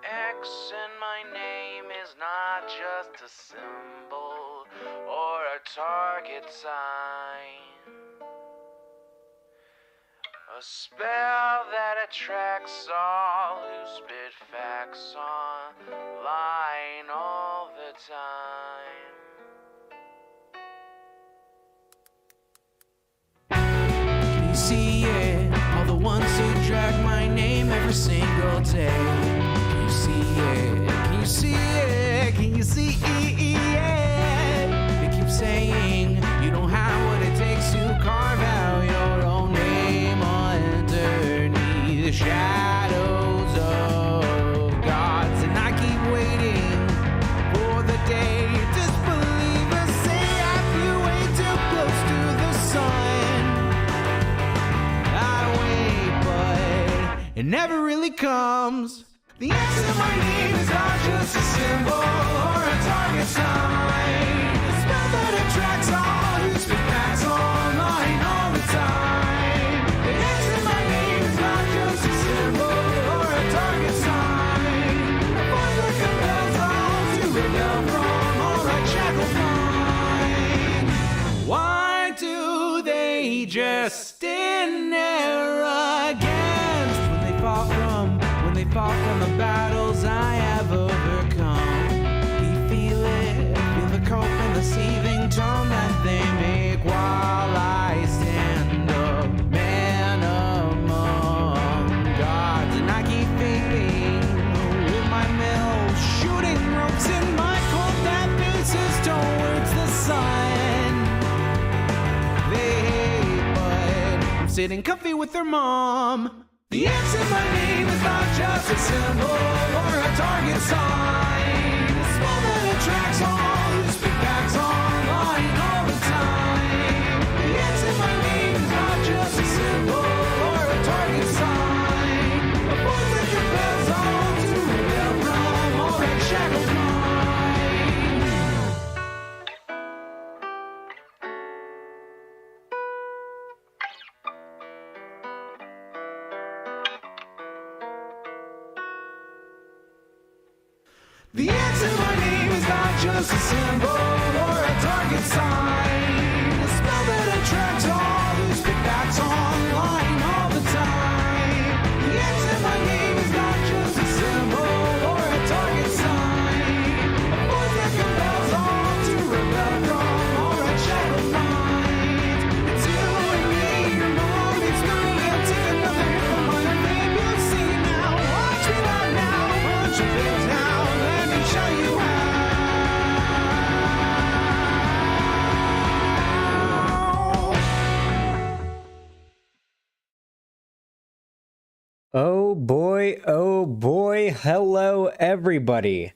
X in my name is not just a symbol or a target sign. A spell that attracts all who spit facts online all the time. Can you see it? All the ones who drag my name every single day. Can you see it? Can you see it? Can you see it? They keep saying you don't have what it takes to carve out your own name underneath the shadows of gods. And I keep waiting for the day disbelievers say I flew way too close to the sun. I wait, but it never really comes. The X in my name is not just a symbol or a target sign. A spell that attracts all who speak facts online all the time. The X in my name is not just a symbol or a target sign. A voice that compels all to rebel from all right shackled minds. Why do they just stand there against when they fall from the battles I have overcome? You feel it, feel the cope and the seething tone that they make while I stand up, man among gods. And I keep thinking with my mill, shooting ropes in my cold dead faces towards the sun. They hate, but I'm sitting comfy with their mom. The X in my name is not just a symbol or a target sign. A spell that attracts all who speak facts online all the time. The X in my name is not just a symbol or a target sign. A voice that compels all to rebel from all right shackled minds. The X in my name is not just a symbol or a target sign. A spell that attracts all who speak facts online all the time. The X in my name is not just a symbol or a target sign. A voice that compels all to rebel from all right shackled minds. It's you and me, your mom, it's me. I'll take another hit from my fame. You'll see now. Watch me not now. Punch your face now. Let me show you how. Oh boy, hello everybody.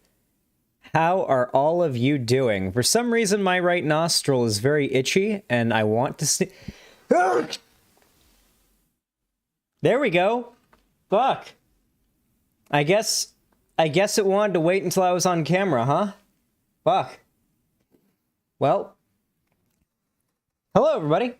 How are all of you doing? For some reason my right nostril is very itchy and I want to see. There we go. Fuck. I guess it wanted to wait until I was on camera, huh? Fuck. Well. Hello everybody.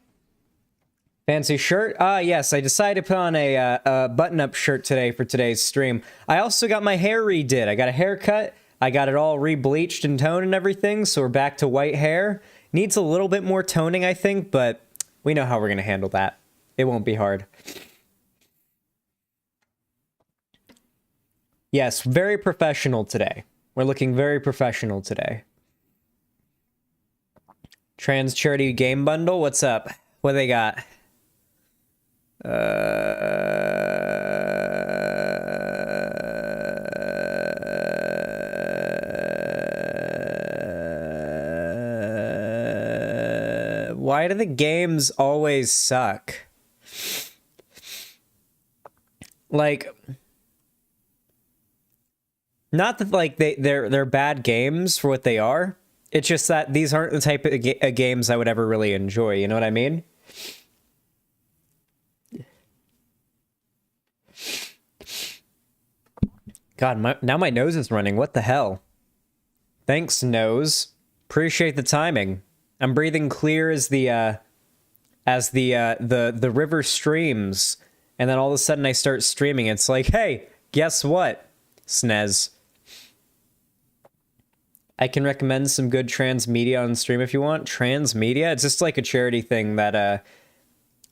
Fancy shirt? Yes, I decided to put on a button-up shirt today for today's stream. I also got my hair redid. I got a haircut. I got it all re-bleached and toned and everything, so we're back to white hair. Needs a little bit more toning, I think, but we know how we're gonna handle that. It won't be hard. Yes, very professional today. We're looking very professional today. Trans Charity Game Bundle, what's up? What they got? Why do the games always suck? Like, not that like they're bad games for what they are. It's just that these aren't the type of games I would ever really enjoy. You know what I mean? God, now my nose is running. What the hell? Thanks, nose. Appreciate the timing. I'm breathing clear as the river streams, and then all of a sudden I start streaming. It's like, hey, guess what? SNES. I can recommend some good transmedia on stream if you want. Transmedia? It's just like a charity thing that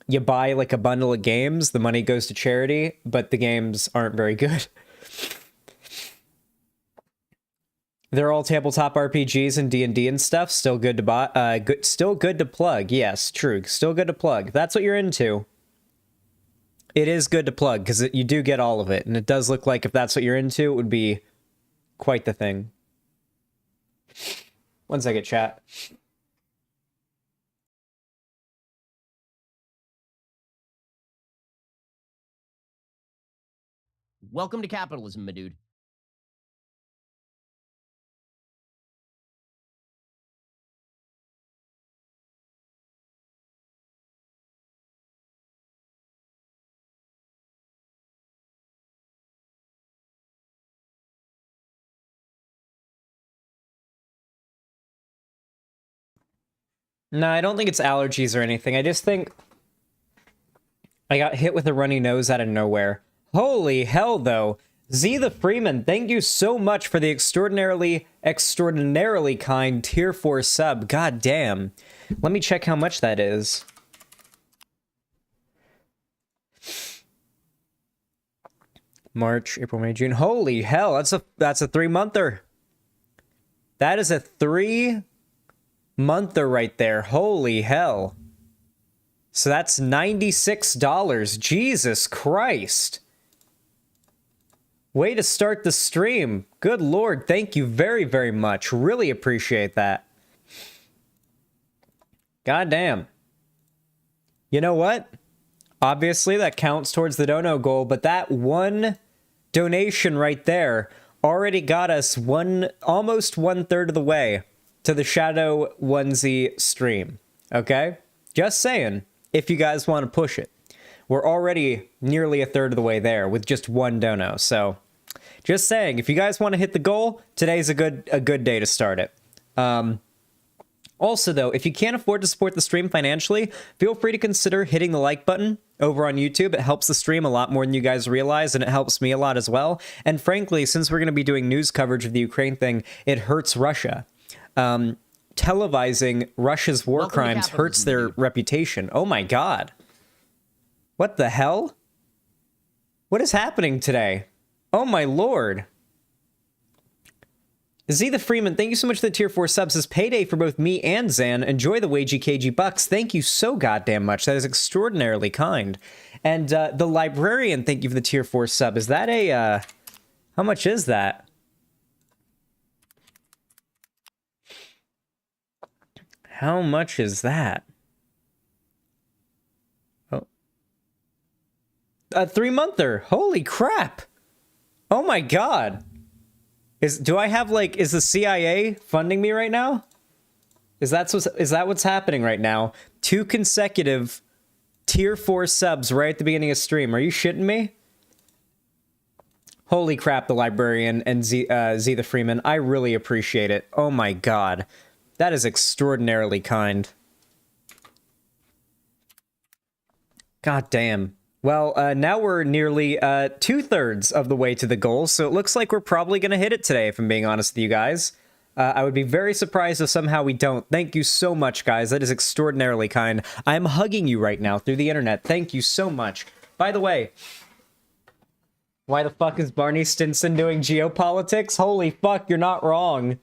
you buy like a bundle of games, the money goes to charity, but the games aren't very good. They're all tabletop RPGs and D&D and stuff. Still good to buy. Still good to plug. Yes, true. Still good to plug. If that's what you're into, it is good to plug because you do get all of it. And it does look like if that's what you're into, it would be quite the thing. One second, chat. Welcome to capitalism, my dude. No, I don't think it's allergies or anything. I just think I got hit with a runny nose out of nowhere. Holy hell, though. Z the Freeman, thank you so much for the extraordinarily kind tier 4 sub. God damn. Let me check how much that is. March, April, May, June. Holy hell, that's a 3-monther. That is a 3-monther right there. Holy hell. So that's $96. Jesus Christ. Way to start the stream. Good lord, thank you very, very much. Really appreciate that. God damn. You know what? Obviously, that counts towards the dono goal, but that one donation right there already got us almost 1/3 of the way to the Shadow Onesie stream. Okay? Just saying, if you guys want to push it. We're already nearly 1/3 of the way there with just one dono. So, just saying, if you guys want to hit the goal, today's a good day to start it. Also, though, if you can't afford to support the stream financially, feel free to consider hitting the like button over on YouTube. It helps the stream a lot more than you guys realize, and it helps me a lot as well. And frankly, since we're going to be doing news coverage of the Ukraine thing, it hurts Russia. Televising Russia's war crimes hurts their reputation. Oh my god. What the hell? What is happening today? Oh my lord. Z the Freeman, thank you so much for the tier 4 subs. This payday for both me and Zan. Enjoy the wagey cagey bucks. Thank you so goddamn much. That is extraordinarily kind. And the librarian, thank you for the tier 4 sub. Is that a, how much is that? How much is that? Oh. A 3-monther. Holy crap. Oh my god. Do I have, like, is the CIA funding me right now? Is that what's happening right now? 2 consecutive tier 4 subs right at the beginning of stream. Are you shitting me? Holy crap, the librarian and Z the Freeman. I really appreciate it. Oh my god. That is extraordinarily kind. God damn. Well, now we're nearly 2/3 of the way to the goal, so it looks like we're probably going to hit it today, if I'm being honest with you guys. I would be very surprised if somehow we don't. Thank you so much, guys. That is extraordinarily kind. I'm hugging you right now through the internet. Thank you so much. By the way, why the fuck is Barney Stinson doing geopolitics? Holy fuck, you're not wrong.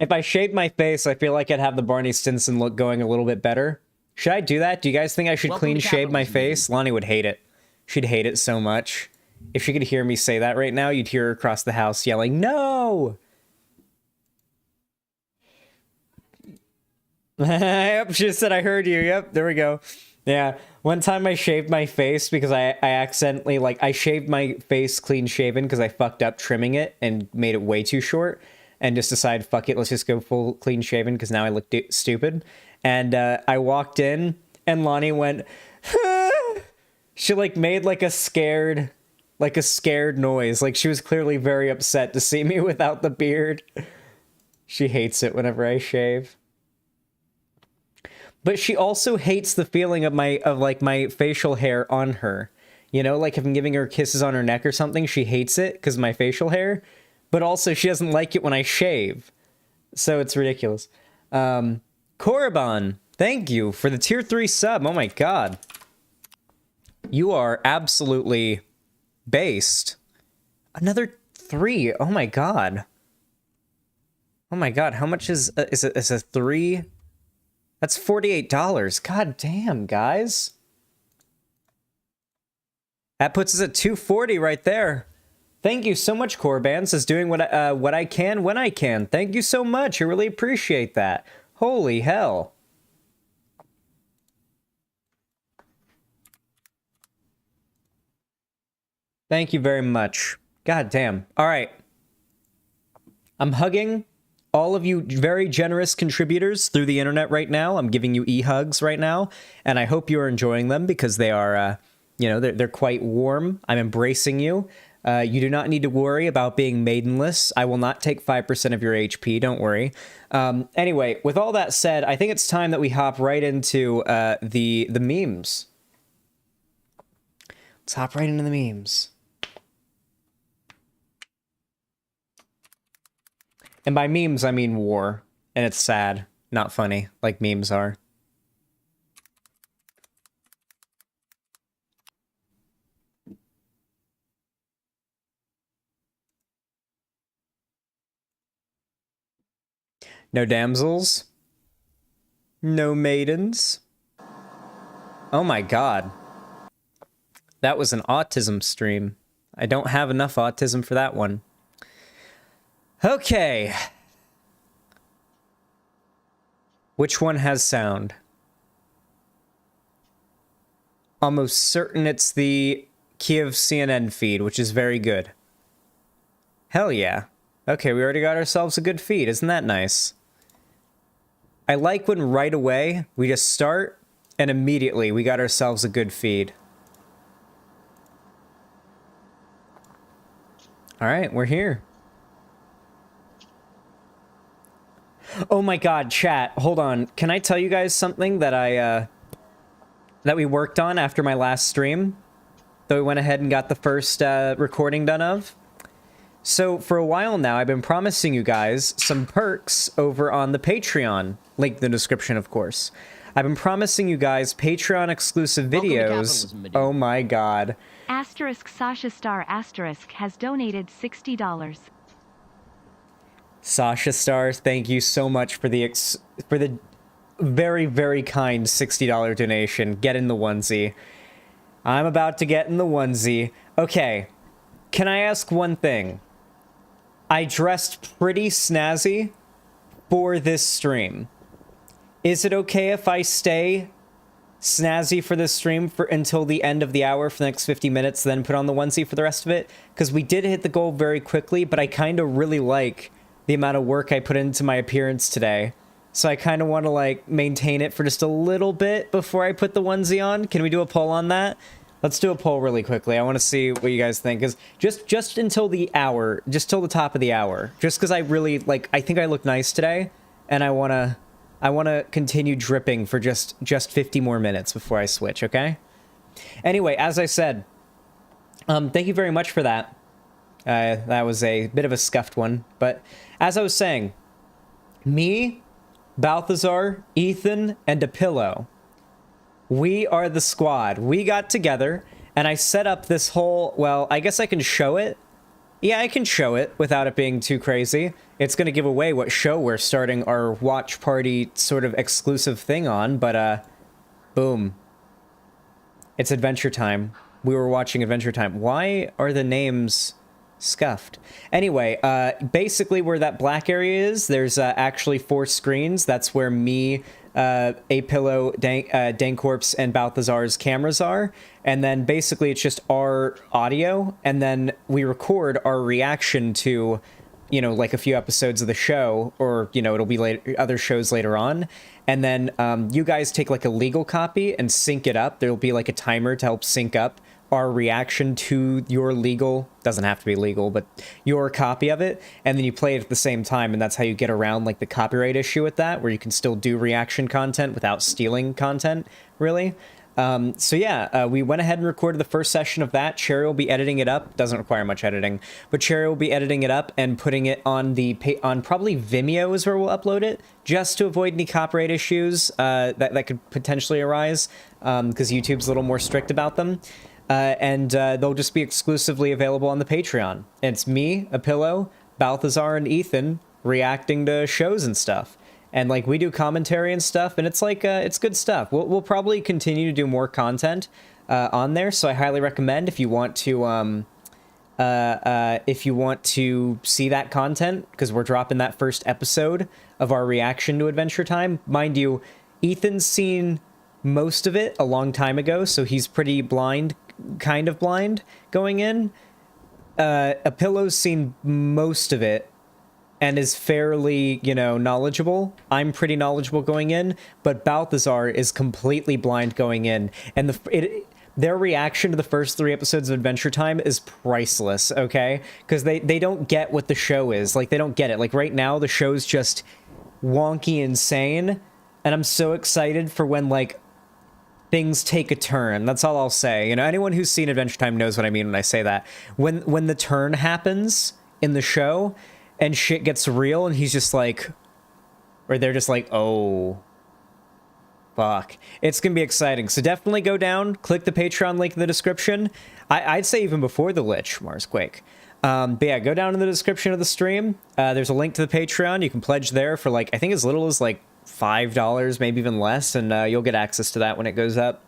If I shaved my face, I feel like I'd have the Barney Stinson look going a little bit better. Should I do that? Do you guys think I should clean shave my face? Lonnie would hate it. She'd hate it so much. If she could hear me say that right now, you'd hear her across the house yelling, "No!" Yep, she just said, "I heard you." Yep, there we go. Yeah, one time I shaved my face because I accidentally, I shaved my face clean shaven because I fucked up trimming it and made it way too short and just decided, fuck it, let's just go full clean shaven because now I look stupid. And I walked in, and Lonnie went, she, made, a scared noise. Like, she was clearly very upset to see me without the beard. She hates it whenever I shave. But she also hates the feeling of my facial hair on her. You know, like if I'm giving her kisses on her neck or something, she hates it because of my facial hair. But also she doesn't like it when I shave. So it's ridiculous. Korriban, thank you for the tier 3 sub. Oh my god. You are absolutely based. Another 3. Oh my god. Oh my god, how much is a 3? That's $48. God damn, guys. That puts us at 240 right there. Thank you so much, Korriban. Says doing what I can when I can. Thank you so much. I really appreciate that. Holy hell. Thank you very much. God damn. All right. I'm hugging all of you very generous contributors through the internet right now. I'm giving you e-hugs right now, and I hope you're enjoying them because they are, you know, they're quite warm. I'm embracing you. You do not need to worry about being maidenless. I will not take 5% of your HP, don't worry. Anyway, with all that said, I think it's time that we hop right into the memes. Let's hop right into the memes. And by memes, I mean war. And it's sad, not funny, like memes are. No damsels. No maidens. Oh my god. That was an autism stream. I don't have enough autism for that one. Okay. Which one has sound? Almost certain it's the Kiev CNN feed, which is very good. Hell yeah. Okay, we already got ourselves a good feed. Isn't that nice? I like when right away we just start and immediately we got ourselves a good feed. All right, we're here. Oh my god, chat, hold on. Can I tell you guys something that that we worked on after my last stream? That we went ahead and got the first recording done of? So, for a while now, I've been promising you guys some perks over on the Patreon. Link in the description, of course. I've been promising you guys Patreon-exclusive videos. Oh my god. Asterisk Sasha Star Asterisk has donated $60. Sasha Star, thank you so much for the very, very kind $60 donation. Get in the onesie. I'm about to get in the onesie. Okay, can I ask one thing? I dressed pretty snazzy for this stream. Is it okay if I stay snazzy for this stream until the end of the hour for the next 50 minutes, then put on the onesie for the rest of it? Because we did hit the goal very quickly, but I kind of really like the amount of work I put into my appearance today. So I kind of want to, like, maintain it for just a little bit before I put the onesie on. Can we do a poll on that? Let's do a poll really quickly. I want to see what you guys think. Because just until the hour, just till the top of the hour. Just because I really, like, I think I look nice today. And I want to continue dripping for just 50 more minutes before I switch, okay? Anyway, as I said, thank you very much for that. That was a bit of a scuffed one. But as I was saying, me, Balthazar, Ethan, and a pillow. We are the squad. We got together, and I set up this whole... Well, I guess I can show it. Yeah, I can show it without it being too crazy. It's going to give away what show we're starting our watch party sort of exclusive thing on, but, boom. It's Adventure Time. We were watching Adventure Time. Why are the names scuffed? Anyway, basically where that black area is, there's actually 4 screens. That's where me, A-Pillow, Dankorp's, and Balthazar's cameras are. And then basically it's just our audio, and then we record our reaction to, you know, like a few episodes of the show, or, you know, it'll be other shows later on. And then you guys take like a legal copy and sync it up. There'll be like a timer to help sync up our reaction to your legal, doesn't have to be legal, but your copy of it, and then you play it at the same time, and that's how you get around like the copyright issue with that, where you can still do reaction content without stealing content, really. So yeah, we went ahead and recorded the first session of that. Cherry will be editing it up. Doesn't require much editing, but Cherry will be editing it up and putting it on on probably Vimeo is where we'll upload it, just to avoid any copyright issues that could potentially arise, because YouTube's a little more strict about them. And they'll just be exclusively available on the Patreon. And it's me, Apillo, Balthazar, and Ethan reacting to shows and stuff. And like we do commentary and stuff, and it's like it's good stuff. We'll probably continue to do more content on there, so I highly recommend if you want to see that content, because we're dropping that first episode of our reaction to Adventure Time. Mind you, Ethan's seen most of it a long time ago, so he's pretty blind, kind of blind going in. Apillo's seen most of it and is fairly, knowledgeable. I'm pretty knowledgeable going in, but Balthazar is completely blind going in. And their reaction to the first 3 episodes of Adventure Time is priceless, okay? Because they don't get what the show is. Like, they don't get it. Like, right now, the show's just wonky insane, and I'm so excited for when, like, things take a turn. That's all I'll say. Anyone who's seen Adventure Time knows what I mean when I say that. When the turn happens in the show, and shit gets real, and he's just like, or they're just like, oh, fuck. It's gonna be exciting. So definitely go down, click the Patreon link in the description. I'd say even before the Lich, Marsquake. But yeah, go down in the description of the stream. There's a link to the Patreon. You can pledge there for like, I think as little as like $5, maybe even less, and you'll get access to that when it goes up.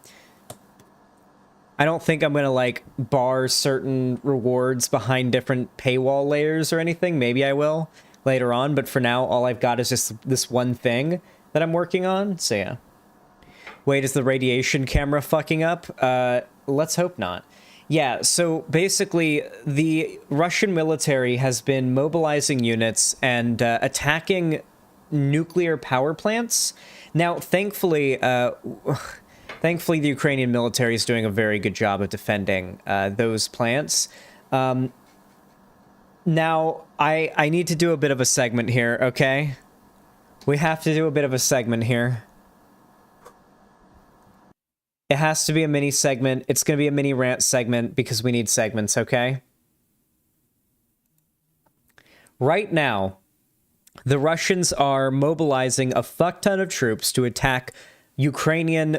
I don't think I'm gonna like bar certain rewards behind different paywall layers or anything. Maybe I will later on, but for now, all I've got is just this one thing that I'm working on. So yeah. Wait, is the radiation camera fucking up? Let's hope not. Yeah, so basically, the Russian military has been mobilizing units and attacking nuclear power plants. Now, thankfully, the Ukrainian military is doing a very good job of defending those plants. Now, I need to do a bit of a segment here, okay? We have to do a bit of a segment here. It has to be a mini segment. It's going to be a mini rant segment because we need segments, okay? Right now, the Russians are mobilizing a fuck ton of troops to attack Ukrainian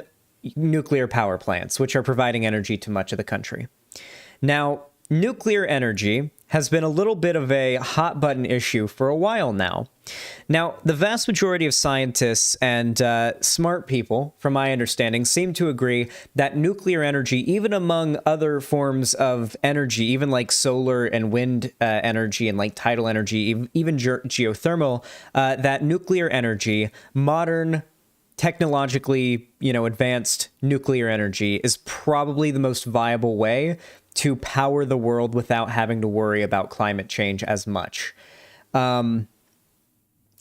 nuclear power plants, which are providing energy to much of the country. Now, nuclear energy has been a little bit of a hot button issue for a while now. Now, the vast majority of scientists and smart people, from my understanding, seem to agree that nuclear energy, even among other forms of energy, even like solar and wind energy and like tidal energy, even geothermal, that nuclear energy, modern technologically, advanced nuclear energy is probably the most viable way to power the world without having to worry about climate change as much. No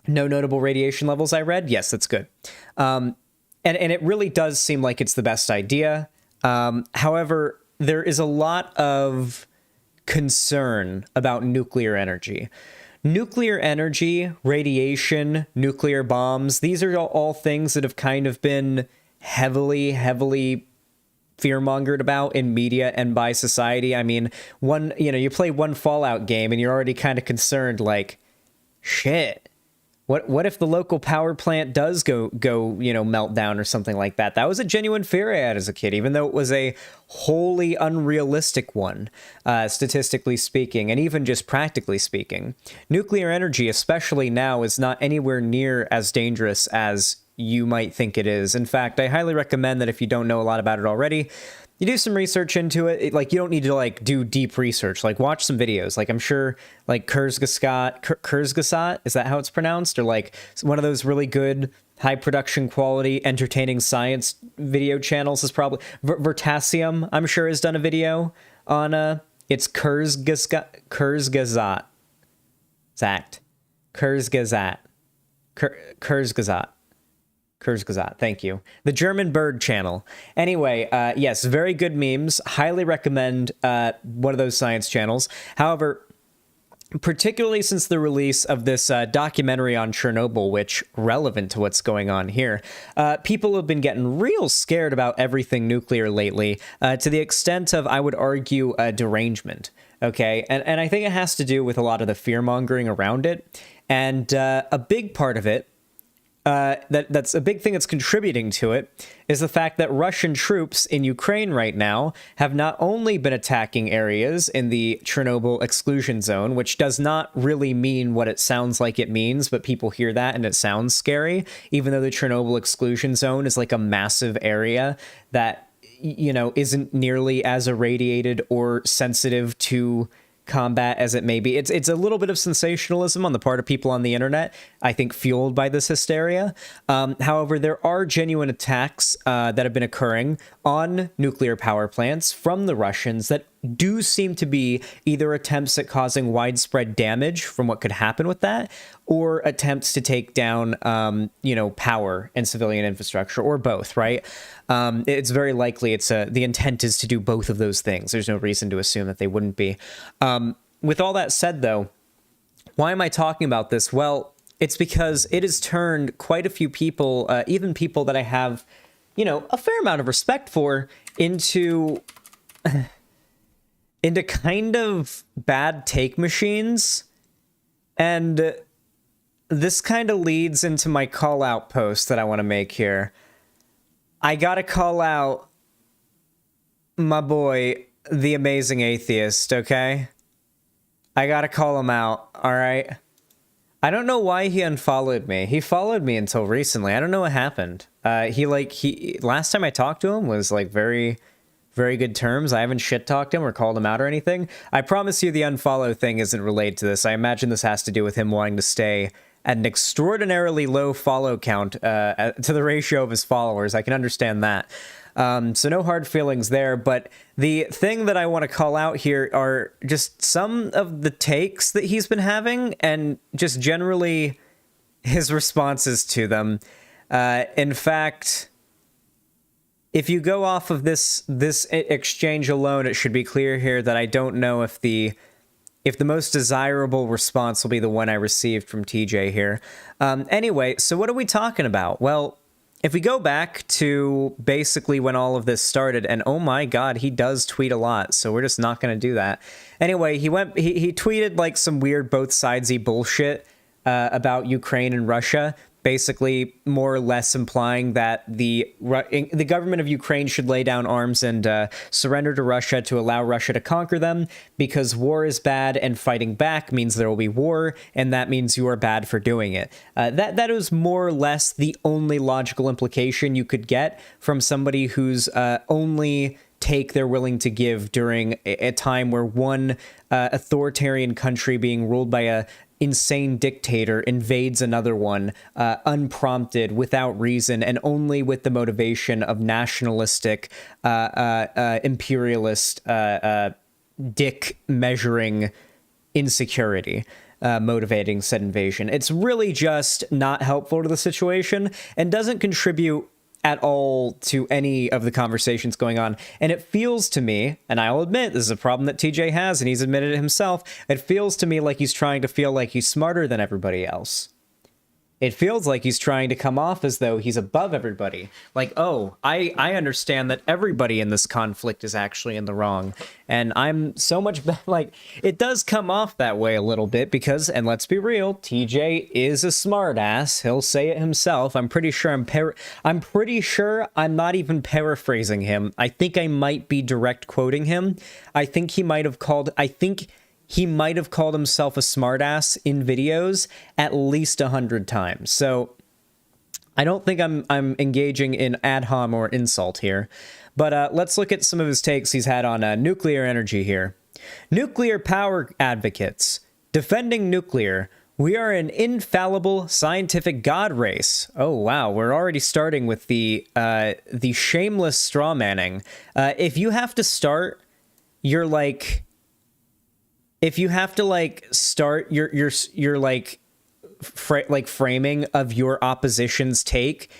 notable radiation levels I read? Yes, that's good. And it really does seem like it's the best idea. However, there is a lot of concern about nuclear energy. Nuclear energy, radiation, nuclear bombs, these are all things that have kind of been heavily fear-mongered about in media and by society. I mean, you play one Fallout game and you're already kind of concerned, like, shit, what if the local power plant does go melt down or something like that? That was a genuine fear I had as a kid, even though it was a wholly unrealistic one, statistically speaking, and even just practically speaking. Nuclear energy, especially now, is not anywhere near as dangerous as you might think it is. In fact, I highly recommend that if you don't know a lot about it already, you do some research into it. Like, you don't need to like do deep research. Like, watch some videos. Like, I'm sure like Kurzgesagt, is that how it's pronounced? Or like one of those really good high production quality entertaining science video channels is probably Vertasium, I'm sure, has done a video on it's Kurzgesagt. Kurzgesagt, thank you. The German Bird channel. Anyway, yes, very good memes. Highly recommend one of those science channels. However, particularly since the release of this documentary on Chernobyl, which relevant to what's going on here, people have been getting real scared about everything nuclear lately, to the extent of, I would argue, derangement. Okay, and I think it has to do with a lot of the fear-mongering around it, and a big part of it, that's a big thing that's contributing to it, is the fact that Russian troops in Ukraine right now have not only been attacking areas in the Chernobyl exclusion zone, which does not really mean what it sounds like it means, but people hear that and it sounds scary, even though the Chernobyl exclusion zone is like a massive area that, you know, isn't nearly as irradiated or sensitive to combat as it may be. It's a little bit of sensationalism on the part of people on the internet, I think, fueled by this hysteria. However, there are genuine attacks that have been occurring on nuclear power plants from the Russians that do seem to be either attempts at causing widespread damage from what could happen with that, or attempts to take down, power and civilian infrastructure, or both, right? It's very likely the intent is to do both of those things. There's no reason to assume that they wouldn't be. With all that said, though, why am I talking about this? Well, it's because it has turned quite a few people, even people that I have, a fair amount of respect for, into kind of bad take machines. And this kind of leads into my call out post that I want to make here. I gotta call out my boy, the amazing atheist, okay? I gotta call him out, alright? I don't know why he unfollowed me. He followed me until recently. I don't know what happened. Last time I talked to him was like very, very good terms. I haven't shit-talked him or called him out or anything. I promise you the unfollow thing isn't related to this. I imagine this has to do with him wanting to stay at an extraordinarily low follow count to the ratio of his followers. I can understand that. So no hard feelings there. But the thing that I want to call out here are just some of the takes that he's been having, and just generally his responses to them. In fact, if you go off of this exchange alone, it should be clear here that I don't know if the most desirable response will be the one I received from TJ here. Anyway, so what are we talking about? Well, if we go back to basically when all of this started, and oh my god, he does tweet a lot, so we're just not going to do that. Anyway, he tweeted like some weird both sidesy bullshit about Ukraine and Russia, basically more or less implying that the government of Ukraine should lay down arms and surrender to Russia to allow Russia to conquer them, because war is bad and fighting back means there will be war, and that means you are bad for doing it. That is more or less the only logical implication you could get from somebody who's only take they're willing to give during a time where one authoritarian country being ruled by a insane dictator invades another one unprompted, without reason, and only with the motivation of nationalistic, imperialist, dick measuring insecurity motivating said invasion. It's really just not helpful to the situation and doesn't contribute at all to any of the conversations going on. And it feels to me, and I'll admit this is a problem that TJ has, and he's admitted it himself, it feels to me like he's trying to feel like he's smarter than everybody else. It feels like he's trying to come off as though he's above everybody. Like, oh, I understand that everybody in this conflict is actually in the wrong. And I'm so much like, it does come off that way a little bit because, and let's be real, TJ is a smartass. He'll say it himself. I'm pretty sure I'm not even paraphrasing him. I think I might be direct quoting him. I think he might have called himself a smartass in videos at least 100 times. So I don't think I'm engaging in ad hom or insult here. But let's look at some of his takes he's had on nuclear energy here. Nuclear power advocates. Defending nuclear. We are an infallible scientific god race. Oh, wow. We're already starting with the shameless straw manning. If you have to start your framing of your opposition's take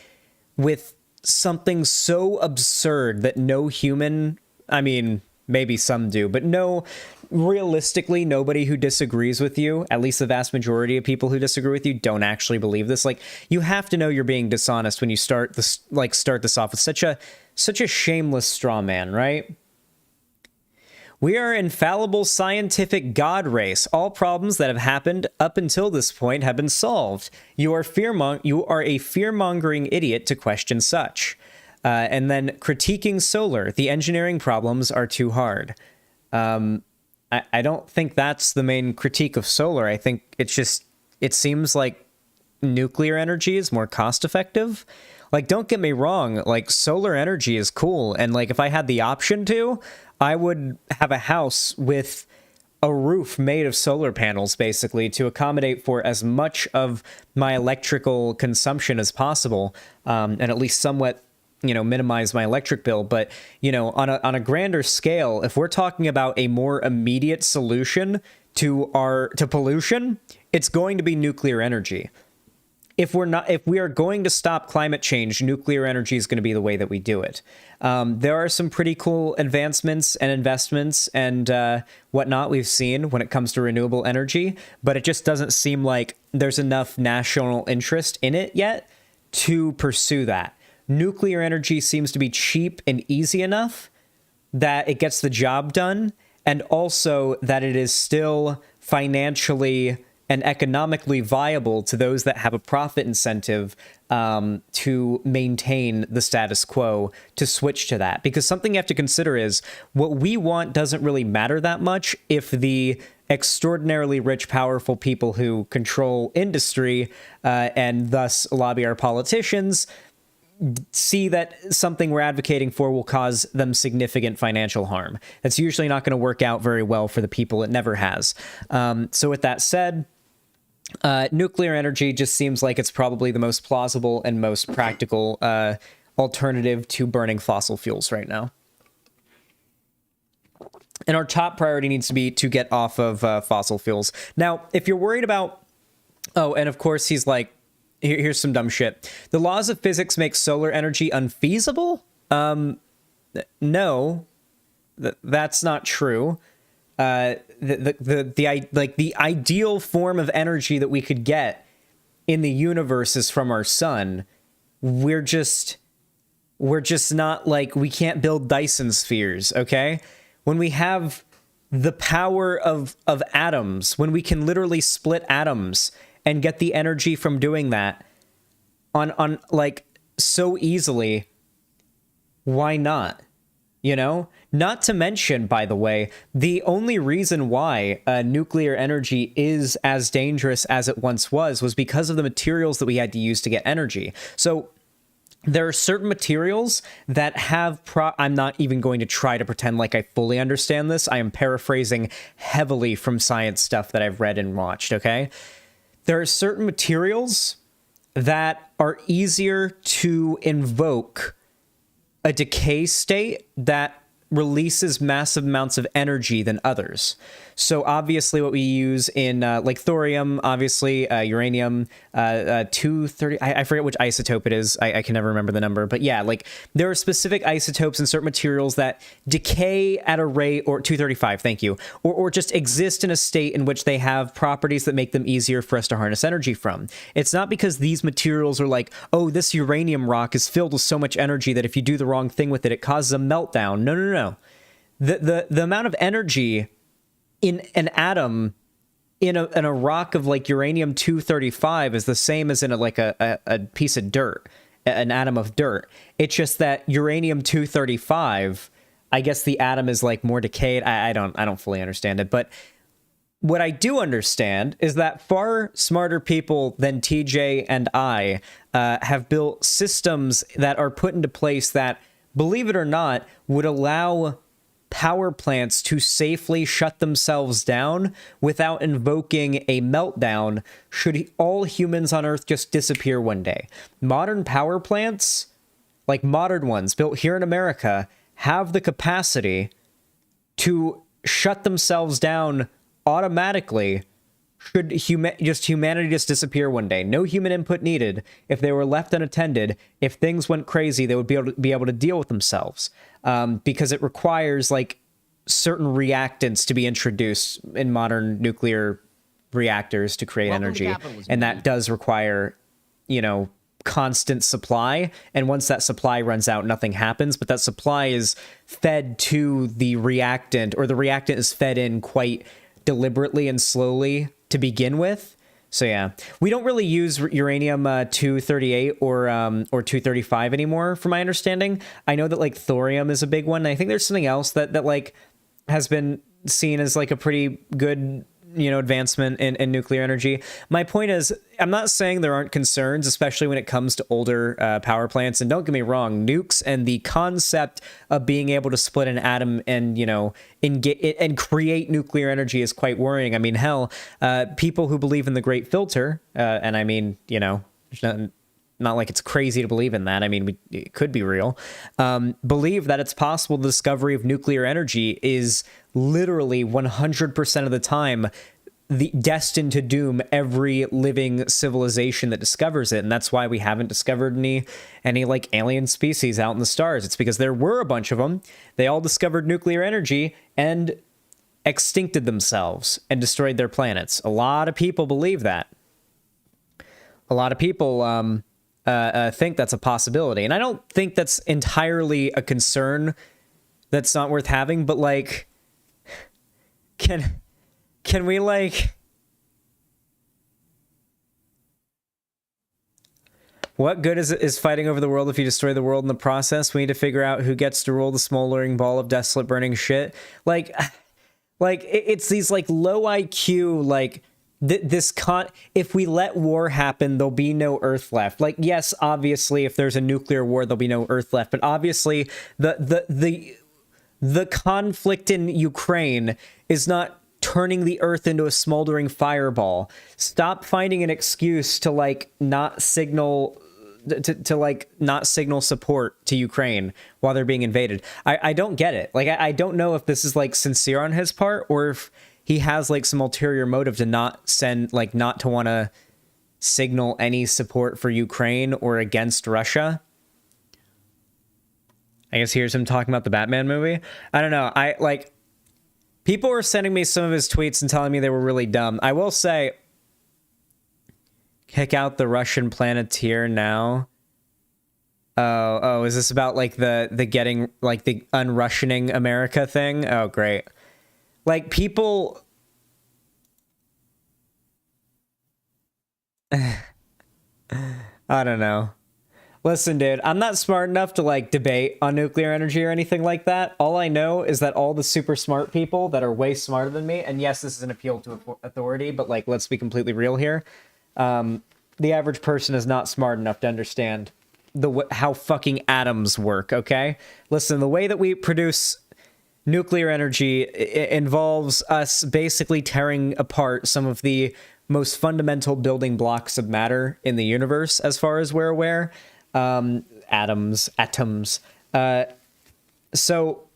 with something so absurd that no human, I mean, maybe some do, but no, realistically, nobody who disagrees with you, at least the vast majority of people who disagree with you, don't actually believe this. Like, you have to know you're being dishonest when you start this off with such a shameless straw man, right? We are infallible scientific god race. All problems that have happened up until this point have been solved. You are a fear-mongering idiot to question such. And then critiquing solar. The engineering problems are too hard. I don't think that's the main critique of solar. I think it seems like nuclear energy is more cost effective. Like, don't get me wrong, like, solar energy is cool. And like, if I had the option to, I would have a house with a roof made of solar panels, basically, to accommodate for as much of my electrical consumption as possible, and at least somewhat, minimize my electric bill. But, on a grander scale, if we're talking about a more immediate solution to pollution, it's going to be nuclear energy. If we are going to stop climate change, nuclear energy is going to be the way that we do it. There are some pretty cool advancements and investments and whatnot we've seen when it comes to renewable energy, but it just doesn't seem like there's enough national interest in it yet to pursue that. Nuclear energy seems to be cheap and easy enough that it gets the job done, and also that it is still financially and economically viable to those that have a profit incentive to maintain the status quo, to switch to that. Because something you have to consider is what we want doesn't really matter that much if the extraordinarily rich, powerful people who control industry and thus lobby our politicians see that something we're advocating for will cause them significant financial harm. That's usually not going to work out very well for the people. It never has. So with that said, nuclear energy just seems like it's probably the most plausible and most practical alternative to burning fossil fuels right now. And our top priority needs to be to get off of fossil fuels. Now, if you're worried about... Oh, and of course he's like, here's some dumb shit. The laws of physics make solar energy unfeasible? No, that's not true. The ideal form of energy that we could get in the universe is from our sun. We're just not like, we can't build Dyson spheres, okay? When we have the power of atoms, when we can literally split atoms and get the energy from doing that on like so easily, why not? Not to mention, by the way, the only reason why nuclear energy is as dangerous as it once was because of the materials that we had to use to get energy. So there are certain materials that have I'm not even going to try to pretend like I fully understand this. I am paraphrasing heavily from science stuff that I've read and watched, okay? There are certain materials that are easier to invoke a decay state that releases massive amounts of energy than others. So obviously what we use in like thorium, obviously uranium, 230, I forget which isotope it is. I can never remember the number, but yeah, like there are specific isotopes in certain materials that decay at a rate, or 235, thank you, or just exist in a state in which they have properties that make them easier for us to harness energy from. It's not because these materials are like, oh, this uranium rock is filled with so much energy that if you do the wrong thing with it, it causes a meltdown. No. The amount of energy in an atom in a rock of like uranium 235 is the same as in a piece of dirt, an atom of dirt. It's just that uranium 235, I guess the atom is like more decayed. I don't fully understand it, but what I do understand is that far smarter people than TJ and I have built systems that are put into place that, believe it or not, would allow power plants to safely shut themselves down without invoking a meltdown should all humans on Earth just disappear one day. Modern power plants, like modern ones built here in America, have the capacity to shut themselves down automatically should humanity just disappear one day. No human input needed. If they were left unattended, if things went crazy, they would be able to deal with themselves. Because it requires like certain reactants to be introduced in modern nuclear reactors to create Welcome to energy, capitalism, and that dude. does require, you know, constant supply. And once that supply runs out, nothing happens, but that supply is fed to the reactant, or the reactant is fed in quite deliberately and slowly to begin with. So yeah, we don't really use uranium 238 or 235 anymore, from my understanding. I know that like thorium is a big one. I think there's something else that like has been seen as like a pretty good, you know, advancement in nuclear energy. My point is, I'm not saying there aren't concerns, especially when it comes to older power plants. And don't get me wrong, nukes and the concept of being able to split an atom and, you know, and create nuclear energy is quite worrying. I mean, hell, people who believe in the Great Filter, and I mean, you know, there's not like it's crazy to believe in that. I mean, it could be real. Believe that it's possible the discovery of nuclear energy is literally 100% of the time destined to doom every living civilization that discovers it. And that's why we haven't discovered any like alien species out in the stars. It's because there were a bunch of them. They all discovered nuclear energy and extincted themselves and destroyed their planets. A lot of people believe that. A lot of people think that's a possibility. And I don't think that's entirely a concern that's not worth having, but like, can we like, what good is fighting over the world if you destroy the world in the process? We need to figure out who gets to rule the smoldering ball of desolate burning shit. Like it's these like low IQ, like if we let war happen, there'll be no Earth left. Like, yes, obviously, if there's a nuclear war, there'll be no Earth left. But obviously, the conflict in Ukraine is not turning the Earth into a smoldering fireball. Stop finding an excuse to like not signal to like not signal support to Ukraine while they're being invaded. I don't get it. Like, I don't know if this is like sincere on his part, or if he has like some ulterior motive to not to want to signal any support for Ukraine or against Russia. I guess here's him talking about the Batman movie. I don't know. People were sending me some of his tweets and telling me they were really dumb. I will say, kick out the Russian Planeteer now. Oh, is this about like the getting like the un-Russianing America thing? Oh, great. Like, people... I don't know. Listen, dude, I'm not smart enough to, like, debate on nuclear energy or anything like that. All I know is that all the super smart people that are way smarter than me, and yes, this is an appeal to authority, but, like, let's be completely real here. The average person is not smart enough to understand how fucking atoms work, okay? Listen, the way that we produce nuclear energy involves us basically tearing apart some of the most fundamental building blocks of matter in the universe, as far as we're aware. Atoms. So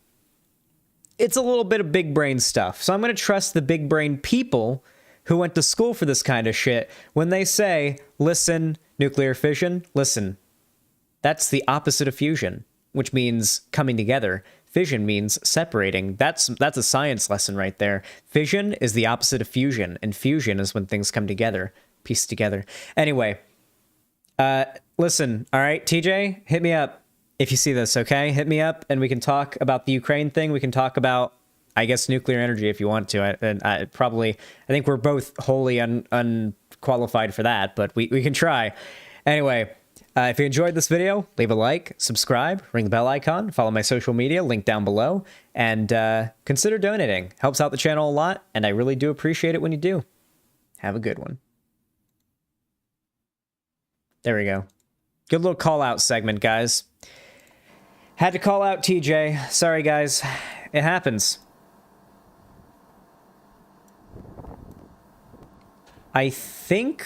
it's a little bit of big brain stuff. So I'm going to trust the big brain people who went to school for this kind of shit when they say, listen, nuclear fission, listen, that's the opposite of fusion, which means coming together. Fission means separating. That's a science lesson right there. Fission is the opposite of fusion, and fusion is when things come together, pieced together. Anyway, listen, all right, TJ, hit me up if you see this, okay? Hit me up, and we can talk about the Ukraine thing. We can talk about, I guess, nuclear energy if you want to. I think we're both wholly unqualified for that, but we can try. Anyway, if you enjoyed this video, leave a like, subscribe, ring the bell icon, follow my social media, link down below, and consider donating. Helps out the channel a lot, and I really do appreciate it when you do. Have a good one. There we go. Good little call-out segment, guys. Had to call out TJ. Sorry, guys. It happens. I think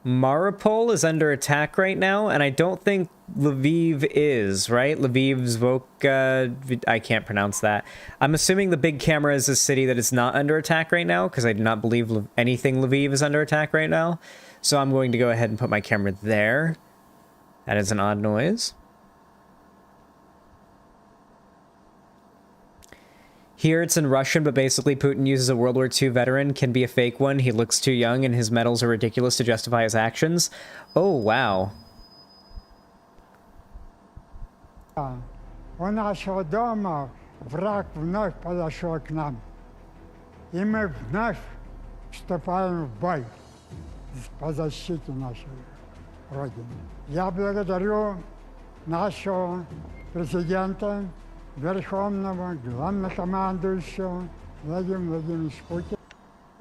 Mariupol is under attack right now, and I don't think Lviv is, right? Lviv's Voka... I can't pronounce that. I'm assuming the big camera is a city that is not under attack right now, because I do not believe anything Lviv is under attack right now. So I'm going to go ahead and put my camera there. That is an odd noise. Here it's in Russian, but basically Putin uses a World War II veteran, can be a fake one. He looks too young and his medals are ridiculous to justify his actions. Oh, wow. У нашего дома враг вновь подошел к нам. И мы вновь вступаем в бой по защите нашей Родины. Я благодарю нашего президента, Верховного Главнокомандующего Владимира Владимировича Путина.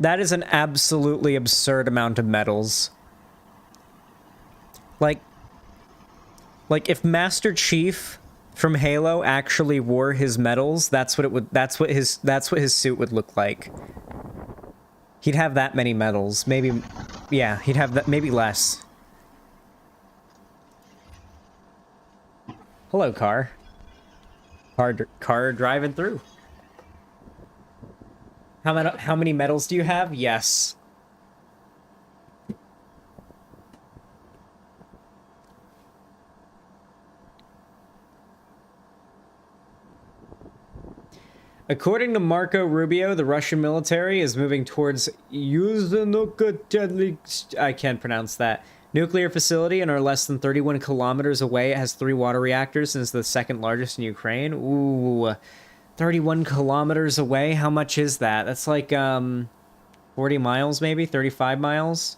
That is an absolutely absurd amount of medals. Like if Master Chief from Halo actually wore his medals, that's what his suit would look like. He'd have that many medals. Maybe, yeah, he'd have that, maybe less. Hello, car. Car driving through. How many medals do you have? Yes. According to Marco Rubio, the Russian military is moving towards I can't pronounce that. Nuclear facility and are less than 31 kilometers away. It has 3 water reactors and is the second largest in Ukraine. Ooh, 31 kilometers away? How much is that? That's like 40 miles maybe? 35 miles?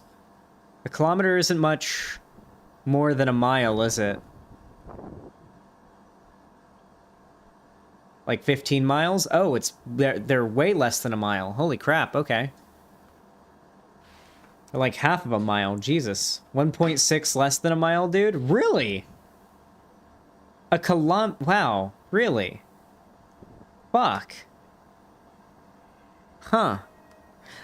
A kilometer isn't much more than a mile, is it? Like 15 miles? Oh, they're way less than a mile. Holy crap, okay. They're like half of a mile, Jesus. 1.6 less than a mile, dude? Really? Wow, really? Fuck. Huh.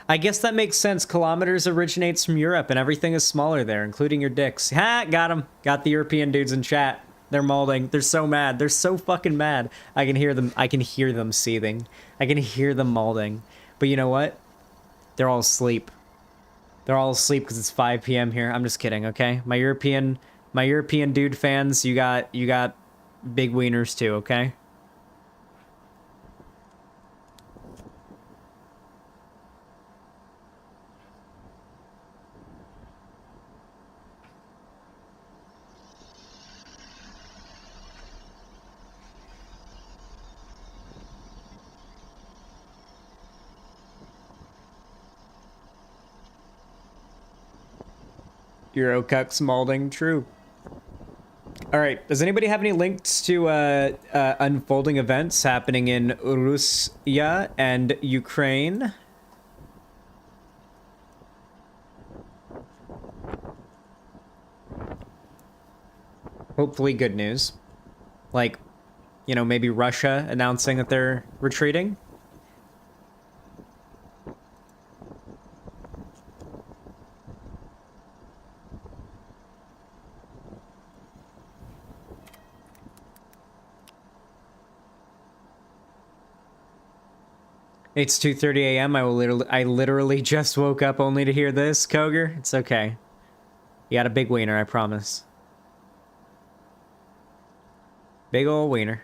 I guess that makes sense. Kilometers originates from Europe and everything is smaller there, including your dicks. Ha! Got them. Got the European dudes in chat. They're molding. They're so mad. They're so fucking mad. I can hear them. I can hear them seething. I can hear them molding. But you know what? They're all asleep. They're all asleep because it's 5 p.m. here. I'm just kidding, okay? My European dude fans, you got big wieners too, okay? Eurocucks molding, true. All right, does anybody have any links to unfolding events happening in Russia and Ukraine? Hopefully good news. Like, you know, maybe Russia announcing that they're retreating. It's 2:30 a.m. I literally just woke up only to hear this, Koger. It's okay. You got a big wiener, I promise. Big ol' wiener.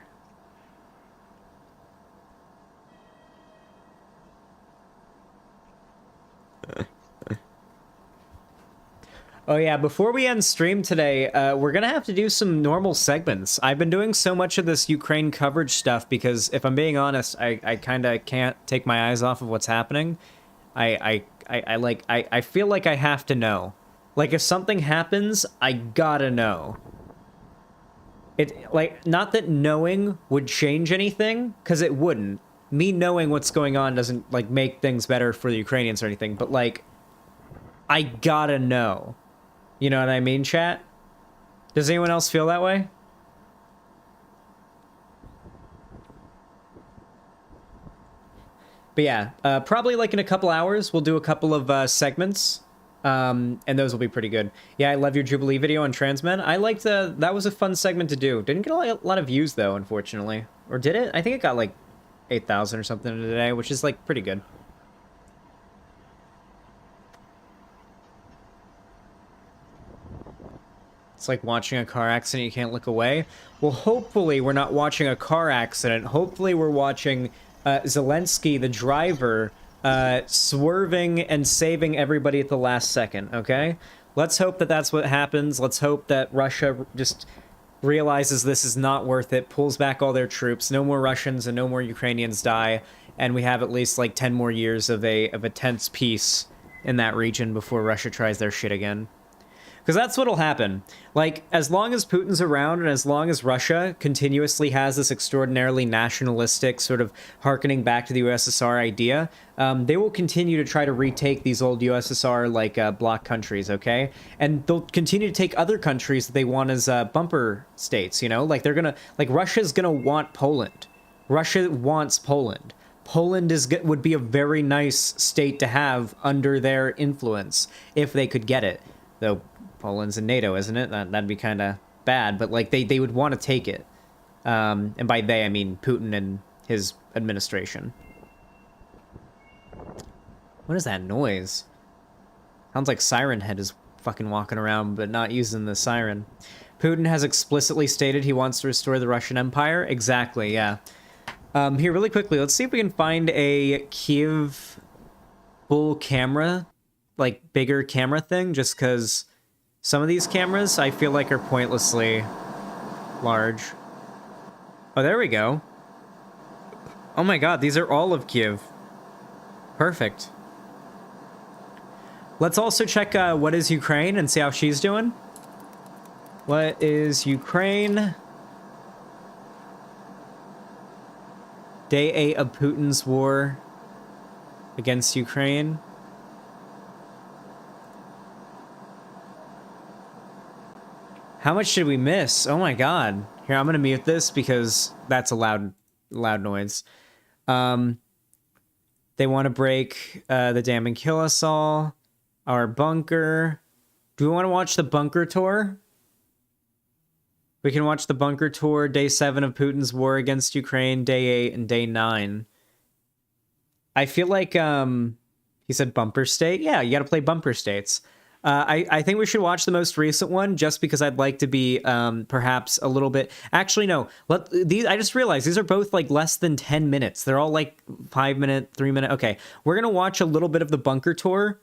Oh yeah, before we end stream today, we're gonna have to do some normal segments. I've been doing so much of this Ukraine coverage stuff because, if I'm being honest, I kinda can't take my eyes off of what's happening. I feel like I have to know. Like, if something happens, I gotta know. Not that knowing would change anything, because it wouldn't. Me knowing what's going on doesn't, like, make things better for the Ukrainians or anything, but, like, I gotta know. You know what I mean, chat? Does anyone else feel that way? But yeah, probably like in a couple hours, we'll do a couple of segments. And those will be pretty good. Yeah, I love your Jubilee video on trans men. I liked that was a fun segment to do. Didn't get a lot of views though, unfortunately. Or did it? I think it got like 8,000 or something today, which is like pretty good. It's like watching a car accident, you can't look away. Well, hopefully we're not watching a car accident. Hopefully we're watching Zelensky, the driver, swerving and saving everybody at the last second, okay? Let's hope that that's what happens. Let's hope that Russia just realizes this is not worth it, pulls back all their troops, no more Russians and no more Ukrainians die, and we have at least like 10 more years of a tense peace in that region before Russia tries their shit again. Because that's what'll happen. Like, as long as Putin's around and as long as Russia continuously has this extraordinarily nationalistic sort of hearkening back to the USSR idea, they will continue to try to retake these old USSR, like, bloc countries, okay? And they'll continue to take other countries that they want as bumper states, you know? Like, they're gonna... Like, Russia's gonna want Poland. Russia wants Poland. Poland would be a very nice state to have under their influence if they could get it. Though... Poland's in NATO, isn't it? That'd be kind of bad, but like they would want to take it. And by they, I mean Putin and his administration. What is that noise? Sounds like Siren Head is fucking walking around, but not using the siren. Putin has explicitly stated he wants to restore the Russian Empire. Exactly, yeah. Here, really quickly, let's see if we can find a Kiev full camera, like bigger camera thing, just because... Some of these cameras, I feel like, are pointlessly large. Oh, there we go. Oh my god, these are all of Kiev. Perfect. Let's also check what is Ukraine and see how she's doing. What is Ukraine? Day 8 of Putin's war against Ukraine. How much did we miss? Oh my god. Here, I'm gonna mute this because that's a loud noise. They want to break the dam and kill us all. Our bunker. Do we want to watch the bunker tour? We can watch the bunker tour, day 7 of Putin's war against Ukraine, day 8 and day 9. I feel like, he said bumper state? Yeah, you gotta play bumper states. I think we should watch the most recent one just because I'd like to be perhaps a little bit... Actually, no. I just realized these are both like less than 10 minutes. They're all like 5 minute, 3 minute. Okay, we're going to watch a little bit of the bunker tour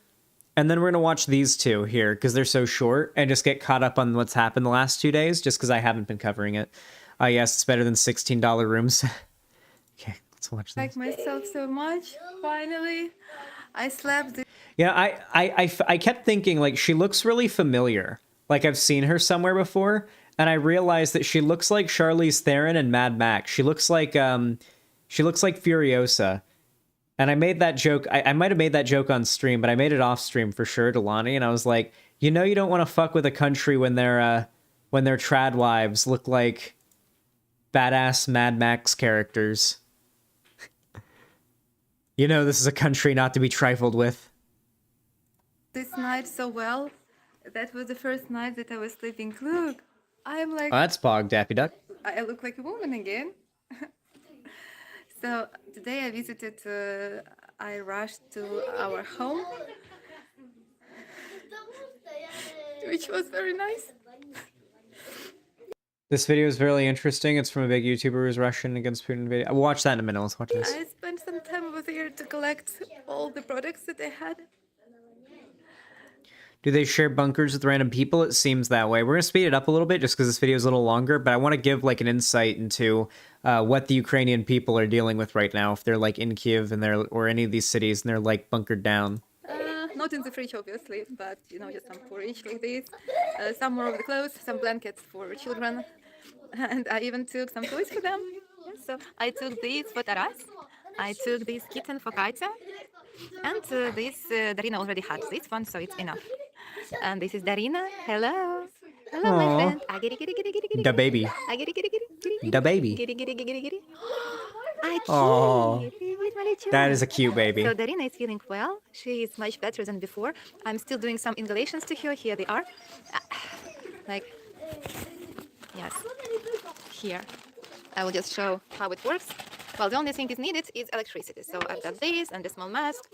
and then we're going to watch these two here because they're so short and just get caught up on what's happened the last 2 days just because I haven't been covering it. Yes, it's better than $16 rooms. Okay, let's watch this. Like myself so much, finally. I slept. Yeah, I kept thinking, like, she looks really familiar. Like, I've seen her somewhere before, and I realized that she looks like Charlize Theron and Mad Max. She looks like Furiosa. And I made that joke, I might have made that joke on stream, but I made it off stream for sure to Lonnie, and I was like, you know you don't want to fuck with a country when their trad wives look like badass Mad Max characters. You know this is a country not to be trifled with. This night so well. That was the first night that I was sleeping. Look, I'm like... Oh, that's Pog, Daffy Duck. I look like a woman again. So today I visited, I rushed to our home, which was very nice. This video is really interesting. It's from a big YouTuber who's Russian against Putin video. We'll watch that in a minute. Let's watch this. I spent some time over there to collect all the products that I had. Do they share bunkers with random people? It seems that way. We're going to speed it up a little bit just because this video is a little longer, but I want to give like an insight into what the Ukrainian people are dealing with right now. If they're like in Kiev and or any of these cities and they're like bunkered down. Not in the fridge, obviously, but, you know, just some porridge like this. Some more of the clothes, some blankets for children. And I even took some toys for them. So I took these for Taras. I took this kitten for Katya. And this, Darina already had this one, so it's enough. And this is Darina. Hello. Hello, Aww. my friend. Ah, giddy, giddy, giddy, giddy, giddy. The baby. Ah, giddy, giddy, giddy, giddy. The baby. Giddy, giddy, giddy, giddy. Aww. That is a cute baby. So Darina is feeling well. She is much better than before. I'm still doing some inhalations to her. Here they are. Like, yes. Here. I will just show how it works. Well, the only thing is needed is electricity. So I've got this and the small mask.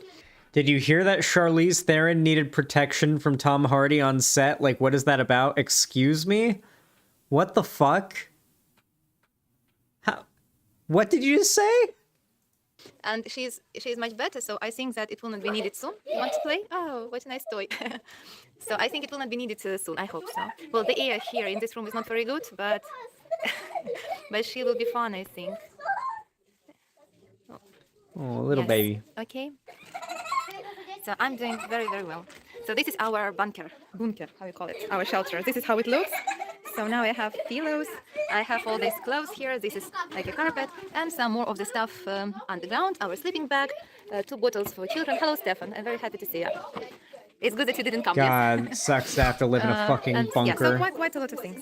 Did you hear that Charlize Theron needed protection from Tom Hardy on set? Like, what is that about? Excuse me? What the fuck? How? What did you just say? and she's much better. So I think that it will not be needed soon. You want to play? Oh, what a nice toy! So I think it will not be needed soon. I hope so. Well, the air here in this room is not very good, but but she will be fun, I think. Oh, little Yes. baby. Okay. So I'm doing very, very well. So this is our bunker, how you call it, our shelter. This is how it looks. So now I have pillows, I have all these clothes here, this is like a carpet, and some more of the stuff underground, our sleeping bag, 2 bottles for children. Hello, Stefan, I'm very happy to see you. It's good that you didn't come. God, Yes. sucks to have to live in a fucking And bunker. yeah, so quite a lot of things.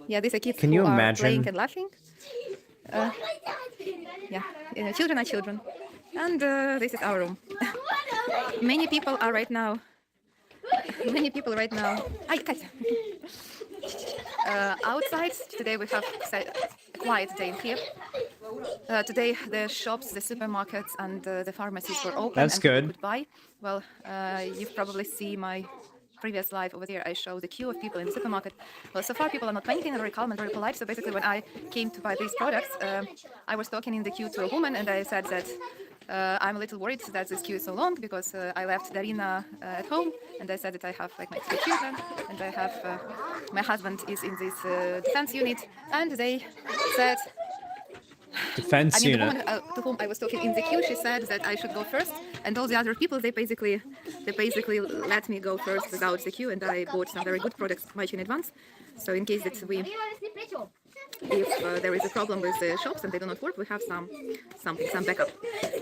Yeah, these are kids Can who you are imagine? playing and laughing. Yeah, children are children. And this is our room. Many people are right now. Ay, Katya. Outside today we have a quiet day in Kiev. Today the shops, the supermarkets, and the pharmacies were open. That's and people good. could buy. Well, you've probably seen my previous live over there. I show the queue of people in the supermarket. Well, so far people are not panicking and very calm and very polite. So basically, when I came to buy these products, I was talking in the queue to a woman, and I said that I'm a little worried that this queue is so long because I left Darina at home, and I said that I have like my 3 children, and I have my husband is in this defense unit, and they said. Defense The unit. woman to whom I was talking in the queue, she said that I should go first, and all the other people they basically let me go first without the queue, and I bought some very good products much in advance. So in case that if there is a problem with the shops and they do not work, we have some backup.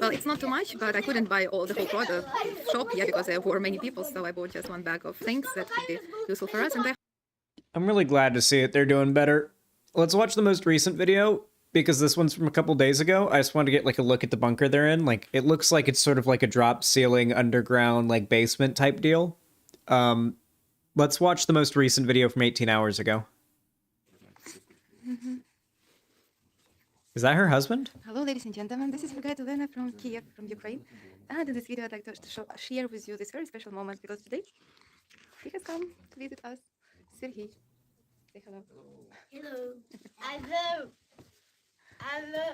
Well, it's not too much, but I couldn't buy all the whole product shop because there were many people, so I bought just one bag of things that could be useful for us. And I'm really glad to see it. They're doing better. Let's watch the most recent video, because this one's from a couple days ago. I just wanted to get like a look at the bunker they're in. Like, it looks like it's sort of like a drop ceiling underground like basement type deal. Let's watch the most recent video from 18 hours ago. Is that her husband? hello, ladies and gentlemen. This is your guide Elena from Kiev, from Ukraine. And in this video, I'd like to share with you this very special moment because today he has come to visit us. Sergey, say hello. Hello. Hello. Hello.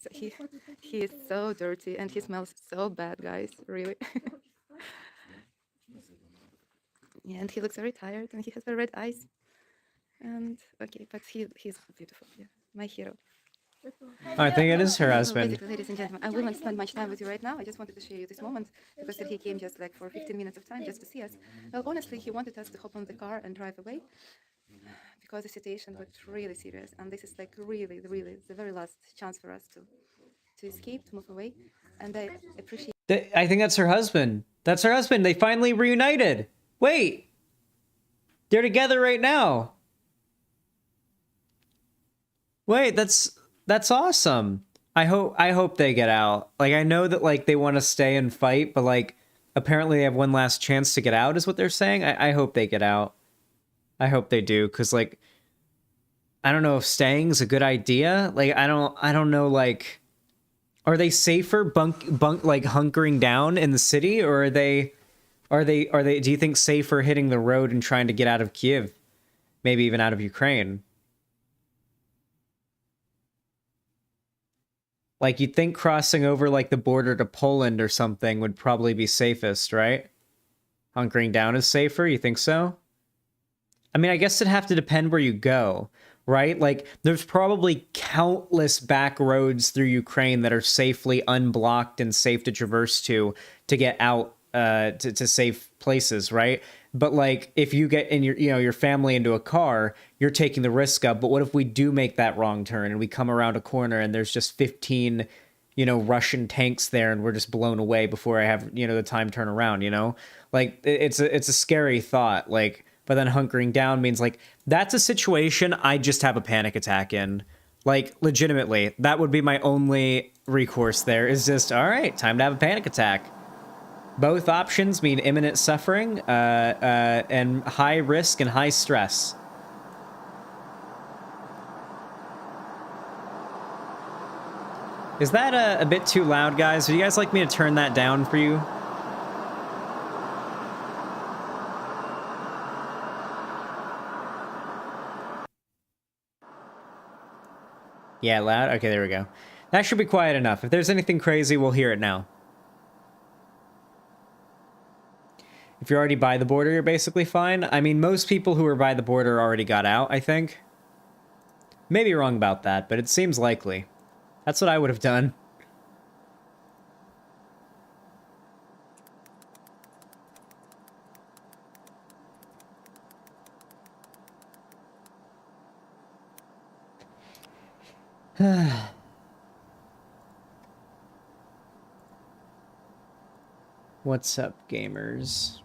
So he is so dirty and he smells so bad, guys. Really. Yeah, and he looks very tired and he has very red eyes. And okay, but he's beautiful. Yeah, my hero. I think it is her So husband. basically, ladies and gentlemen, I will not spend much time with you right now. I just wanted to share you this moment because he came just like for 15 minutes of time just to see us. Well, honestly, he wanted us to hop on the car and drive away because the situation was really serious, and this is like really the very last chance for us to escape, to move away. And I appreciate. I think that's her husband. That's her husband. They finally reunited. Wait. They're together right now. Wait, that's awesome. I hope they get out. Like, I know that like they want to stay and fight, but like apparently they have one last chance to get out is what they're saying. I hope they get out. I hope they do, because like I don't know if staying's a good idea. Like I don't know, like are they safer bunk like hunkering down in the city, or are they do you think safer hitting the road and trying to get out of Kiev? Maybe even out of Ukraine? Like, you'd think crossing over, like, the border to Poland or something would probably be safest, right? Hunkering down is safer? You think so? I mean, I guess it'd have to depend where you go, right? Like, there's probably countless back roads through Ukraine that are safely unblocked and safe to traverse to get out to safe places, right? But like, if you get in your family into a car, you're taking the risk of. But what if we do make that wrong turn and we come around a corner and there's just 15, Russian tanks there and we're just blown away before I have the time to turn around? Like it's a scary thought. Like, but then hunkering down means like that's a situation I just have a panic attack in. Like, legitimately, that would be my only recourse. There is just, all right, time to have a panic attack. Both options mean imminent suffering and high risk and high stress. Is that a bit too loud, guys? Would you guys like me to turn that down for you? Yeah, loud? Okay, there we go. That should be quiet enough. If there's anything crazy, we'll hear it now. If you're already by the border, you're basically fine. I mean, most people who are by the border already got out, I think. Maybe wrong about that, but it seems likely. That's what I would have done. What's up, gamers?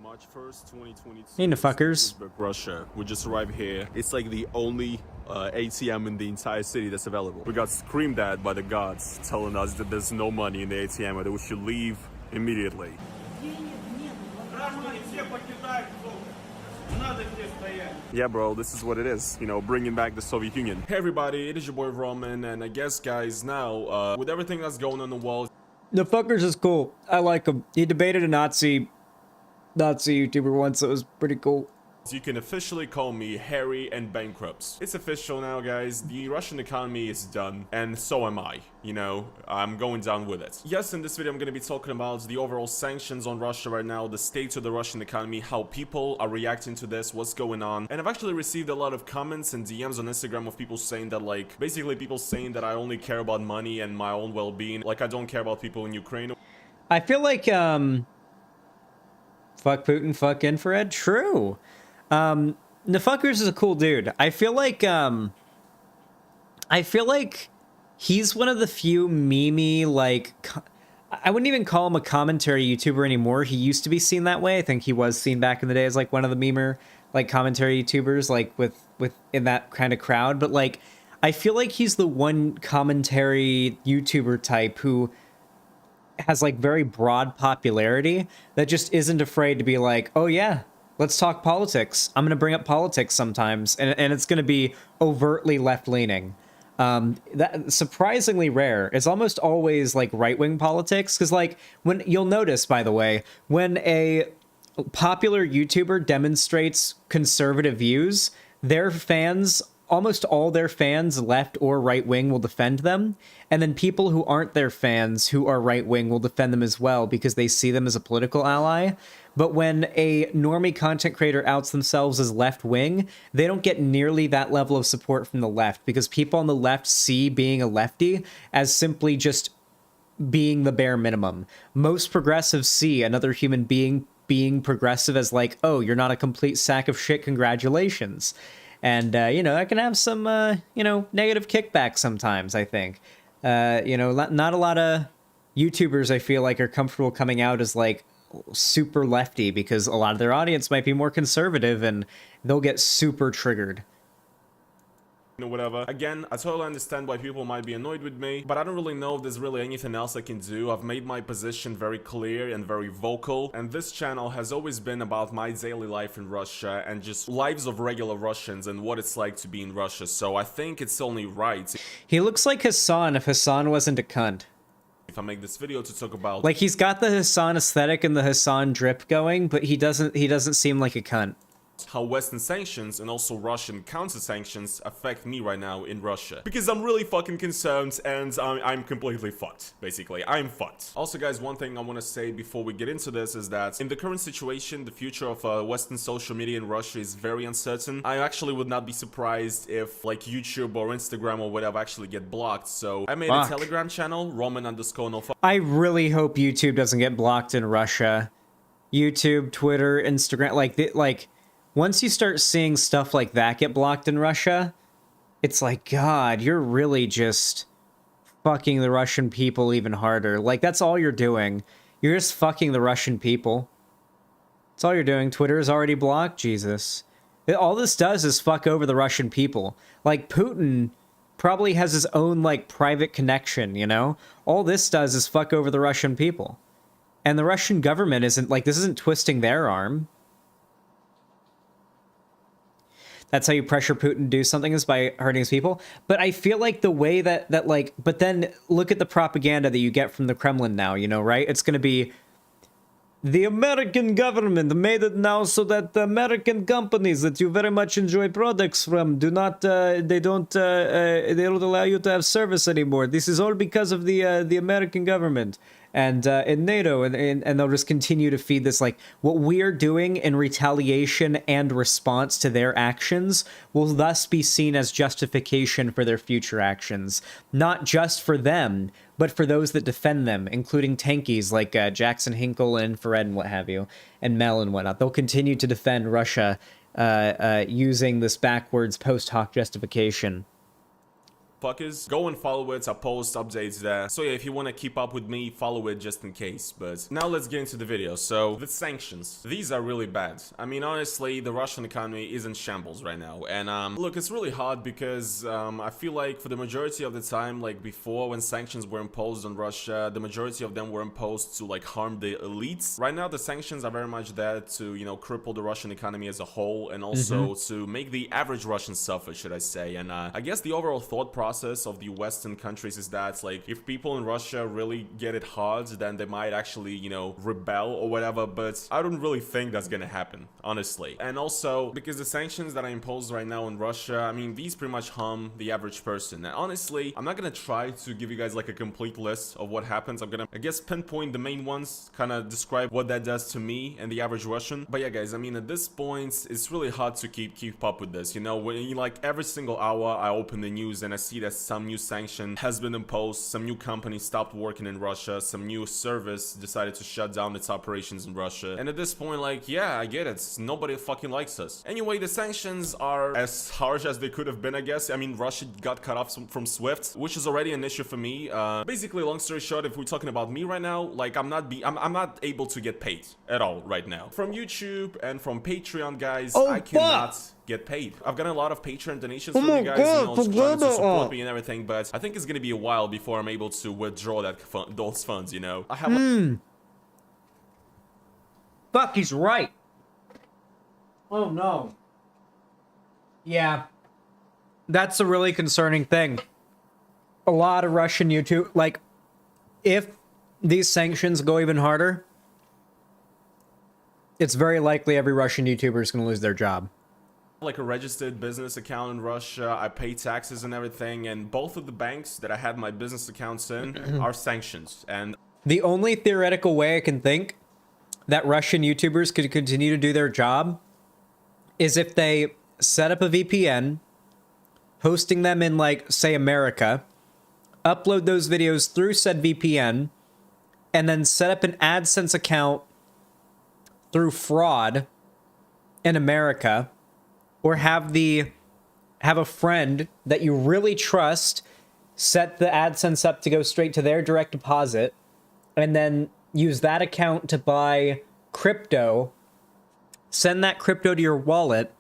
March 1st, 2022. Hey, the fuckers. Russia. We just arrived here. It's like the only ATM in the entire city that's available. We got screamed at by the guards, telling us that there's no money in the ATM and that we should leave immediately. Yeah, bro, this is what it is. You know, bringing back the Soviet Union. Hey, everybody, it is your boy Roman, and I guess, guys, now, with everything that's going on in the world... The fuckers is cool. I like him. He debated a Nazi YouTuber once. It was pretty cool. You can officially call me hairy and bankrupt. It's official now, guys. The Russian economy is done, and so am I. You know, I'm going down with it. Yes, in this video I'm going to be talking about the overall sanctions on Russia right now, the state of the Russian economy, how people are reacting to this, what's going on. And I've actually received a lot of comments and DMs on Instagram of people saying that, like, basically people saying that I only care about money and my own well-being. Like, I don't care about people in Ukraine. I feel like, fuck Putin, fuck infrared. True. Nefuckers is a cool dude. I feel like he's one of the few memey, like, I wouldn't even call him a commentary YouTuber anymore. He used to be seen that way. I think he was seen back in the day as, like, one of the memer, like, commentary YouTubers, like, with in that kind of crowd. But, like, I feel like he's the one commentary YouTuber type who has, like, very broad popularity that just isn't afraid to be like, oh, yeah, let's talk politics. I'm going to bring up politics sometimes, and it's going to be overtly left-leaning. That surprisingly rare. It's almost always, like, right-wing politics, because, like, when you'll notice, by the way, when a popular YouTuber demonstrates conservative views, their fans, almost all their fans, left or right-wing, will defend them, and then people who aren't their fans, who are right-wing, will defend them as well, because they see them as a political ally. But when a normie content creator outs themselves as left-wing, they don't get nearly that level of support from the left, because people on the left see being a lefty as simply just being the bare minimum. Most progressives see another human being progressive as like, oh, you're not a complete sack of shit, congratulations. And, you know, that can have some, you know, negative kickback sometimes, I think. You know, not a lot of YouTubers, I feel like, are comfortable coming out as, like, super lefty, because a lot of their audience might be more conservative and they'll get super triggered. Whatever. Again, I totally understand why people might be annoyed with me, but I don't really know if there's really anything else I can do. I've made my position very clear and very vocal, and this channel has always been about my daily life in Russia and just lives of regular Russians and what it's like to be in Russia, so I think it's only right. He looks like Hassan if Hassan wasn't a cunt. If I make this video to talk about, like, he's got the Hassan aesthetic and the Hassan drip going, but he doesn't seem like a cunt. How Western sanctions and also Russian counter-sanctions affect me right now in Russia. Because I'm really fucking concerned and I'm completely fucked, basically. I'm fucked. Also, guys, one thing I want to say before we get into this is that in the current situation, the future of Western social media in Russia is very uncertain. I actually would not be surprised if, like, YouTube or Instagram or whatever actually get blocked. So I made a Telegram channel, Roman_no. I really hope YouTube doesn't get blocked in Russia. YouTube, Twitter, Instagram, like, once you start seeing stuff like that get blocked in Russia, it's like, God, you're really just fucking the Russian people even harder. Like, that's all you're doing. You're just fucking the Russian people. That's all you're doing. Twitter is already blocked. Jesus. All this does is fuck over the Russian people. Like, Putin probably has his own, like, private connection, you know? All this does is fuck over the Russian people. And the Russian government isn't, like, this isn't twisting their arm. That's how you pressure Putin to do something, is by hurting his people. But I feel like the way that like, but then look at the propaganda that you get from the Kremlin now, you know, right? It's going to be, The American government made it now so that the American companies that you very much enjoy products from they don't allow you to have service anymore. This is all because of the American government and NATO, and they'll just continue to feed this, like, what we're doing in retaliation and response to their actions will thus be seen as justification for their future actions, not just for them, but for those that defend them, including tankies like Jackson Hinkle and Infrared and what have you, and Mel and whatnot. They'll continue to defend Russia using this backwards post hoc justification. Fuckers, go and follow it. I post updates there. So yeah, if you want to keep up with me, follow it just in case. But now let's get into the video. So the sanctions, these are really bad. I mean, honestly, the Russian economy is in shambles right now. And look, it's really hard because I feel like for the majority of the time, like before when sanctions were imposed on Russia, the majority of them were imposed to like harm the elites. Right now, the sanctions are very much there to, you know, cripple the Russian economy as a whole, and also to make the average Russian suffer, should I say. And I guess the overall thought process of the Western countries is that, like, if people in Russia really get it hard, then they might actually, you know, rebel or whatever, but I don't really think that's gonna happen, honestly. And also, because the sanctions that are imposed right now in Russia, I mean, these pretty much harm the average person. And honestly, I'm not gonna try to give you guys, like, a complete list of what happens. I'm gonna, I guess, pinpoint the main ones, kind of describe what that does to me and the average Russian. But yeah, guys, I mean, at this point, it's really hard to keep up with this, you know? When you, like, every single hour, I open the news and I see that some new sanction has been imposed, some new company stopped working in Russia, some new service decided to shut down its operations in Russia. And at this point, like, yeah, I get it, nobody fucking likes us. Anyway, the sanctions are as harsh as they could have been, I guess. I mean, Russia got cut off from SWIFT, which is already an issue for me. Basically, long story short, if we're talking about me right now, like, I'm not able to get paid at all right now. From YouTube and from Patreon, guys, I cannot get paid. I've gotten a lot of Patreon donations from you guys, you know, trying to support me and everything, but I think it's gonna be a while before I'm able to withdraw those funds, you know? I have Fuck, he's right. Oh no. Yeah. That's a really concerning thing. A lot of Russian YouTube, like, if these sanctions go even harder, it's very likely every Russian YouTuber is going to lose their job. Like a registered business account in Russia, I pay taxes and everything, and both of the banks that I had my business accounts in are sanctions. And the only theoretical way I can think that Russian YouTubers could continue to do their job is if they set up a VPN, hosting them in, like, say, America, upload those videos through said VPN, and then set up an AdSense account through fraud in America, or have a friend that you really trust set the AdSense up to go straight to their direct deposit, and then use that account to buy crypto, send that crypto to your wallet,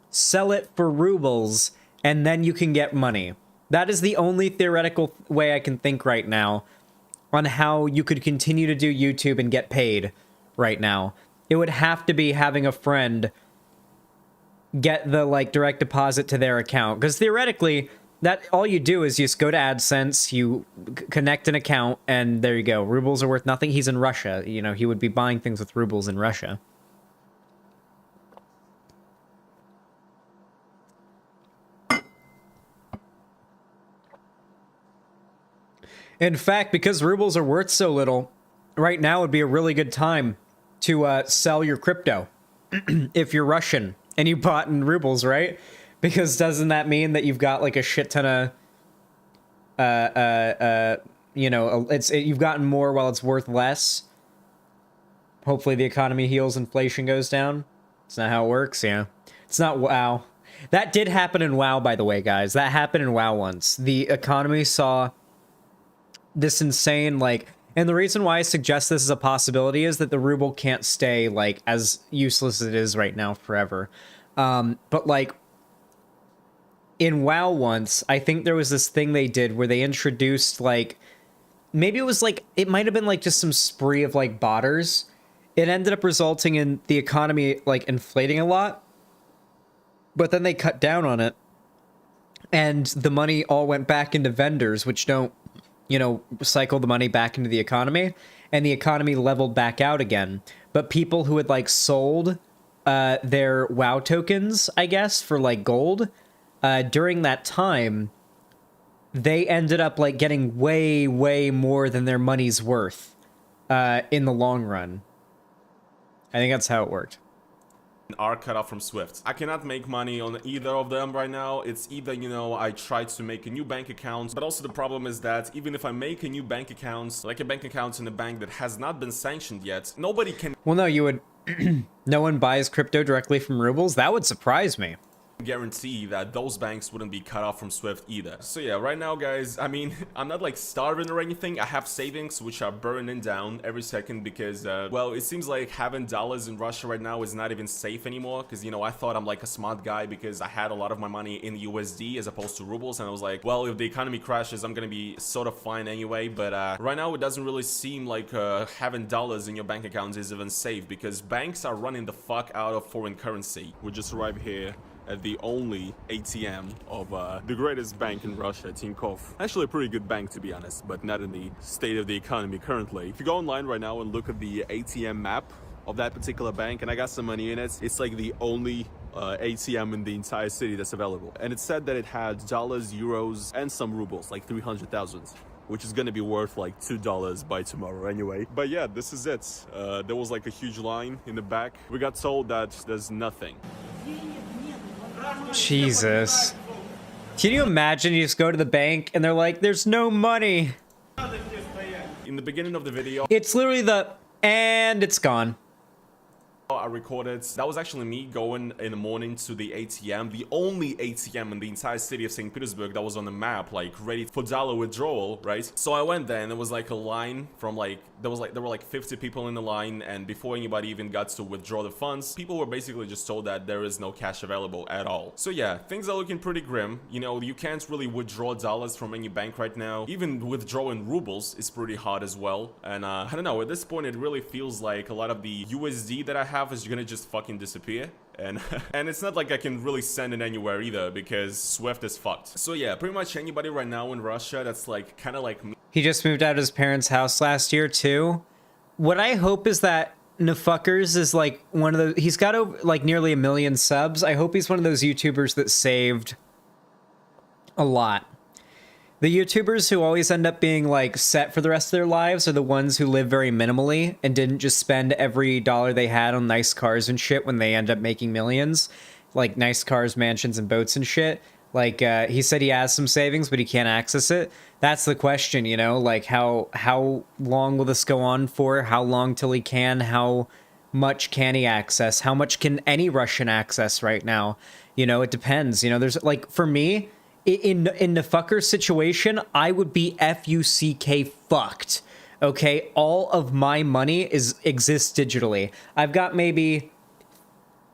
sell it for rubles, and then you can get money. That is the only theoretical way I can think right now on how you could continue to do YouTube and get paid right now. It would have to be having a friend get the, like, direct deposit to their account, because theoretically that all you do is you just go to AdSense, you connect an account, and there you go. Rubles are worth nothing. He's in Russia, you know, he would be buying things with rubles in Russia. In fact, because rubles are worth so little, right now would be a really good time to sell your crypto if you're Russian and you bought in rubles, right? Because doesn't that mean that you've got, like, a shit ton of, you know, you've gotten more while it's worth less? Hopefully the economy heals, inflation goes down. It's not how it works, yeah. It's not WoW. That did happen in WoW, by the way, guys. That happened in WoW once. The economy saw this insane, like, and the reason why I suggest this is a possibility is that the ruble can't stay, like, as useless as it is right now forever. But, like, in WoW once, I think there was this thing they did where they introduced, like, maybe it was, like, it might have been, like, just some spree of, like, botters. It ended up resulting in the economy, like, inflating a lot. But then they cut down on it. And the money all went back into vendors, which don't, you know, cycle the money back into the economy, and the economy leveled back out again. but people who had like sold their WoW tokens, I guess, for like gold, during that time, they ended up like getting way, way more than their money's worth in the long run. I think that's how it worked. Are cut off from Swift. I cannot make money on either of them right now. It's either, you know, I try to make a new bank account, but also the problem is that even if I make a new bank account, like a bank account in a bank that has not been sanctioned yet, nobody can... Well, no, you would... no one buys crypto directly from rubles? That would surprise me. Guarantee that those banks wouldn't be cut off from Swift either. So yeah, right now, guys, I mean, I'm not like starving or anything. I have savings which are burning down every second because, well, it seems like having dollars in Russia right now is not even safe anymore because, you know, I thought I'm like a smart guy because I had a lot of my money in USD as opposed to rubles, and I was like, well, if the economy crashes, I'm gonna be sort of fine anyway. But right now, it doesn't really seem like having dollars in your bank account is even safe because banks are running the fuck out of foreign currency. We just arrived here at the only ATM of the greatest bank in Russia, Tinkoff. Actually a pretty good bank, to be honest, but not in the state of the economy currently. If you go online right now and look at the ATM map of that particular bank, and I got some money in it, it's like the only ATM in the entire city that's available. And it said that it had dollars, euros, and some rubles, like 300,000. Which is gonna be worth like $2 by tomorrow anyway. But yeah, this is it. There was like a huge line in the back. We got told that there's nothing. Jesus. Can you imagine you just go to the bank and they're like, there's no money? In the beginning of the video, It's literally and it's gone. I recorded, that was actually me going in the morning to the ATM, the only ATM in the entire city of St. Petersburg that was on the map, like ready for dollar withdrawal, right? So I went there and there was like a line from like, there were like 50 people in the line, and before anybody even got to withdraw the funds, people were basically just told that there is no cash available at all. So yeah, things are looking pretty grim. You know, you can't really withdraw dollars from any bank right now. Even withdrawing rubles is pretty hard as well. And I don't know, at this point it really feels like a lot of the USD that I have is gonna just fucking disappear, and and it's not like I can really send it anywhere either because Swift is fucked. So yeah, pretty much anybody right now in Russia that's like kind of like me. He just moved out of his parents' house last year too. What I hope is that Nafuckers is like one of the, he's got over like nearly 1 million subs. I hope he's one of those YouTubers that saved a lot. The YouTubers who always end up being like set for the rest of their lives are the ones who live very minimally and didn't just spend every dollar they had on nice cars and shit when they end up making millions. Like nice cars, mansions, and boats and shit. Like, he said he has some savings, but he can't access it. That's the question, you know? Like, how long will this go on for? How long till he can? How much can he access? How much can any Russian access right now? You know, it depends. You know, there's, like, for me, in the fucker situation, I would be F-U-C-K fucked. Okay? All of my money exists digitally. I've got maybe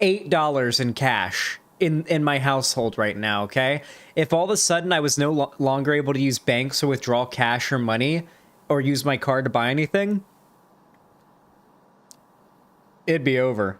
$8 in cash in my household right now, okay? If all of a sudden I was no longer able to use banks or withdraw cash or money or use my card to buy anything, it'd be over.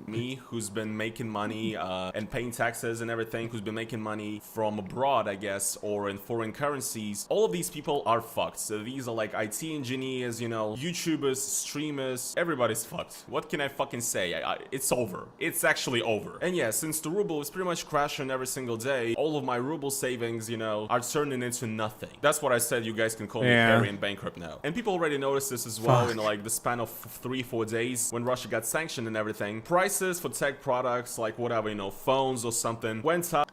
Me, who's been making money and paying taxes and everything, who's been making money from abroad, I guess, or in foreign currencies, all of these people are fucked. So these are like IT engineers, you know, YouTubers, streamers, everybody's fucked. What can I fucking say? It's over. It's actually over. And yeah, since the ruble is pretty much crashing every single day, all of my ruble savings, you know, are turning into nothing. That's what I said. You guys can call me Harry and bankrupt now. And people already noticed this as well in like the span of 3-4 days when Russia got sanctioned and everything. Prices for tech products, like whatever, you know, phones or something, went up.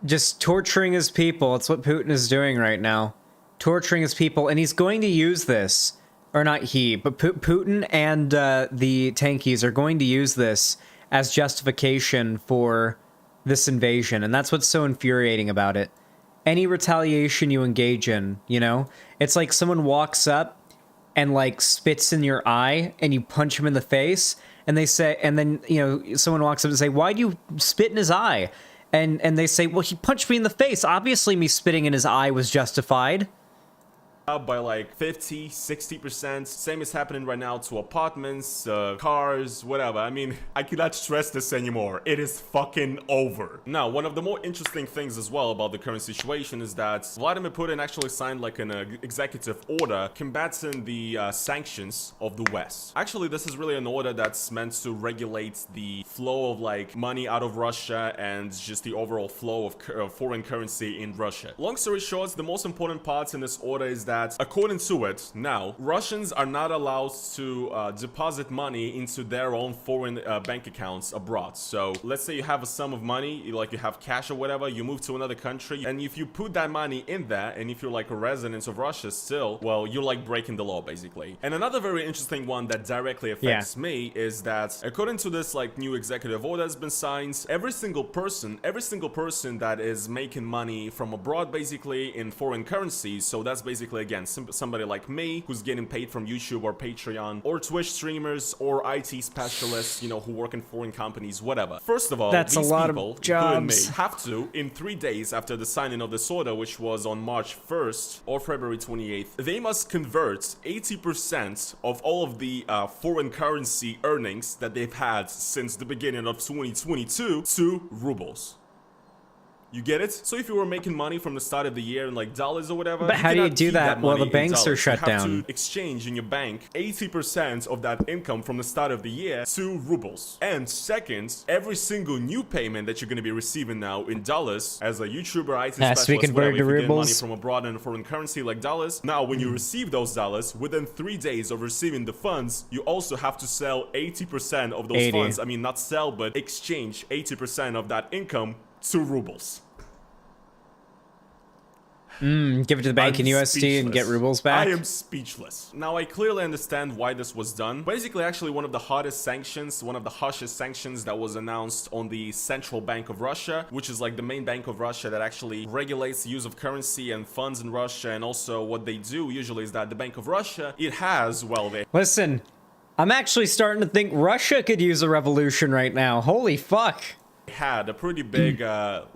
Just torturing his people. It's what Putin is doing right now. Torturing his people. And he's going to use this. Or not he, but Putin and the tankies are going to use this as justification for this invasion. And that's what's so infuriating about it. Any retaliation you engage in, you know? It's like someone walks up and like spits in your eye and you punch him in the face. And they say, and then, you know, someone walks up and say, why'd you spit in his eye? And they say, well, he punched me in the face. Obviously me spitting in his eye was justified. up by like 50, 60%. Same is happening right now to apartments, cars, whatever. I mean, I cannot stress this anymore. It is fucking over. Now, one of the more interesting things as well about the current situation is that Vladimir Putin actually signed like an executive order combating the sanctions of the West. Actually, this is really an order that's meant to regulate the flow of like money out of Russia and just the overall flow of foreign currency in Russia. Long story short, the most important part in this order is that, according to it, now, Russians are not allowed to deposit money into their own foreign bank accounts abroad. So, let's say you have a sum of money, like you have cash or whatever, you move to another country, and if you put that money in there, and if you're like a resident of Russia still, well, you're like breaking the law, basically. And another very interesting one that directly affects me is that, according to this like new executive order that's been signed, every single person that is making money from abroad, basically, in foreign currencies, so that's basically, again, somebody like me who's getting paid from YouTube or Patreon or Twitch streamers or IT specialists, you know, who work in foreign companies, whatever. First of all, That's these a lot people, of jobs. including me, have to, in 3 days after the signing of this order, which was on March 1st or February 28th, they must convert 80% of all of the foreign currency earnings that they've had since the beginning of 2022 to rubles. You get it? So if you were making money from the start of the year in like dollars or whatever, But how do you cannot do keep that while money the in banks are dollars. shut You have down? to exchange in your bank 80% of that income from the start of the year to rubles. And second, every single new payment that you're going to be receiving now in dollars as a YouTuber, IT Has to be specialist, converted whatever, to if you're getting money rubles. from abroad in a foreign currency like dollars, now when you receive those dollars, within 3 days of receiving the funds, you also have to sell 80% of those 80. funds. I mean, not sell, but exchange 80% of that income to rubles. Give it to the bank in I'm USD and get speechless. rubles back. I am speechless. Now, I clearly understand why this was done. Basically, actually, one of the hardest sanctions, one of the harshest sanctions that was announced on the Central Bank of Russia, which is like the main bank of Russia that actually regulates the use of currency and funds in Russia. And also what they do usually is that the Bank of Russia, it has, well, they Listen, I'm actually starting to think Russia could use a revolution right now. Holy fuck. had a pretty big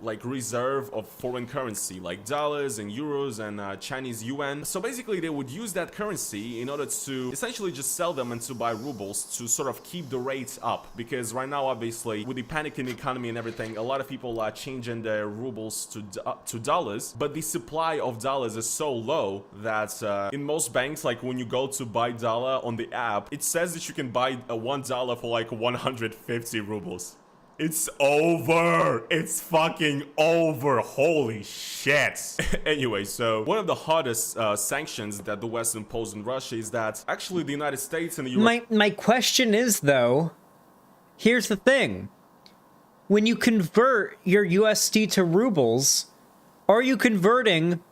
like reserve of foreign currency, like dollars and euros and Chinese yuan. So basically they would use that currency in order to essentially just sell them and to buy rubles to sort of keep the rates up, because right now obviously with the panicking economy and everything, a lot of people are changing their rubles to dollars, but the supply of dollars is so low that in most banks, like when you go to buy dollar on the app, it says that you can buy a $1 for like 150 rubles. It's over. It's fucking over. Holy shit. Anyway, so one of the hardest sanctions that the West imposed on Russia is that actually the United States and the My question is, though, here's the thing. When you convert your USD to rubles, are you converting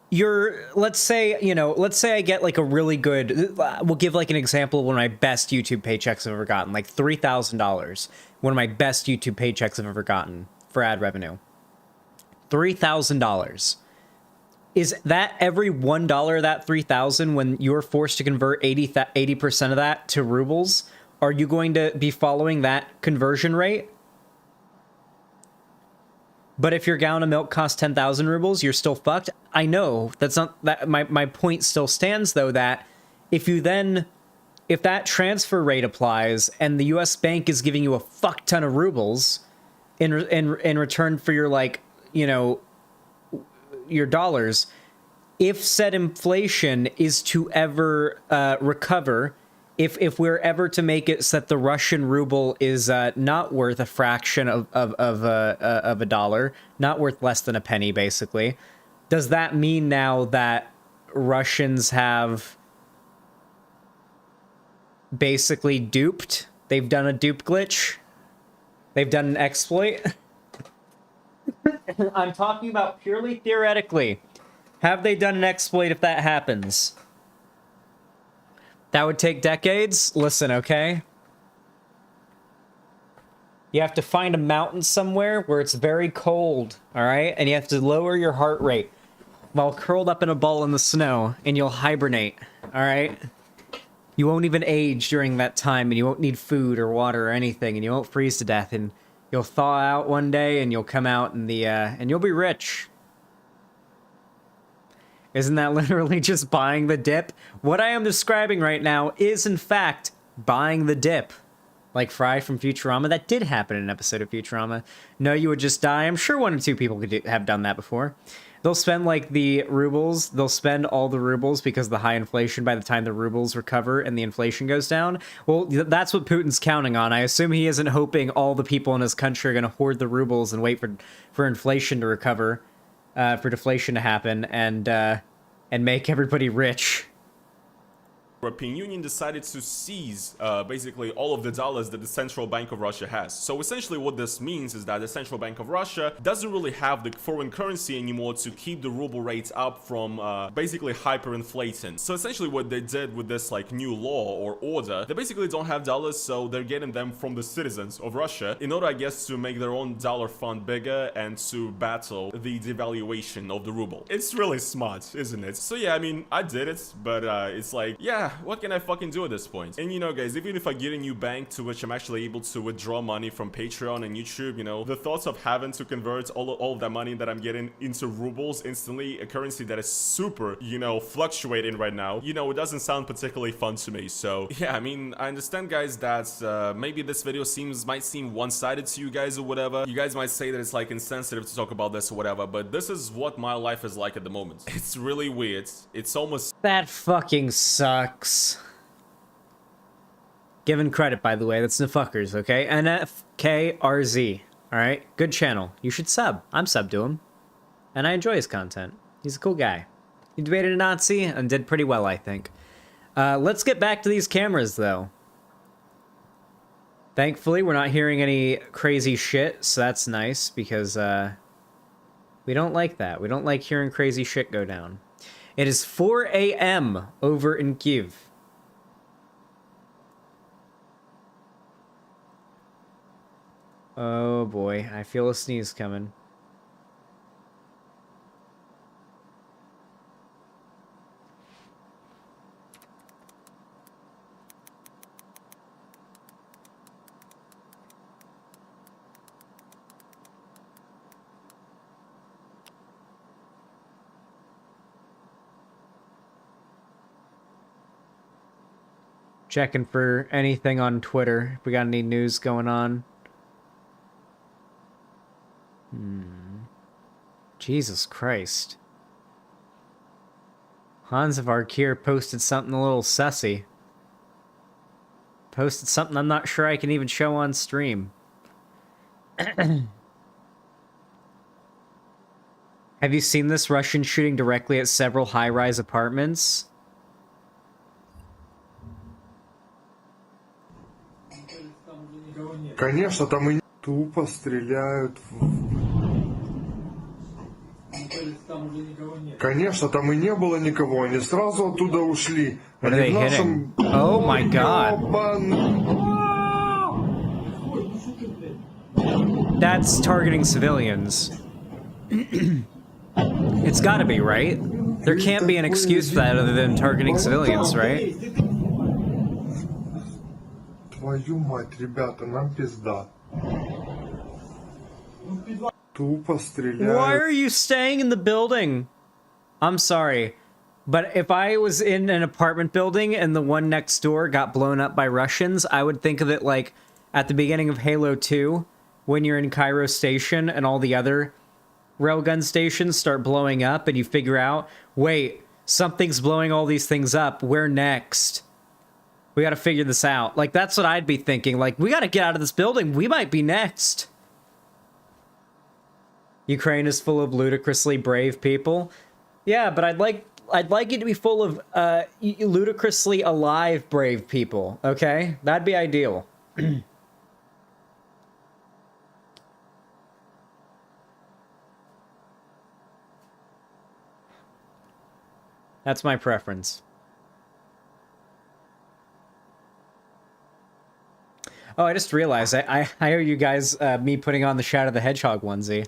your, let's say I get like a really good, we'll give like an example of one of my best YouTube paychecks I've ever gotten, like $3,000. One of my best YouTube paychecks I've ever gotten for ad revenue. $3,000. Is that every $1 of that $3,000 when you're forced to convert 80% of that to rubles? Are you going to be following that conversion rate? But if your gallon of milk costs 10,000 rubles, you're still fucked. I know that's not that. My point still stands though, that if that transfer rate applies and the U.S. bank is giving you a fuck ton of rubles in return for your, like, you know, your dollars, if said inflation is to ever recover, if we're ever to make it so that the Russian ruble is not worth a fraction of a dollar, not worth less than a penny, basically, does that mean now that Russians have basically duped? They've done a dupe glitch? They've done an exploit? I'm talking about purely theoretically. Have they done an exploit if that happens? That would take decades? Listen, okay? You have to find a mountain somewhere where it's very cold, alright? And you have to lower your heart rate while curled up in a ball in the snow, and you'll hibernate, alright? You won't even age during that time, and you won't need food or water or anything, and you won't freeze to death, and you'll thaw out one day, and you'll come out in the, and you'll be rich. Isn't that literally just buying the dip? What I am describing right now is, in fact, buying the dip. Like Fry from Futurama. That did happen in an episode of Futurama. No, you would just die. I'm sure 1 or 2 people could have done that before. They'll spend, like, the rubles. They'll spend all the rubles because of the high inflation by the time the rubles recover and the inflation goes down. Well, that's what Putin's counting on. I assume he isn't hoping all the people in his country are going to hoard the rubles and wait for inflation to recover, for deflation to happen, and make everybody rich. European Union decided to seize basically all of the dollars that the Central Bank of Russia has. So essentially what this means is that the Central Bank of Russia doesn't really have the foreign currency anymore to keep the ruble rates up from basically hyperinflating. So essentially what they did with this like new law or order, they basically don't have dollars, so they're getting them from the citizens of Russia in order, I guess, to make their own dollar fund bigger and to battle the devaluation of the ruble. It's really smart, isn't it? So yeah, I mean, I did it, but it's like, yeah, what can I fucking do at this point? And you know, guys, even if I get a new bank to which I'm actually able to withdraw money from Patreon and YouTube, you know, the thoughts of having to convert all of that money that I'm getting into rubles instantly, a currency that is super, you know, fluctuating right now, you know, it doesn't sound particularly fun to me. So yeah, I mean, I understand, guys, that maybe this video might seem one-sided to you guys or whatever. You guys might say that it's like insensitive to talk about this or whatever, but this is what my life is like at the moment. It's really weird. It's almost... That fucking sucks. Given credit, by the way, that's the fuckers, okay? NFKRZ, alright? Good channel. You should sub. I'm sub to him. And I enjoy his content. He's a cool guy. He debated a Nazi and did pretty well, I think. Let's get back to these cameras, though. Thankfully, we're not hearing any crazy shit, so that's nice, because, we don't like that. We don't like hearing crazy shit go down. It is 4 a.m. over in Kyiv. Oh boy, I feel a sneeze coming. Checking for anything on Twitter, if we got any news going on. Jesus Christ. Hans of Arkir posted something a little sussy. Posted something I'm not sure I can even show on stream. Have you seen this Russian shooting directly at several high-rise apartments? Конечно, там и тупо стреляют. Конечно, там и не было никого, они сразу оттуда ушли. What are they hitting? Oh my god. That's targeting civilians. It's gotta be, right? There can't be an excuse for that other than targeting civilians, right? Твою мать, ребята, нам пизда. Тупо стреляют. Why are you staying in the building? I'm sorry, but if I was in an apartment building and the one next door got blown up by Russians, I would think of it like at the beginning of Halo 2, when you're in Cairo Station and all the other railgun stations start blowing up and you figure out, wait, something's blowing all these things up, where next? We gotta figure this out. Like, that's what I'd be thinking. Like, we gotta get out of this building. We might be next. Ukraine is full of ludicrously brave people. Yeah, but I'd like it to be full of ludicrously alive brave people, okay? That'd be ideal. That's my preference. Oh, I just realized I owe you guys me putting on the Shadow the Hedgehog onesie.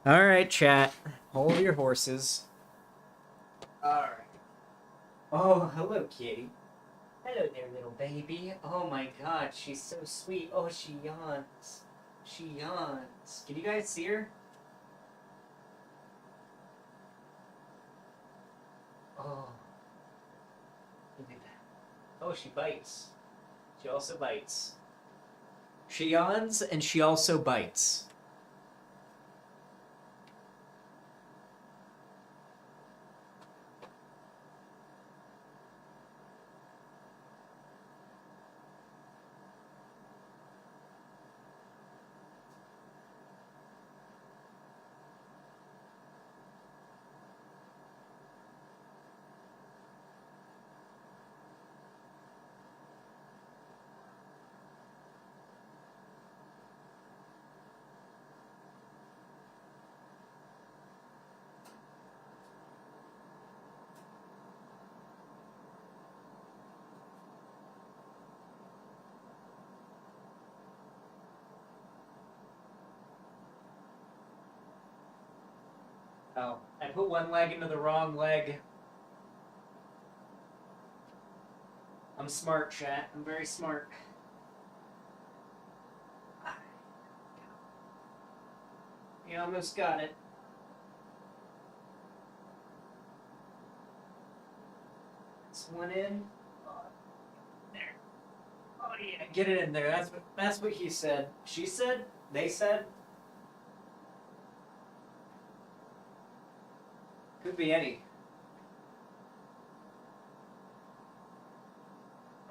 Alright, chat. Hold your horses. Alright. Oh, hello, kitty. Hello there, little baby. Oh my god, she's so sweet. Oh, she yawns. She yawns. Can you guys see her? Oh, she bites. She also bites. She yawns and she also bites. Oh, I put one leg into the wrong leg. I'm smart, chat. I'm very smart. You almost got it. This one in. There. Oh yeah, get it in there. That's what he said. She said? They said? Could be any.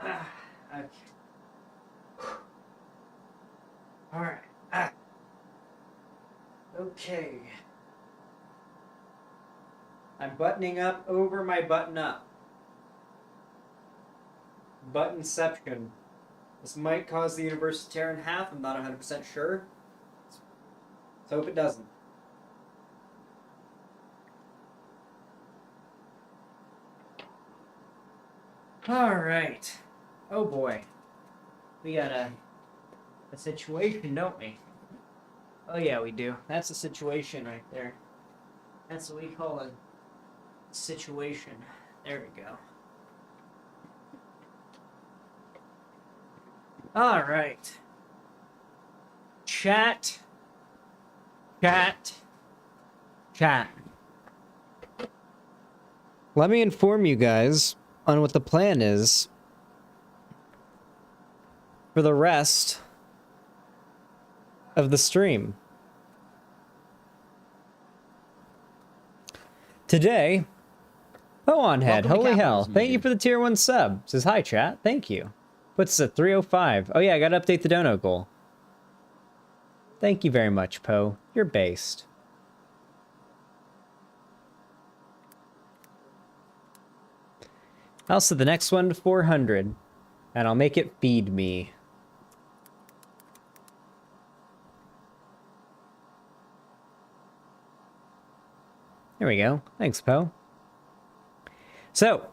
Okay. Alright. Okay. I'm buttoning up over my button up. Buttonception. This might cause the universe to tear in half. I'm not 100% sure. Let's hope it doesn't. Alright. Oh boy. We got a situation, don't we? Oh yeah, we do. That's a situation right there. That's what we call a situation. There we go. Alright. Chat. Chat. Chat. Let me inform you guys on what the plan is for the rest of the stream. Today, oh on head, Welcome to holy hell, Capitalism, thank you dude. for the tier 1 sub. Says hi chat, thank you. Puts us at 305. Oh yeah, I gotta update the dono goal. Thank you very much, Poe. You're based. I'll set the next one to 400, and I'll make it feed me. There we go. Thanks, Poe. So,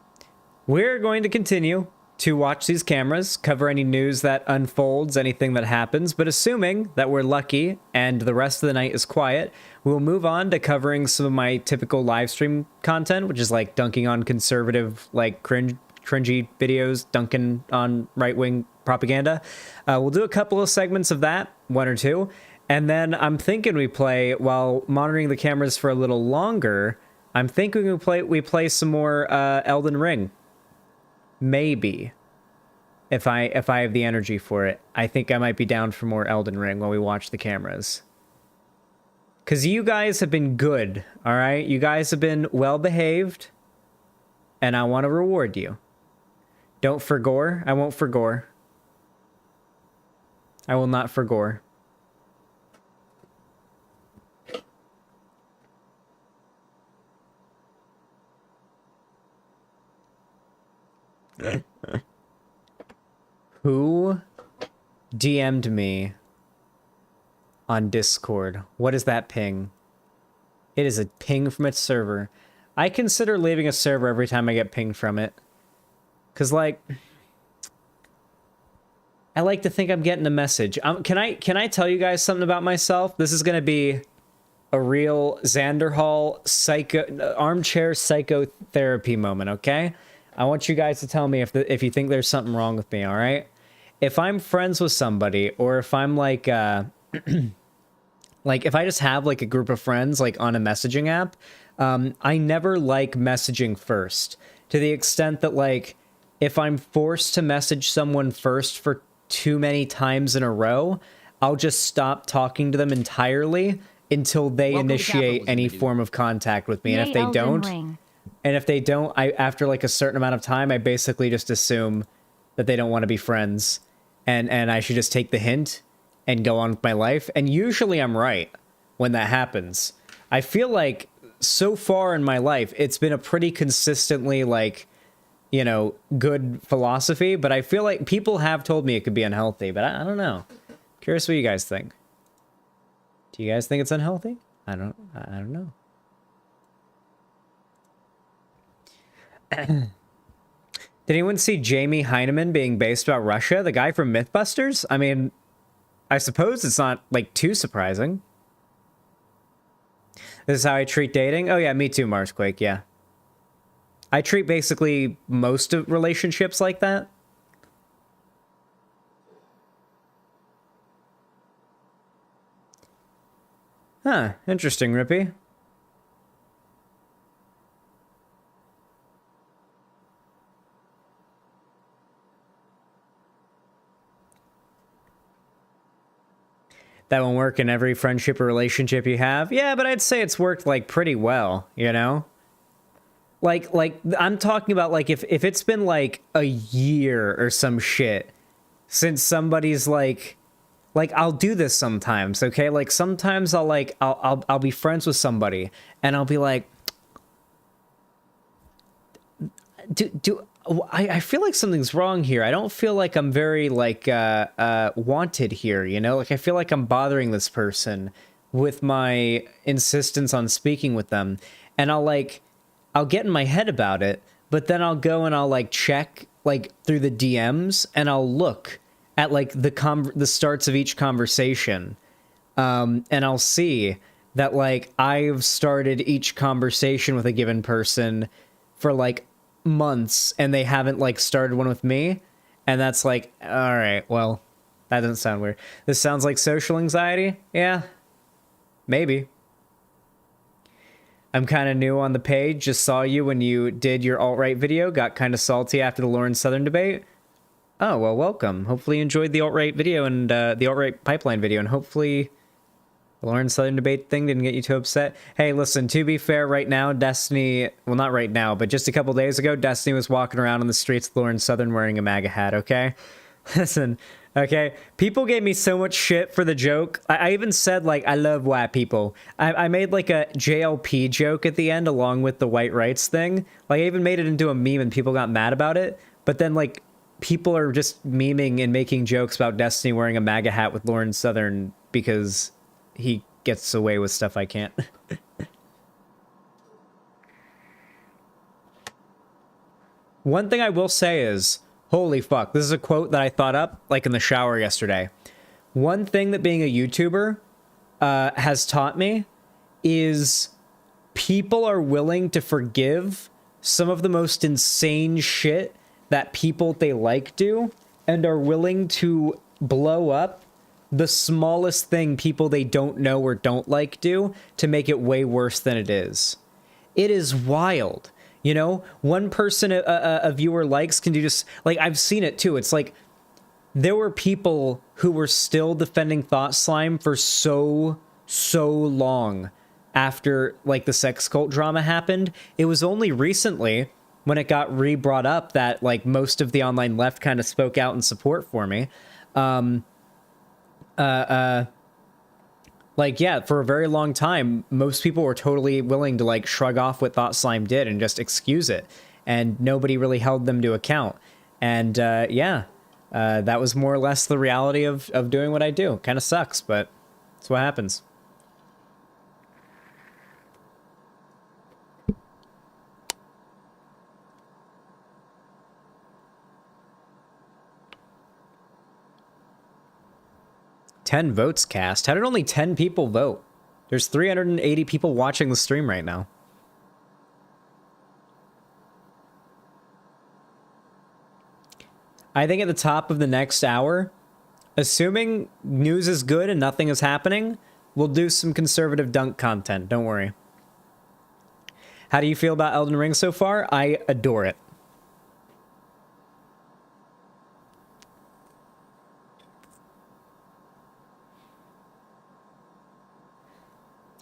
we're going to continue to watch these cameras, cover any news that unfolds, anything that happens, but assuming that we're lucky and the rest of the night is quiet, we'll move on to covering some of my typical live stream content, which is like dunking on conservative, like cringy videos, dunking on right-wing propaganda. We'll do a couple of segments of that, one or two, and then I'm thinking we play, while monitoring the cameras for a little longer, I'm thinking we play some more Elden Ring. Maybe. If I have the energy for it. I think I might be down for more Elden Ring while we watch the cameras. Because you guys have been good, alright? You guys have been well-behaved, and I want to reward you. Don't forgore. I won't forgore. I will not forgore. Who DM'd me on Discord? What is that ping? It is a ping from its server. I consider leaving a server every time I get pinged from it. Cause like, I like to think I'm getting a message. Can I tell you guys something about myself? This is gonna be a real Xanderhal armchair psychotherapy moment, okay? I want you guys to tell me if you think there's something wrong with me, all right? If I'm friends with somebody, or if I'm like, like if I just have like a group of friends like on a messaging app, I never like messaging first, to the extent that like if I'm forced to message someone first for too many times in a row, I'll just stop talking to them entirely until they Welcome to initiate capitalism, any dude. form of contact with me. Yay, And if they Elden don't, Ring. after like a certain amount of time, I basically just assume that they don't want to be friends, and I should just take the hint and go on with my life. And usually I'm right when that happens. I feel like so far in my life, it's been a pretty consistently like, you know, good philosophy, but I feel like people have told me it could be unhealthy, but I don't know. Curious what you guys think. Do you guys think it's unhealthy? I don't know. Did anyone see Jamie Heineman being based about Russia? The guy from Mythbusters? I mean, I suppose it's not, like, too surprising. This is how I treat dating? Oh, yeah, me too, Marsquake, yeah. I treat basically most of relationships like that. Huh, interesting, Rippy. That won't work in every friendship or relationship you have. Yeah, but I'd say it's worked, like, pretty well, you know? Like, I'm talking about, like, if it's been, like, a year or some shit since somebody's, like, I'll do this sometimes, okay? Like, sometimes I'll be friends with somebody, and I'll be like, I feel like something's wrong here. I don't feel like I'm very, like, wanted here, you know? Like, I feel like I'm bothering this person with my insistence on speaking with them. And I'll get in my head about it, but then I'll go and I'll, like, check, like, through the DMs, and I'll look at, like, the starts of each conversation. And I'll see that, like, I've started each conversation with a given person for, like, months, and they haven't, like, started one with me, and that's like, all right, well, that doesn't sound weird. This sounds like social anxiety? Yeah, maybe. I'm kind of new on the page, just saw you when you did your alt-right video, got kind of salty after the Lawrence Southern debate. Oh, well, welcome. Hopefully you enjoyed the alt-right video and the alt-right pipeline video, and hopefully the Lawrence Southern debate thing didn't get you too upset. Hey, listen, to be fair, right now, Destiny... Well, not right now, but just a couple days ago, Destiny was walking around on the streets of Lawrence Southern wearing a MAGA hat, okay? Listen, okay? People gave me so much shit for the joke. I even said, like, I love white people. I made, like, a JLP joke at the end along with the white rights thing. Like, I even made it into a meme and people got mad about it. But then, like, people are just memeing and making jokes about Destiny wearing a MAGA hat with Lawrence Southern because he gets away with stuff I can't. One thing I will say is, holy fuck, this is a quote that I thought up, like, in the shower yesterday. One thing that being a YouTuber has taught me is people are willing to forgive some of the most insane shit that people they like do, and are willing to blow up the smallest thing people they don't know or don't like do to make it way worse than it is. It is wild. You know, one person a viewer likes can do just, like, I've seen it too. It's like, there were people who were still defending Thought Slime for so long after, like, the sex cult drama happened. It was only recently when it got re-brought up that, like, most of the online left kind of spoke out in support for me. Like, yeah, for a very long time, most people were totally willing to, like, shrug off what Thought Slime did and just excuse it. And nobody really held them to account. And, yeah, that was more or less the reality of doing what I do. Kind of sucks, but that's what happens. $10 votes cast. How did only 10 people vote? There's 380 people watching the stream right now. I think at the top of the next hour, assuming news is good and nothing is happening, we'll do some conservative dunk content. Don't worry. How do you feel about Elden Ring so far? I adore it.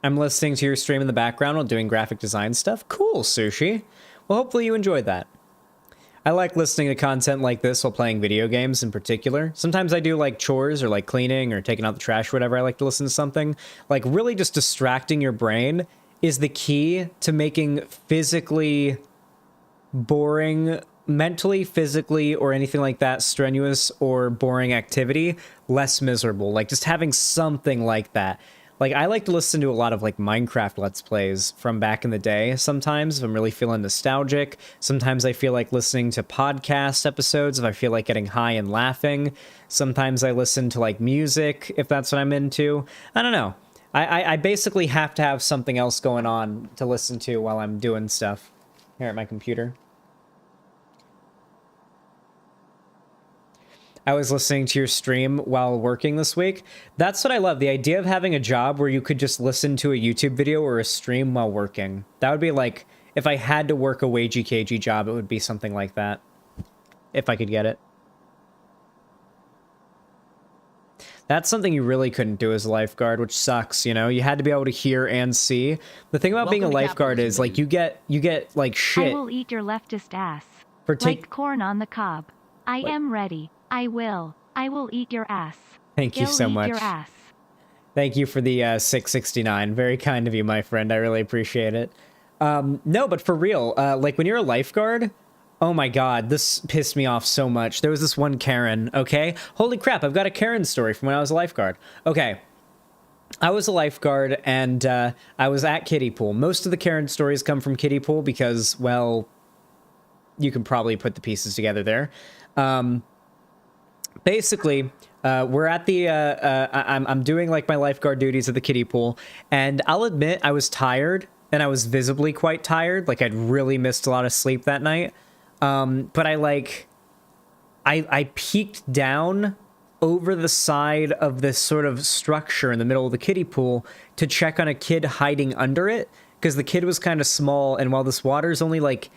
I'm listening to your stream in the background while doing graphic design stuff. Cool, Sushi. Well, hopefully you enjoyed that. I like listening to content like this while playing video games in particular. Sometimes I do like chores or like cleaning or taking out the trash or whatever. I like to listen to something. Like really just distracting your brain is the key to making physically boring, mentally, physically, or anything like that, strenuous or boring activity less miserable. Like just having something like that. Like, I like to listen to a lot of, like, Minecraft Let's Plays from back in the day sometimes if I'm really feeling nostalgic. Sometimes I feel like listening to podcast episodes if I feel like getting high and laughing. Sometimes I listen to, like, music if that's what I'm into. I don't know. I basically have to have something else going on to listen to while I'm doing stuff here at my computer. I was listening to your stream while working this week. That's what I love. The idea of having a job where you could just listen to a YouTube video or a stream while working. That would be like, if I had to work a wagey cagey job, it would be something like that. If I could get it. That's something you really couldn't do as a lifeguard, which sucks, you know? You had to be able to hear and see. The thing about being a lifeguard is, like, you get like, shit. I will eat your leftist ass. For like corn on the cob. I am ready. I will eat your ass. Thank you so much. Your ass. Thank you for the 669. Very kind of you, my friend. I really appreciate it. No, but for real, like when you're a lifeguard, oh my god, this pissed me off so much. There was this one Karen, okay? Holy crap, I've got a Karen story from when I was a lifeguard. Okay. I was a lifeguard and I was at kiddie pool. Most of the Karen stories come from kiddie pool because, well, you can probably put the pieces together there. Basically, we're at the, I'm doing like my lifeguard duties at the kiddie pool, and I'll admit I was tired, and I was visibly quite tired, like I'd really missed a lot of sleep that night, but I peeked down over the side of this sort of structure in the middle of the kiddie pool to check on a kid hiding under it, because the kid was kind of small, and while this water's only like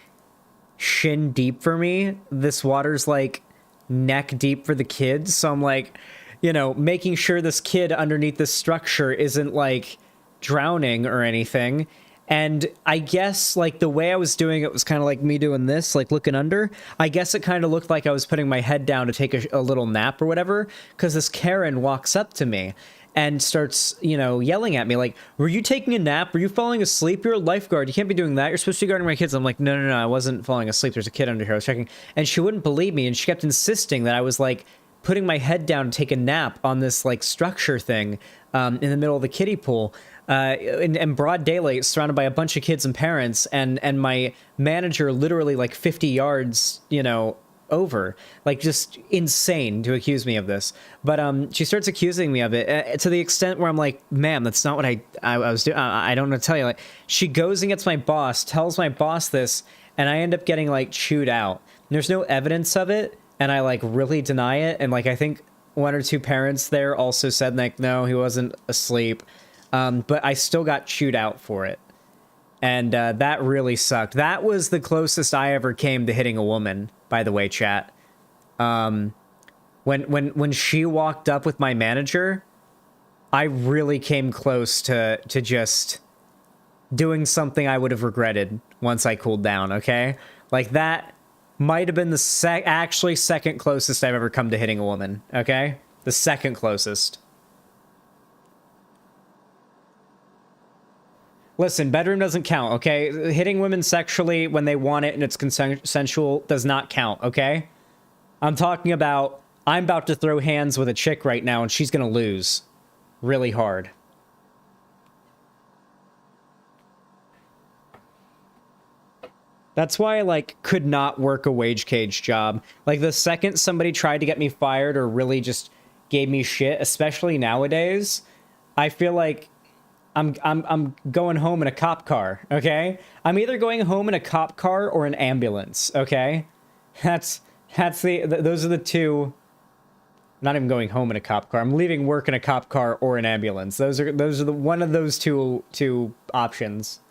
shin deep for me, this water's like neck deep for the kids, so I'm like, you know, making sure this kid underneath this structure isn't like drowning or anything. And I guess like the way I was doing it was kind of like me doing this, like looking under. I guess it kind of looked like I was putting my head down to take a little nap or whatever, because this Karen walks up to me and starts, you know, yelling at me like, were you taking a nap? Were you falling asleep? You're a lifeguard. You can't be doing that. You're supposed to be guarding my kids. I'm like, no, I wasn't falling asleep. There's a kid under here. I was checking. And she wouldn't believe me. And she kept insisting that I was like putting my head down to take a nap on this like structure thing in the middle of the kiddie pool in broad daylight, surrounded by a bunch of kids and parents. And my manager literally like 50 yards, you know, over, like just insane to accuse me of this. But she starts accusing me of it to the extent where I'm like, ma'am, that's not what I was doing. I don't know to tell you. Like, she goes and gets my boss, tells my boss this, and I end up getting like chewed out. There's no evidence of it, and I like really deny it. And like I think one or two parents there also said like, no, he wasn't asleep. But I still got chewed out for it. And that really sucked. That was the closest I ever came to hitting a woman, by the way, chat. When she walked up with my manager, I really came close to just doing something I would have regretted once I cooled down, okay? Like, that might have been the actually second closest I've ever come to hitting a woman, okay? The second closest. Listen, bedroom doesn't count, okay? Hitting women sexually when they want it and it's consensual does not count, okay? I'm talking about, I'm about to throw hands with a chick right now and she's gonna lose. Really hard. That's why I, like, could not work a wage cage job. Like, the second somebody tried to get me fired or really just gave me shit, especially nowadays, I feel like I'm going home in a cop car, okay? I'm either going home in a cop car or an ambulance, okay? Those are the two. I'm not even going home in a cop car. I'm leaving work in a cop car or an ambulance. Those are the one of those two options.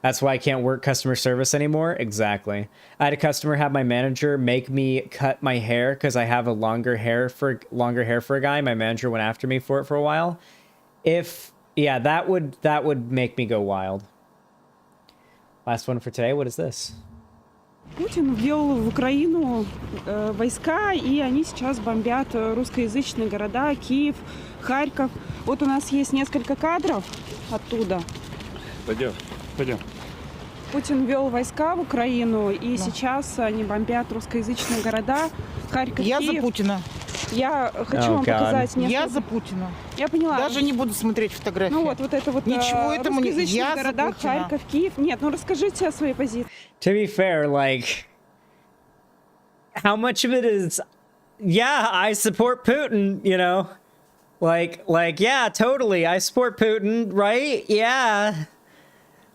That's why I can't work customer service anymore. Exactly. I had a customer have my manager make me cut my hair because I have a longer hair for a guy. My manager went after me for it for a while. If yeah, that would make me go wild. Last one for today. What is this? Путин ввел в Украину войска, и они сейчас бомбят русскоязычные города, Киев, Харьков. Вот у нас есть несколько кадров оттуда. Пойдем. Путин ввел войска в Украину, и сейчас они бомбят русскоязычные города, Харьков, Я Киев. за Путина. Я хочу вам показать несколько... Я за Путина. Я поняла. Даже не буду смотреть фотографии. Ну вот это вот Ничего этому не... русскоязычных Я за городах, Путина. Харьков, Киев. Нет, ну расскажите о своей позиции. To be fair, like, how much of it is, yeah, I support Putin, you know? Like, yeah, totally, I support Putin, right? Yeah.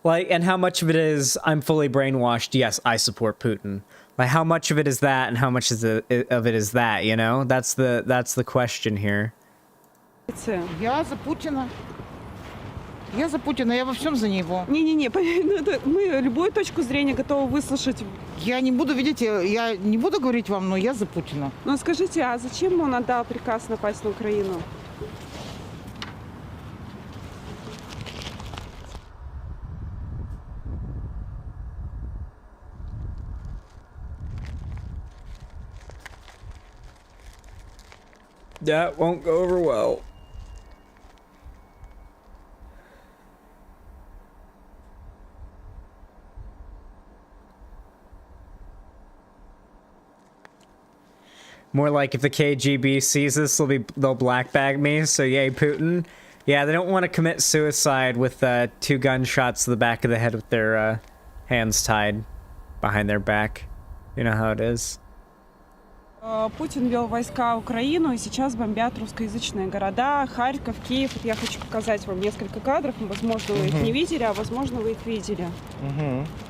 Like, and how much of it is, I'm fully brainwashed, yes, I support Putin. Like, how much of it is that, and how much of it is that, you know? That's the question here. Я за Путина. Я за Путина, я во всем за него. Не-не-не, мы любую точку зрения готовы выслушать. Я не буду, видите, я не буду говорить вам, но я за Путина. Ну скажите, а зачем он отдал приказ напасть на Украину? That won't go over well. More like if the KGB sees this, they'll black bag me. So yay, Putin. Yeah, they don't want to commit suicide with 2 gunshots to the back of the head with their hands tied behind their back. You know how it is. Путин ввел войска в Украину, и сейчас бомбят русскоязычные города, Харьков, Киев. Вот я хочу показать вам несколько кадров. Возможно, вы их не видели, а возможно, вы их видели.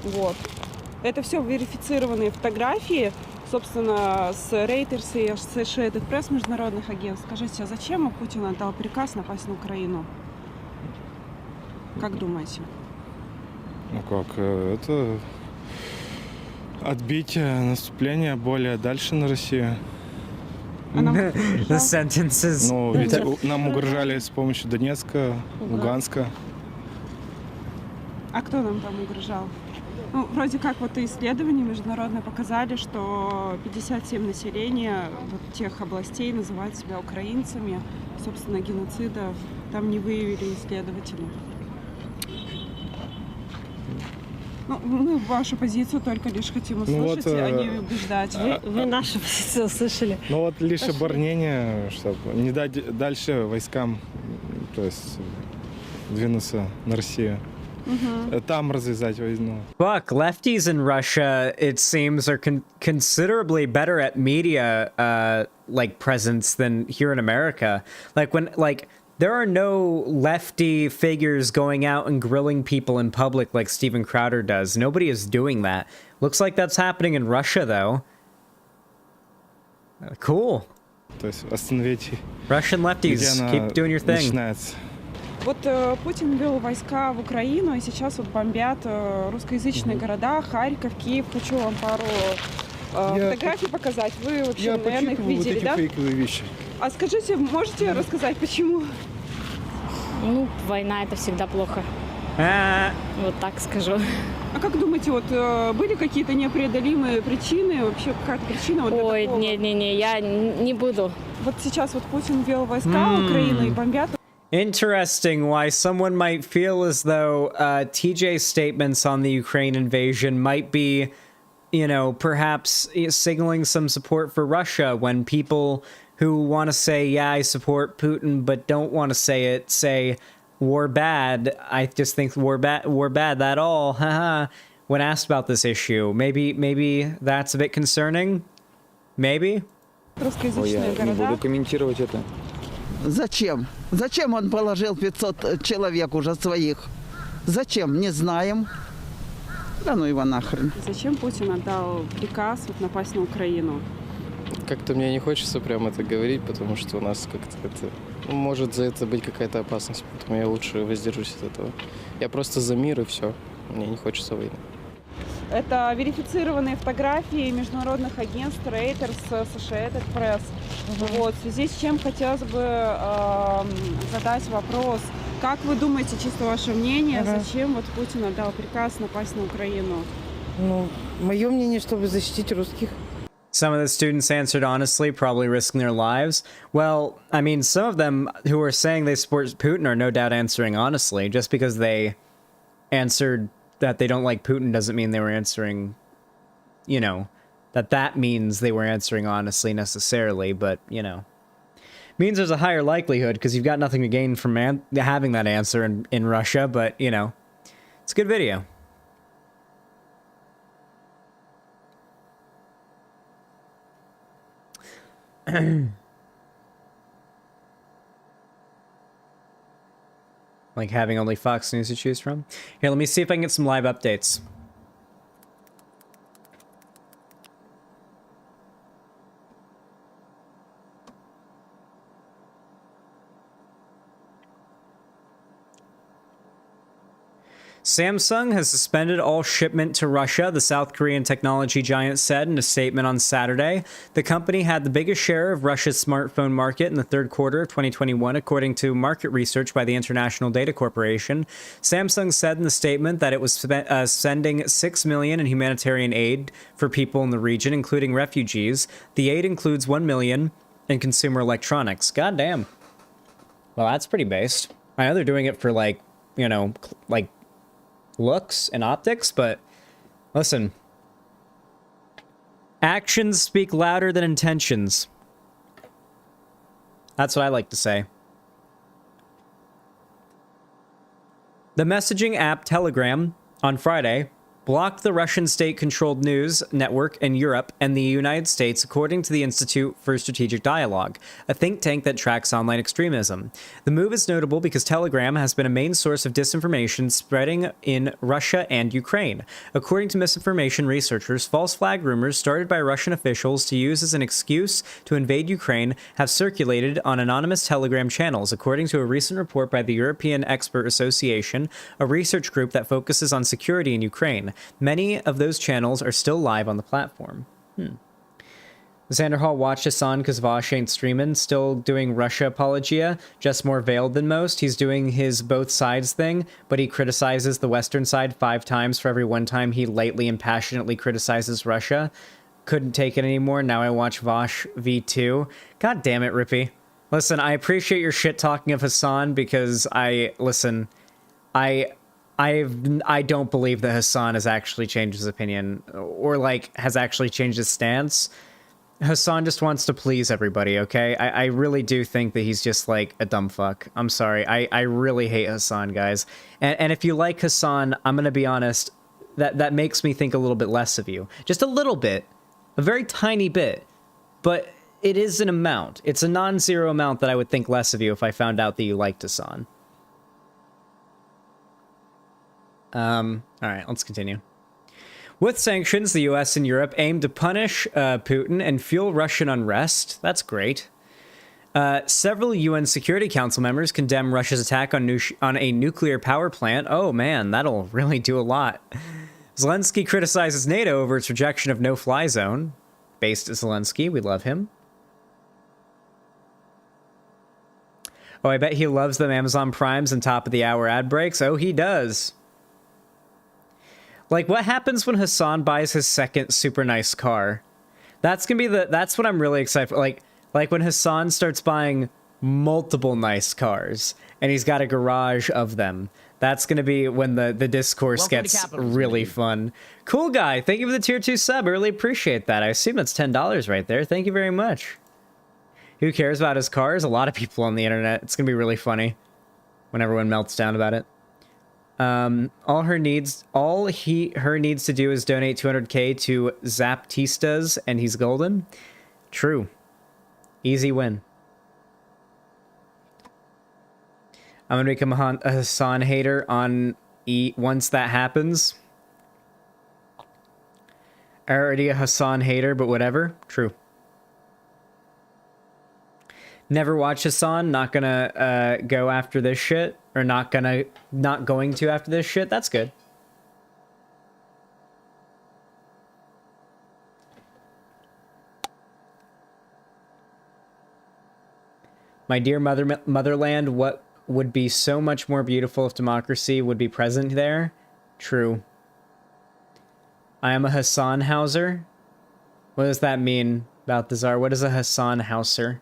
Вот. Это все верифицированные фотографии, собственно, с Reuters и Associated Press, международных агентств. Скажите, а зачем Путин отдал приказ напасть на Украину? Как думаете? Ну как, это отбить наступление более дальше на Россию. The sentences. Ну, ведь нам угрожали с помощью Донецка, Луганска. А кто нам там угрожал? Ну, вроде как вот исследования международные показали, что 57 населения вот тех областей называют себя украинцами. Собственно, геноцида там не выявили исследователи. Ну, мы вашу позицию только лишь хотим услышать, а не убеждать. Вы нашу позицию услышали. Ну вот лишь оборонение, чтобы не дать дальше войскам, то есть двинуться на Россию. Там развязать войну. Fuck, lefties in Russia, it seems, are considerably better at media, like, presence than here in America. Like, there are no lefty figures going out and grilling people in public like Steven Crowder does. Nobody is doing that. Looks like that's happening in Russia, though. Cool. То есть остановить. Russian lefties, keep doing your thing. Начинается. Вот Путин ввел войска в Украину, и сейчас вот бомбят русскоязычные города, Харьков, Киев. Хочу вам пару фотографий показать. Вы вообще, наверное, их видели, да? Фейковые вещи. А скажите, можете рассказать, почему? Ну, война — это всегда плохо. Вот так скажу. А как думаете, вот были какие-то непреодолимые причины, вообще какая-то причина? Вот Ой, не-не-не, я не буду. Вот сейчас вот Путин ввел войска в Украину и бомбят. Interesting why someone might feel as though TJ's statements on the Ukraine invasion might be, you know, perhaps signaling some support for Russia when people who want to say, yeah, I support Putin, but don't want to say it, say, war bad. I just think war bad, that all, haha, when asked about this issue. Maybe that's a bit concerning? Maybe? Русскоязычные города. Не буду комментировать это. Зачем? Зачем он положил 500 человек уже своих? Зачем? Не знаем. Да ну его нахрен. Зачем Путин отдал приказ вот напасть на Украину? Как-то мне не хочется прям это говорить, потому что у нас как-то это... Может за это быть какая-то опасность, поэтому я лучше воздержусь от этого. Я просто за мир и все. Мне не хочется войны. Это верифицированные фотографии международных агентств Reuters, Associated Press. Вот, в связи с чем хотелось бы задать вопрос. Как вы думаете, чисто ваше мнение, зачем вот Путин отдал приказ напасть на Украину? Ну, мое мнение, чтобы защитить русских. Some of the students answered honestly, probably risking their lives. Well, I mean, some of them who are saying they support Putin are no doubt answering honestly. Just because they answered that they don't like Putin doesn't mean they were answering, you know, that means they were answering honestly necessarily, but, you know. Means there's a higher likelihood because you've got nothing to gain from having that answer in Russia, but, you know, it's a good video. Like having only Fox News to choose from. Here, let me see if I can get some live updates. Samsung has suspended all shipment to Russia, the South Korean technology giant said in a statement on Saturday. The company had the biggest share of Russia's smartphone market in the third quarter of 2021, according to market research by the International Data Corporation. Samsung said in the statement that it was sending $6 million in humanitarian aid for people in the region, including refugees. The aid includes $1 million in consumer electronics. Goddamn. Well, that's pretty based. I know they're doing it for, like, you know, like, looks and optics, but listen, actions speak louder than intentions. That's what I like to say. The messaging app Telegram on Friday blocked the Russian state-controlled news network in Europe and the United States, according to the Institute for Strategic Dialogue, a think tank that tracks online extremism. The move is notable because Telegram has been a main source of disinformation spreading in Russia and Ukraine. According to misinformation researchers, false flag rumors started by Russian officials to use as an excuse to invade Ukraine have circulated on anonymous Telegram channels, according to a recent report by the European Expert Association, a research group that focuses on security in Ukraine. Many of those channels are still live on the platform. Xanderhal watched Hassan because Vosh ain't streaming, still doing Russia apologia, just more veiled than most. He's doing his both sides thing, but he criticizes the Western side 5 times for every 1 time he lightly and passionately criticizes Russia. Couldn't take it anymore. Now I watch Vosh V2. God damn it, Rippy. Listen, I appreciate your shit talking of Hassan because I don't believe that Hassan has actually changed his opinion or, like, has actually changed his stance. Hassan just wants to please everybody, okay? I really do think that he's just, like, a dumb fuck. I'm sorry. I really hate Hassan, guys. And if you like Hassan, I'm gonna be honest, that makes me think a little bit less of you. Just a little bit. A very tiny bit. But it is an amount. It's a non-zero amount that I would think less of you if I found out that you liked Hassan. Alright, let's continue. With sanctions, the US and Europe aim to punish Putin and fuel Russian unrest. That's great. Several UN Security Council members condemn Russia's attack on a nuclear power plant. Oh man, that'll really do a lot. Zelensky criticizes NATO over its rejection of no-fly zone. Based Zelensky, we love him. Oh, I bet he loves them Amazon Primes and top-of-the-hour ad breaks. Oh, he does. Like, what happens when Hassan buys his second super nice car? That's gonna be that's what I'm really excited for. Like when Hassan starts buying multiple nice cars, and he's got a garage of them. That's gonna be when the discourse gets really fun. Cool guy, thank you for the tier 2 sub. I really appreciate that. I assume that's $10 right there. Thank you very much. Who cares about his cars? A lot of people on the internet. It's gonna be really funny when everyone melts down about it. All her needs to do is donate 200k to Zaptistas and he's golden. True. Easy win. I'm gonna become a Hassan hater on once that happens. Already a Hassan hater, but whatever. True. Never watch Hassan, not gonna go after this shit. Or not going to after this shit. That's good. My dear motherland, what would be so much more beautiful if democracy would be present there. True. I am a Hassan Hauser. What does that mean about the Tsar? What is a Hassan Hauser?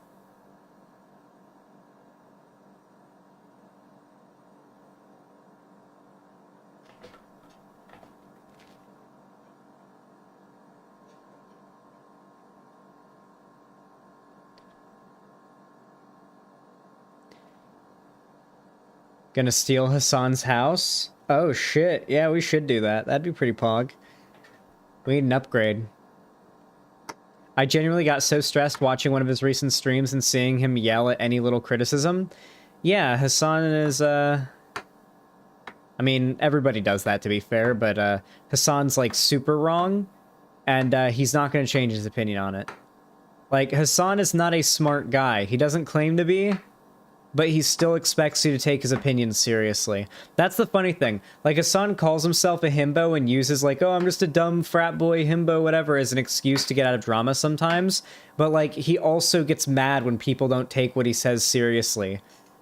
Gonna steal Hassan's house? Oh shit, yeah, we should do that. That'd be pretty pog. We need an upgrade. I genuinely got so stressed watching one of his recent streams and seeing him yell at any little criticism. Yeah, Hassan is, I mean, everybody does that to be fair, but, Hassan's, like, super wrong, and, he's not gonna change his opinion on it. Like, Hassan is not a smart guy. He doesn't claim to be, but he still expects you to take his opinions seriously. That's the funny thing. Like, Hassan calls himself a himbo and uses, like, oh, I'm just a dumb frat boy himbo, whatever, as an excuse to get out of drama sometimes. But, like, he also gets mad when people don't take what he says seriously.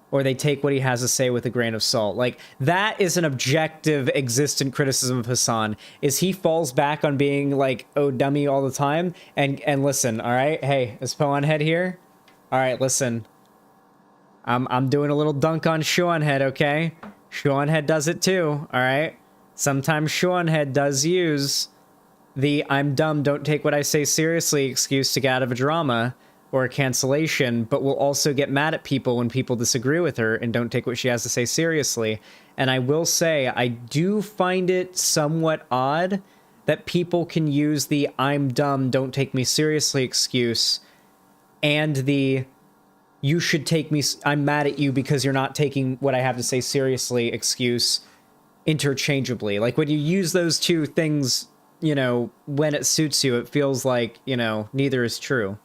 Or they take what he has to say with a grain of salt. Like, that is an objective, existent criticism of Hassan, is he falls back on being, like, oh, dummy all the time. And listen, alright? Hey, is Poon Head here? Alright, listen. I'm doing a little dunk on Seanhead, okay? Seanhead does it too, alright? Sometimes Seanhead does use the I'm dumb, don't take what I say seriously excuse to get out of a drama or a cancellation, but will also get mad at people when people disagree with her and don't take what she has to say seriously. And I will say, I do find it somewhat odd that people can use the I'm dumb, don't take me seriously excuse and the you should take me, I'm mad at you because you're not taking what I have to say seriously excuse interchangeably. Like, when you use those two things, you know, when it suits you, it feels like, you know, neither is true.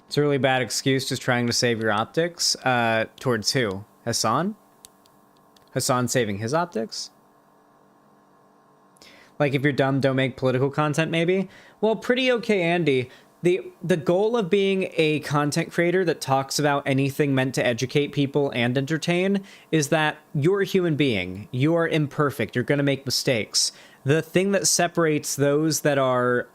It's a really bad excuse just trying to save your optics. Towards who? Hassan? Hassan saving his optics? Like, if you're dumb, don't make political content, maybe? Well, pretty okay, Andy. The goal of being a content creator that talks about anything meant to educate people and entertain is that you're a human being. You're imperfect. You're gonna make mistakes. The thing that separates those that are,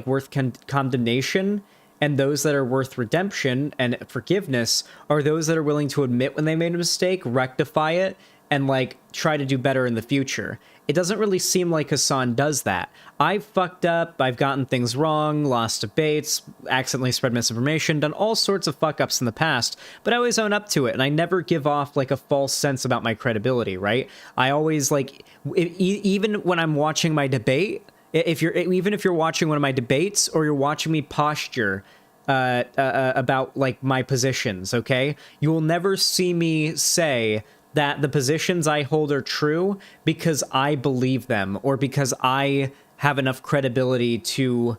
worth condemnation and those that are worth redemption and forgiveness are those that are willing to admit when they made a mistake, rectify it, and, like, try to do better in the future. It doesn't really seem like Hassan does that. I've fucked up, I've gotten things wrong, lost debates, accidentally spread misinformation, done all sorts of fuck-ups in the past, but I always own up to it, and I never give off, like, a false sense about my credibility, right? I always, like, even when I'm watching my debate, even if you're watching one of my debates or you're watching me posture about, like, my positions, okay? You will never see me say that the positions I hold are true because I believe them or because I have enough credibility to,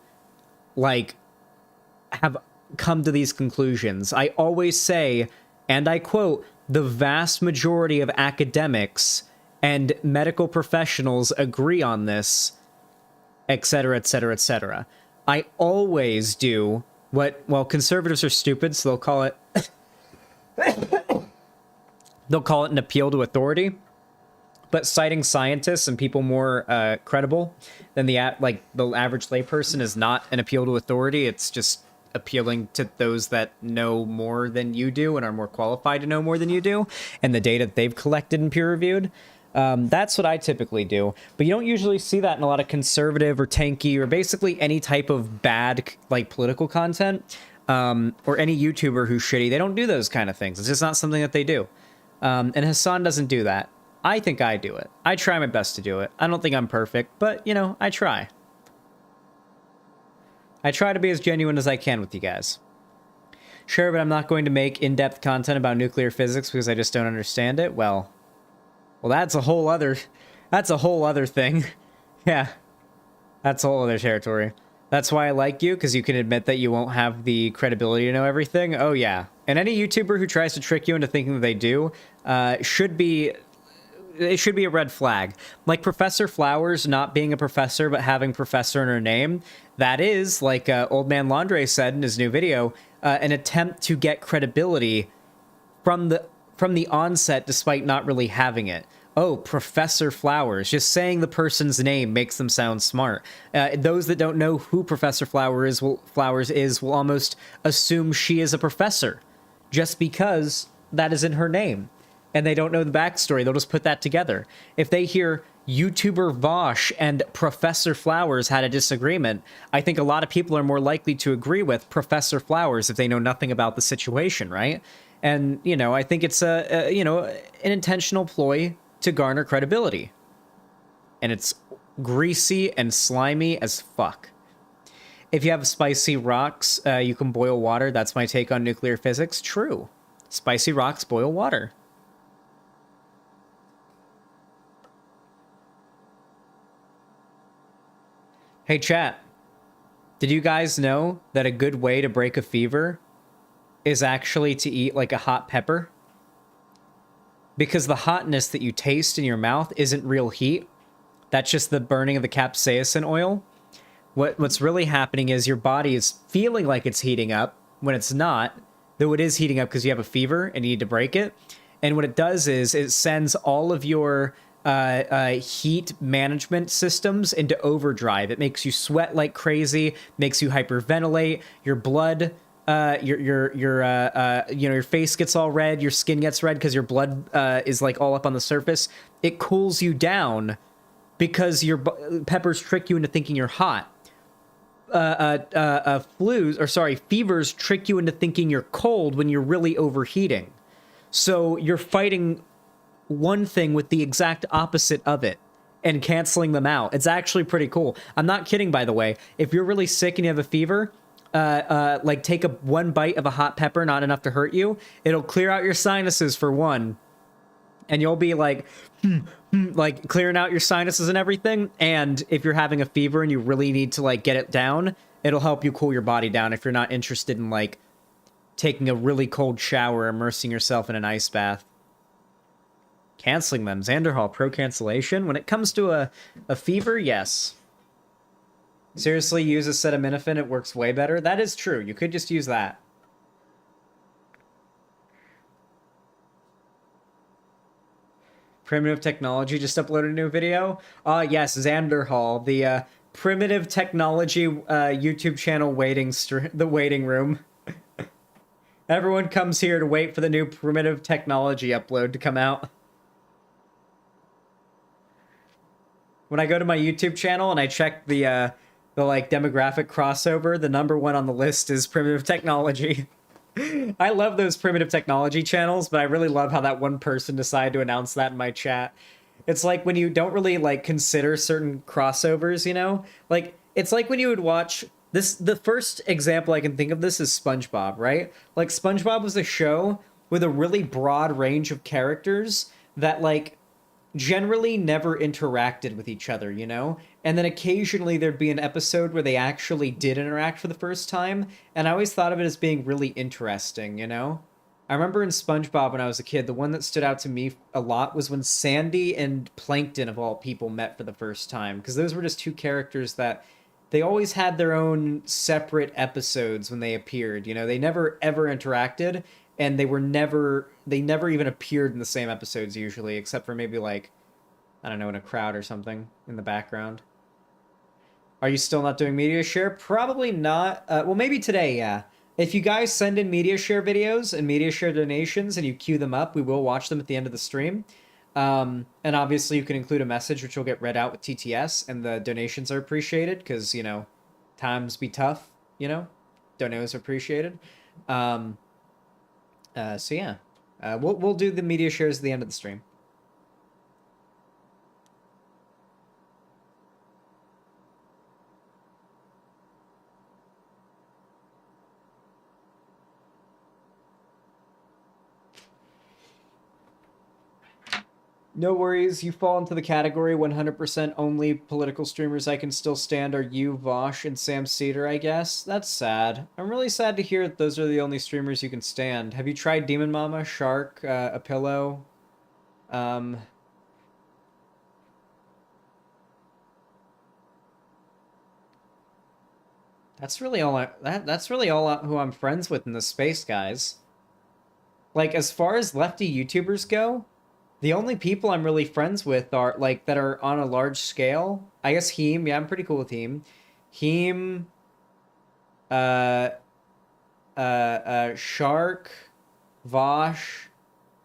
like, have come to these conclusions. I always say, and I quote, the vast majority of academics and medical professionals agree on this, etc., etc., etc. I always do what, well, conservatives are stupid, so they'll call it they'll call it an appeal to authority, but citing scientists and people more credible than the average layperson is not an appeal to authority. It's just appealing to those that know more than you do and are more qualified to know more than you do, and the data that they've collected and peer-reviewed. That's what I typically do, but you don't usually see that in a lot of conservative or tanky or basically any type of bad, like, political content, or any YouTuber who's shitty. They don't do those kind of things. It's just not something that they do. And Hassan doesn't do that. I think I do it. I try my best to do it. I don't think I'm perfect, but, you know, I try. I try to be as genuine as I can with you guys. Sure, but I'm not going to make in-depth content about nuclear physics because I just don't understand it. Well, that's a whole other thing. Yeah. That's a whole other territory. That's why I like you, because you can admit that you won't have the credibility to know everything. Oh, yeah. And any YouTuber who tries to trick you into thinking that they do should be... It should be a red flag. Like Professor Flowers not being a professor, but having professor in her name. That is, like Old Man Laundre said in his new video, an attempt to get credibility from the onset, despite not really having it. Oh, Professor Flowers. Just saying the person's name makes them sound smart. Those that don't know who Professor Flowers is will almost assume she is a professor, just because that is in her name. And they don't know the backstory. They'll just put that together. If they hear YouTuber Vosh and Professor Flowers had a disagreement, I think a lot of people are more likely to agree with Professor Flowers if they know nothing about the situation, right? And, you know, I think it's an intentional ploy to garner credibility. And it's greasy and slimy as fuck. If you have spicy rocks, you can boil water. That's my take on nuclear physics. True. Spicy rocks boil water. Hey chat, did you guys know that a good way to break a fever is actually to eat like a hot pepper? Because the hotness that you taste in your mouth isn't real heat. That's just the burning of the capsaicin oil. What's really happening is your body is feeling like it's heating up when it's not, though it is heating up because you have a fever and you need to break it. And what it does is it sends all of your heat management systems into overdrive. It makes you sweat like crazy, makes you hyperventilate, your blood, your face gets all red, your skin gets red because your blood is like all up on the surface. It cools you down because your peppers trick you into thinking you're hot. Fevers trick you into thinking you're cold when you're really overheating. So you're fighting one thing with the exact opposite of it and canceling them out. It's actually pretty cool. I'm not kidding, by the way. If you're really sick and you have a fever, like take one bite of a hot pepper, not enough to hurt you. It'll clear out your sinuses for one. And you'll be like, like clearing out your sinuses and everything. And if you're having a fever and you really need to like get it down, it'll help you cool your body down if you're not interested in like taking a really cold shower, immersing yourself in an ice bath. Canceling them. Xanderhal, pro-cancellation. When it comes to a fever, yes. Seriously, use acetaminophen. It works way better. That is true. You could just use that. Primitive Technology just uploaded a new video. Yes, Xanderhal, the Primitive Technology YouTube channel the waiting room. Everyone comes here to wait for the new Primitive Technology upload to come out. When I go to my YouTube channel and I check the like demographic crossover, the number one on the list is Primitive Technology. I love those Primitive Technology channels, but I really love how that one person decided to announce that in my chat. It's like when you don't really like consider certain crossovers, you know? Like it's like when you would watch this, the first example I can think of this is SpongeBob, right? Like SpongeBob was a show with a really broad range of characters that like generally never interacted with each other, you know? And then occasionally there'd be an episode where they actually did interact for the first time, and I always thought of it as being really interesting, you know? I remember in SpongeBob when I was a kid, the one that stood out to me a lot was when Sandy and Plankton, of all people, met for the first time, because those were just two characters that they always had their own separate episodes when they appeared, you know? They never ever interacted, and they never even appeared in the same episodes usually, except for maybe like, I don't know, in a crowd or something in the background. Are you still not doing media share? Probably not. Well, maybe today, yeah. If you guys send in media share videos and media share donations and you queue them up, we will watch them at the end of the stream. And obviously you can include a message which will get read out with TTS, and the donations are appreciated because, you know, times be tough, you know? Donos are appreciated. So yeah, we'll do the media shares at the end of the stream. No worries, you fall into the category 100% only political streamers I can still stand are you, Vosh, and Sam Cedar, I guess. That's sad. I'm really sad to hear that those are the only streamers you can stand. Have you tried Demon Mama, Shark, A Pillow? That's really all that's really all who I'm friends with in this space, guys. Like, as far as lefty YouTubers go, the only people I'm really friends with are, like, that are on a large scale. I guess Heem, yeah, I'm pretty cool with Heem. Heem, Shark, Vosh,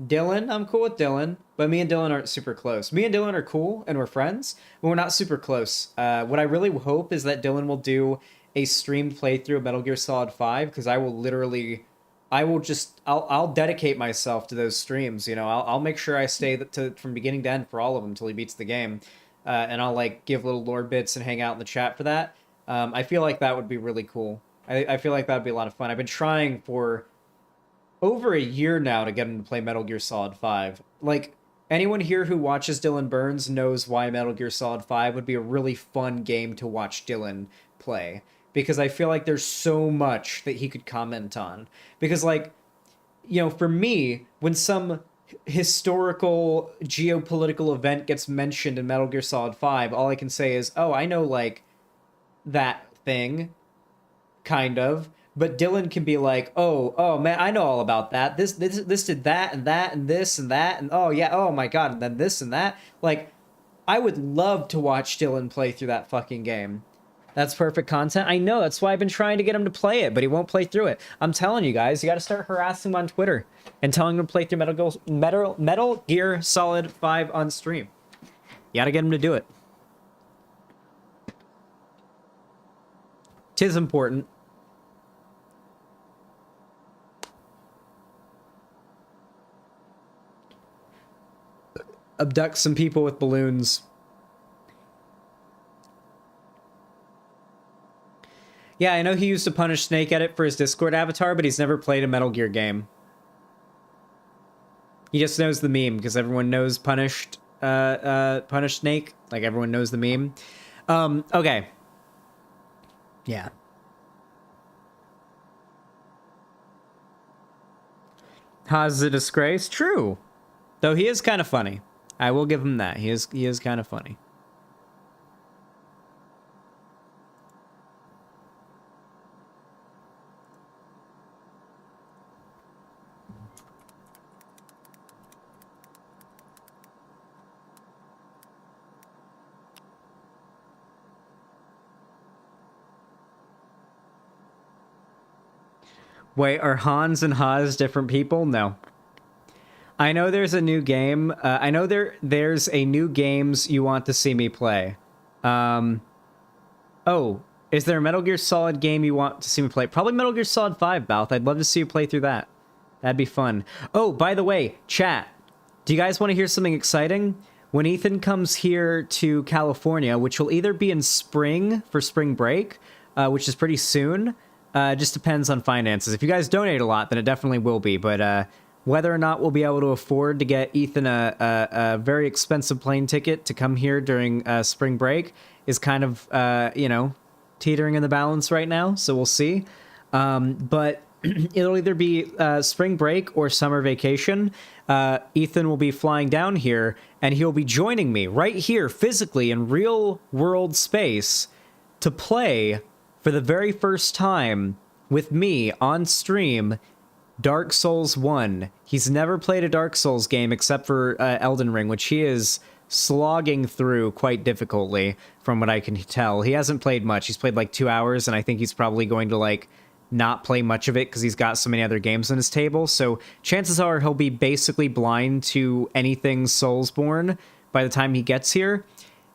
Dylan, I'm cool with Dylan, but me and Dylan aren't super close. Me and Dylan are cool, and we're friends, but we're not super close. What I really hope is that Dylan will do a streamed playthrough of Metal Gear Solid 5, because I will literally... I'll dedicate myself to those streams, you know. I'll make sure I stay from beginning to end for all of them until he beats the game, and I'll like give little lore bits and hang out in the chat for that. I feel like that would be really cool. I feel like that would be a lot of fun. I've been trying for over a year now to get him to play Metal Gear Solid 5. Like, anyone here who watches Dylan Burns knows why Metal Gear Solid 5 would be a really fun game to watch Dylan play. Because I feel like there's so much that he could comment on. Because, like, you know, for me, when some historical geopolitical event gets mentioned in Metal Gear Solid 5, all I can say is, oh, I know, like, that thing, kind of. But Dylan can be like, oh, man, I know all about that. This did that, and this, and that, and oh, yeah, oh, my God, and then this and that. Like, I would love to watch Dylan play through that fucking game. That's perfect content. I know, that's why I've been trying to get him to play it, but he won't play through it. I'm telling you guys, you gotta start harassing him on Twitter and telling him to play through Metal Gear Solid 5 on stream. You gotta get him to do it. 'Tis important. Abduct some people with balloons. Yeah, I know he used to punish Snake Edit for his Discord avatar, but he's never played a Metal Gear game. He just knows the meme, because everyone knows Punished Snake. Like, everyone knows the meme. Okay. Yeah. Haas is a disgrace? True. Though he is kind of funny. I will give him that. He is kind of funny. Wait, are Hans and Haas different people? No. I know there's a new game. I know there's a new games you want to see me play. Oh, is there a Metal Gear Solid game you want to see me play? Probably Metal Gear Solid 5, Balth. I'd love to see you play through that. That'd be fun. Oh, by the way, chat. Do you guys want to hear something exciting? When Ethan comes here to California, which will either be in spring for spring break, which is pretty soon. Just depends on finances. If you guys donate a lot, then it definitely will be. But whether or not we'll be able to afford to get Ethan a very expensive plane ticket to come here during spring break is kind of, you know, teetering in the balance right now. So we'll see. But it'll either be spring break or summer vacation. Ethan will be flying down here, and he'll be joining me right here physically in real world space to play for the very first time with me on stream Dark Souls 1. He's never played a Dark Souls game except for Elden Ring, which he is slogging through quite difficultly from what I can tell. He hasn't played much. He's played like 2 hours, and I think he's probably going to like not play much of it because he's got so many other games on his table. So chances are he'll be basically blind to anything Soulsborne by the time he gets here.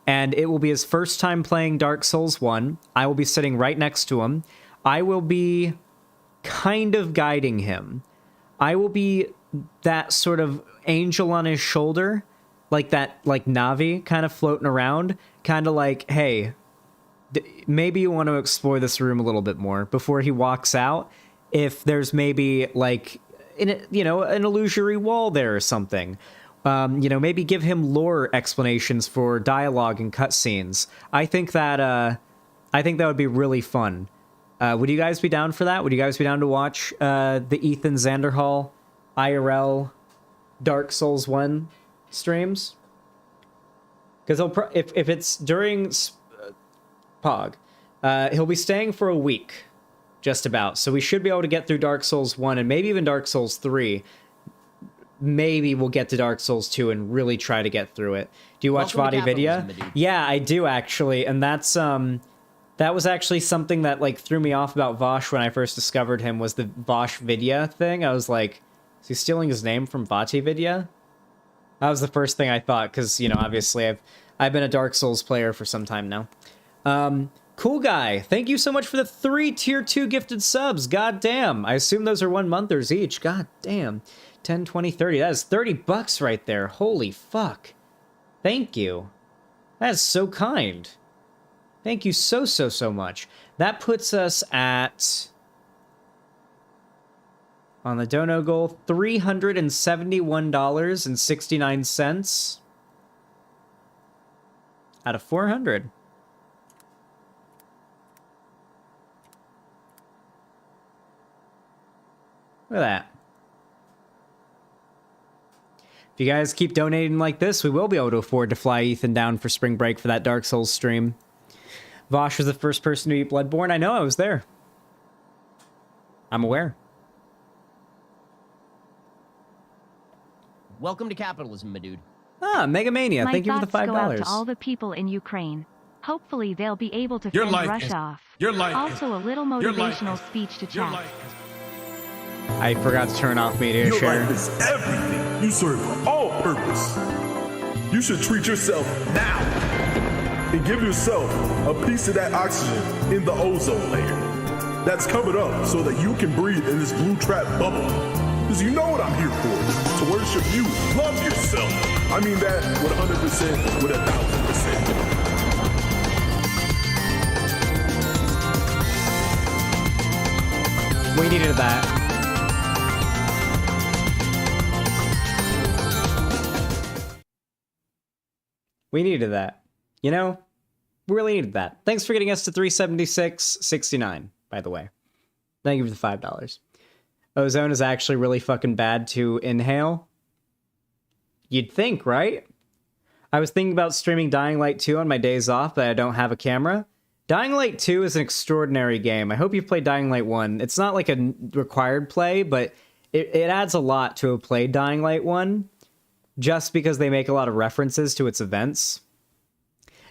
And it will be his first time playing Dark Souls 1. I will be sitting right next to him. I will be kind of guiding him. I will be that sort of angel on his shoulder, like that, like Navi kind of floating around, kind of like, hey, maybe you want to explore this room a little bit more before he walks out. If there's maybe like, you know, an illusory wall there or something. You know, maybe give him lore explanations for dialogue and cutscenes. I think that would be really fun. Would you guys be down for that? Would you guys be down to watch the Ethan Xanderhal IRL Dark Souls 1 streams? Because if it's during Pog, he'll be staying for a week, just about. So we should be able to get through Dark Souls 1 and maybe even Dark Souls 3. Maybe we'll get to Dark Souls 2 and really try to get through it. Do you watch Vadi Vidya? Yeah, I do actually, and that's that was actually something that like threw me off about Vosh when I first discovered him, was the Vosh Vidya thing. I was like, is he stealing his name from Vati Vidya? That was the first thing I thought, because, you know, obviously I've been a Dark Souls player for some time now. Cool Guy, thank you so much for the 3 tier 2 gifted subs. God damn. I assume those are 1 monthers each. God damn. 10, 20, 30. That is 30 bucks right there. Holy fuck. Thank you. That is so kind. Thank you so much. That puts us at, on the dono goal, $371.69 out of 400. Look at that. If you guys keep donating like this, we will be able to afford to fly Ethan down for spring break for that Dark Souls stream. Vosh was the first person to eat Bloodborne. I know, I was there. I'm aware. Welcome to capitalism, my dude. Ah, Megamania, My thank you for the $5. thoughts go out to all the people in Ukraine. Hopefully they'll be able to fend Russia off. Also a little motivational speech to chat. I forgot to turn off media Your share. life is everything. You serve all purpose. You should treat yourself now and give yourself a piece of that oxygen in the ozone layer that's covered up so that you can breathe in this blue trap bubble. Because you know what I'm here for, to worship you. Love yourself. I mean that with 100%, with 1000%. We needed that. We needed that. You know, we really needed that. Thanks for getting us to 376.69, by the way. Thank you for the $5. Ozone is actually really fucking bad to inhale. You'd think, right? I was thinking about streaming Dying Light 2 on my days off, but I don't have a camera. Dying Light 2 is an extraordinary game. I hope you've played Dying Light 1. It's not like a required play, but it adds a lot to a play Dying Light 1, just because they make a lot of references to its events.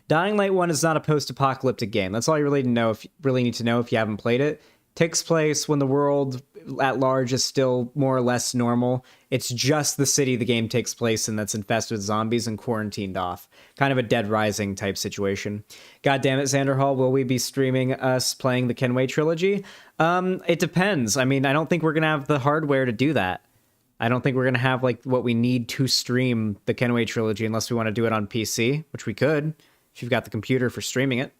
Dying Light 1 is not a post-apocalyptic game. That's all you really need to know if you haven't played it. Takes place when the world at large is still more or less normal. It's just the city the game takes place in that's infested with zombies and quarantined off. Kind of a Dead Rising type situation. God damn it, Xanderhal, will we be streaming us playing the Kenway trilogy? It depends. I mean, I don't think we're going to have the hardware to do that. I don't think we're going to have like what we need to stream the Kenway trilogy unless we want to do it on PC, which we could if you've got the computer for streaming it.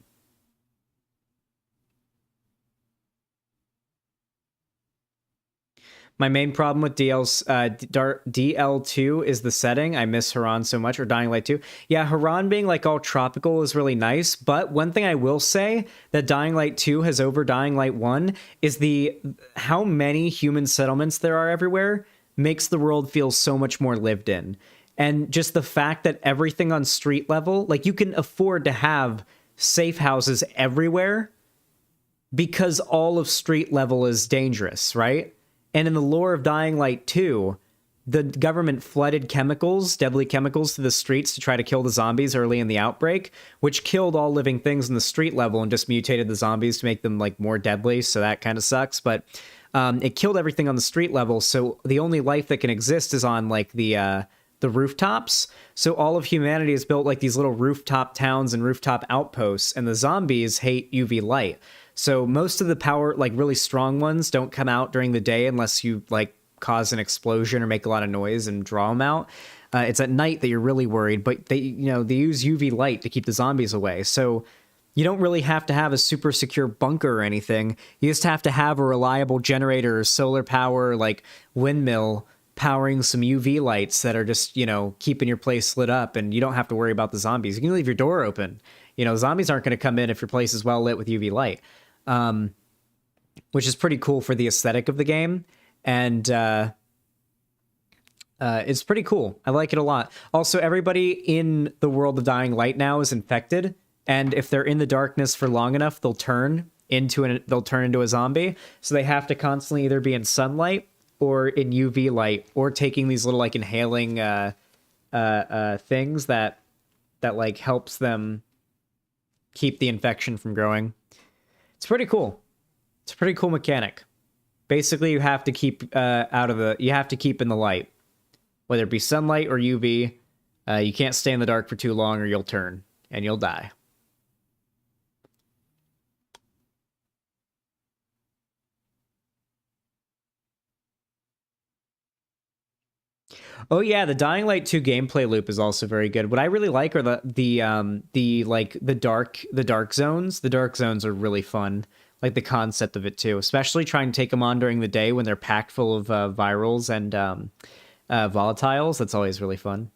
My main problem with DL2 is the setting. I miss Haran so much, or Dying Light 2. Yeah, Haran being like all tropical is really nice, but one thing I will say that Dying Light 2 has over Dying Light 1 is how many human settlements there are everywhere makes the world feel so much more lived in. And just the fact that everything on street level, like you can afford to have safe houses everywhere because all of street level is dangerous, right? And in the lore of Dying Light 2, the government flooded chemicals, deadly chemicals, to the streets to try to kill the zombies early in the outbreak, which killed all living things in the street level and just mutated the zombies to make them like more deadly, so that kind of sucks. But it killed everything on the street level, so the only life that can exist is on like the rooftops. So all of humanity is built like these little rooftop towns and rooftop outposts, and the zombies hate UV light. So most of the power, like really strong ones, don't come out during the day unless you like cause an explosion or make a lot of noise and draw them out. It's at night that you're really worried, but they use UV light to keep the zombies away. So you don't really have to have a super secure bunker or anything. You just have to have a reliable generator, solar power, like windmill powering some UV lights that are just, you know, keeping your place lit up, and you don't have to worry about the zombies. You can leave your door open. You know, zombies aren't going to come in if your place is well lit with UV light, which is pretty cool for the aesthetic of the game. And it's pretty cool. I like it a lot. Also, everybody in the world of Dying Light now is infected, and if they're in the darkness for long enough, they'll turn into a zombie. So they have to constantly either be in sunlight or in UV light, or taking these little like inhaling things that like helps them keep the infection from growing. It's pretty cool. It's a pretty cool mechanic. Basically, you have to keep you have to keep in the light, whether it be sunlight or UV. You can't stay in the dark for too long, or you'll turn and you'll die. Oh yeah, the Dying Light 2 gameplay loop is also very good. What I really like are the dark zones. The dark zones are really fun. Like the concept of it too, especially trying to take them on during the day when they're packed full of virals and volatiles. That's always really fun.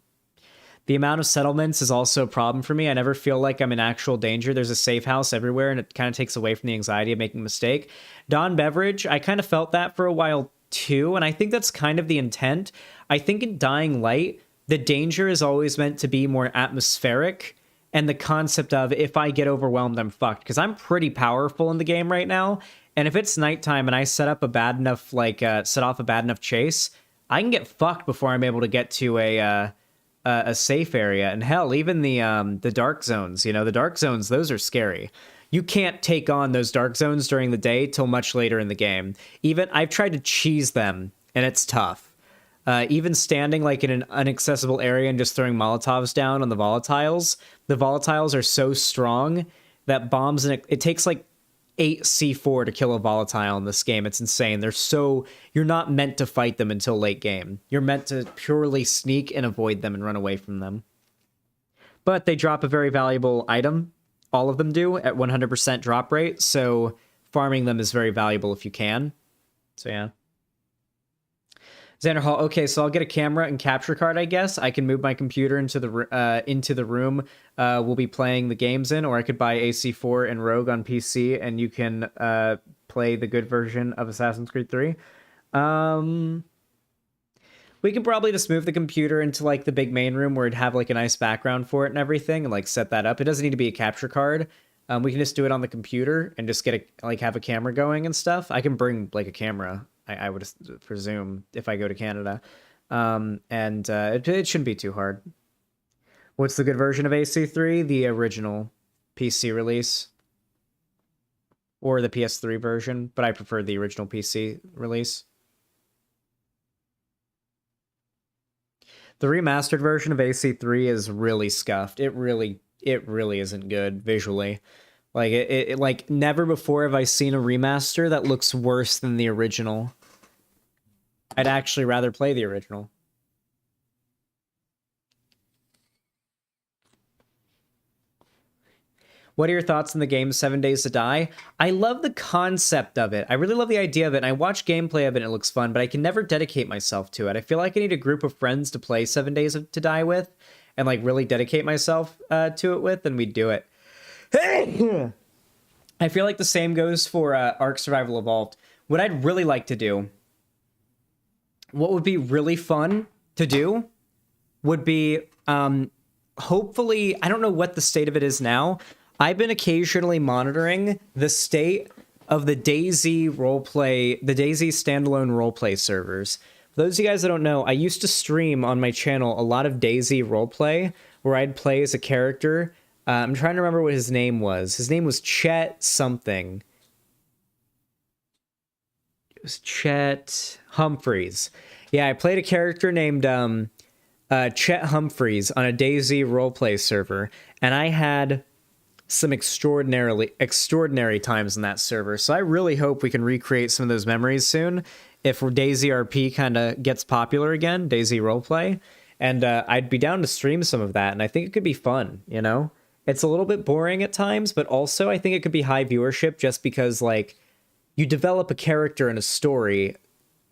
The amount of settlements is also a problem for me. I never feel like I'm in actual danger. There's a safe house everywhere, and it kind of takes away from the anxiety of making a mistake. Dawn Beverage, I kind of felt that for a while too, and I think that's kind of the intent. I think in Dying Light, the danger is always meant to be more atmospheric, and the concept of, if I get overwhelmed, I'm fucked. Because I'm pretty powerful in the game right now, and if it's nighttime and I set off a bad enough chase, I can get fucked before I'm able to get to a safe area. And hell, even the dark zones, you know, the dark zones, those are scary. You can't take on those dark zones during the day till much later in the game. Even I've tried to cheese them, and it's tough. Even standing like in an inaccessible area and just throwing Molotovs down on the volatiles are so strong that bombs, and it takes like 8 C4 to kill a volatile in this game. It's insane. You're not meant to fight them until late game. You're meant to purely sneak and avoid them and run away from them. But they drop a very valuable item. All of them do at 100% drop rate. So farming them is very valuable if you can. So yeah. Xanderhal, okay, so I'll get a camera and capture card, I guess. I can move my computer into the room we'll be playing the games in, or I could buy AC4 and Rogue on PC, and you can play the good version of Assassin's Creed 3. We can probably just move the computer into like the big main room where it'd have like a nice background for it and everything, and like set that up. It doesn't need to be a capture card. We can just do it on the computer and just have a camera going and stuff. I can bring like a camera, I would presume, if I go to Canada. It shouldn't be too hard. What's the good version of AC3? The original PC release. Or the PS3 version, but I prefer the original PC release. The remastered version of AC3 is really scuffed. It really isn't good visually. Like it like never before have I seen a remaster that looks worse than the original. I'd actually rather play the original. What are your thoughts on the game 7 Days to Die? I love the concept of it. I really love the idea of it, and I watch gameplay of it and it looks fun, but I can never dedicate myself to it. I feel like I need a group of friends to play 7 Days to Die with and like really dedicate myself to it with, and we'd do it. I feel like the same goes for Ark Survival Evolved. What I'd really like to do, what would be really fun to do, would be hopefully, I don't know what the state of it is now. I've been occasionally monitoring the state of the DayZ roleplay, the DayZ standalone roleplay servers. For those of you guys that don't know, I used to stream on my channel a lot of DayZ roleplay where I'd play as a character. I'm trying to remember what his name was. His name was Chet something. It was Chet Humphreys. Yeah, I played a character named Chet Humphreys on a DayZ roleplay server, and I had some extraordinary times in that server. So I really hope we can recreate some of those memories soon if DayZ RP kind of gets popular again, DayZ roleplay. And I'd be down to stream some of that, and I think it could be fun, you know? It's a little bit boring at times, but also I think it could be high viewership just because, like, you develop a character and a story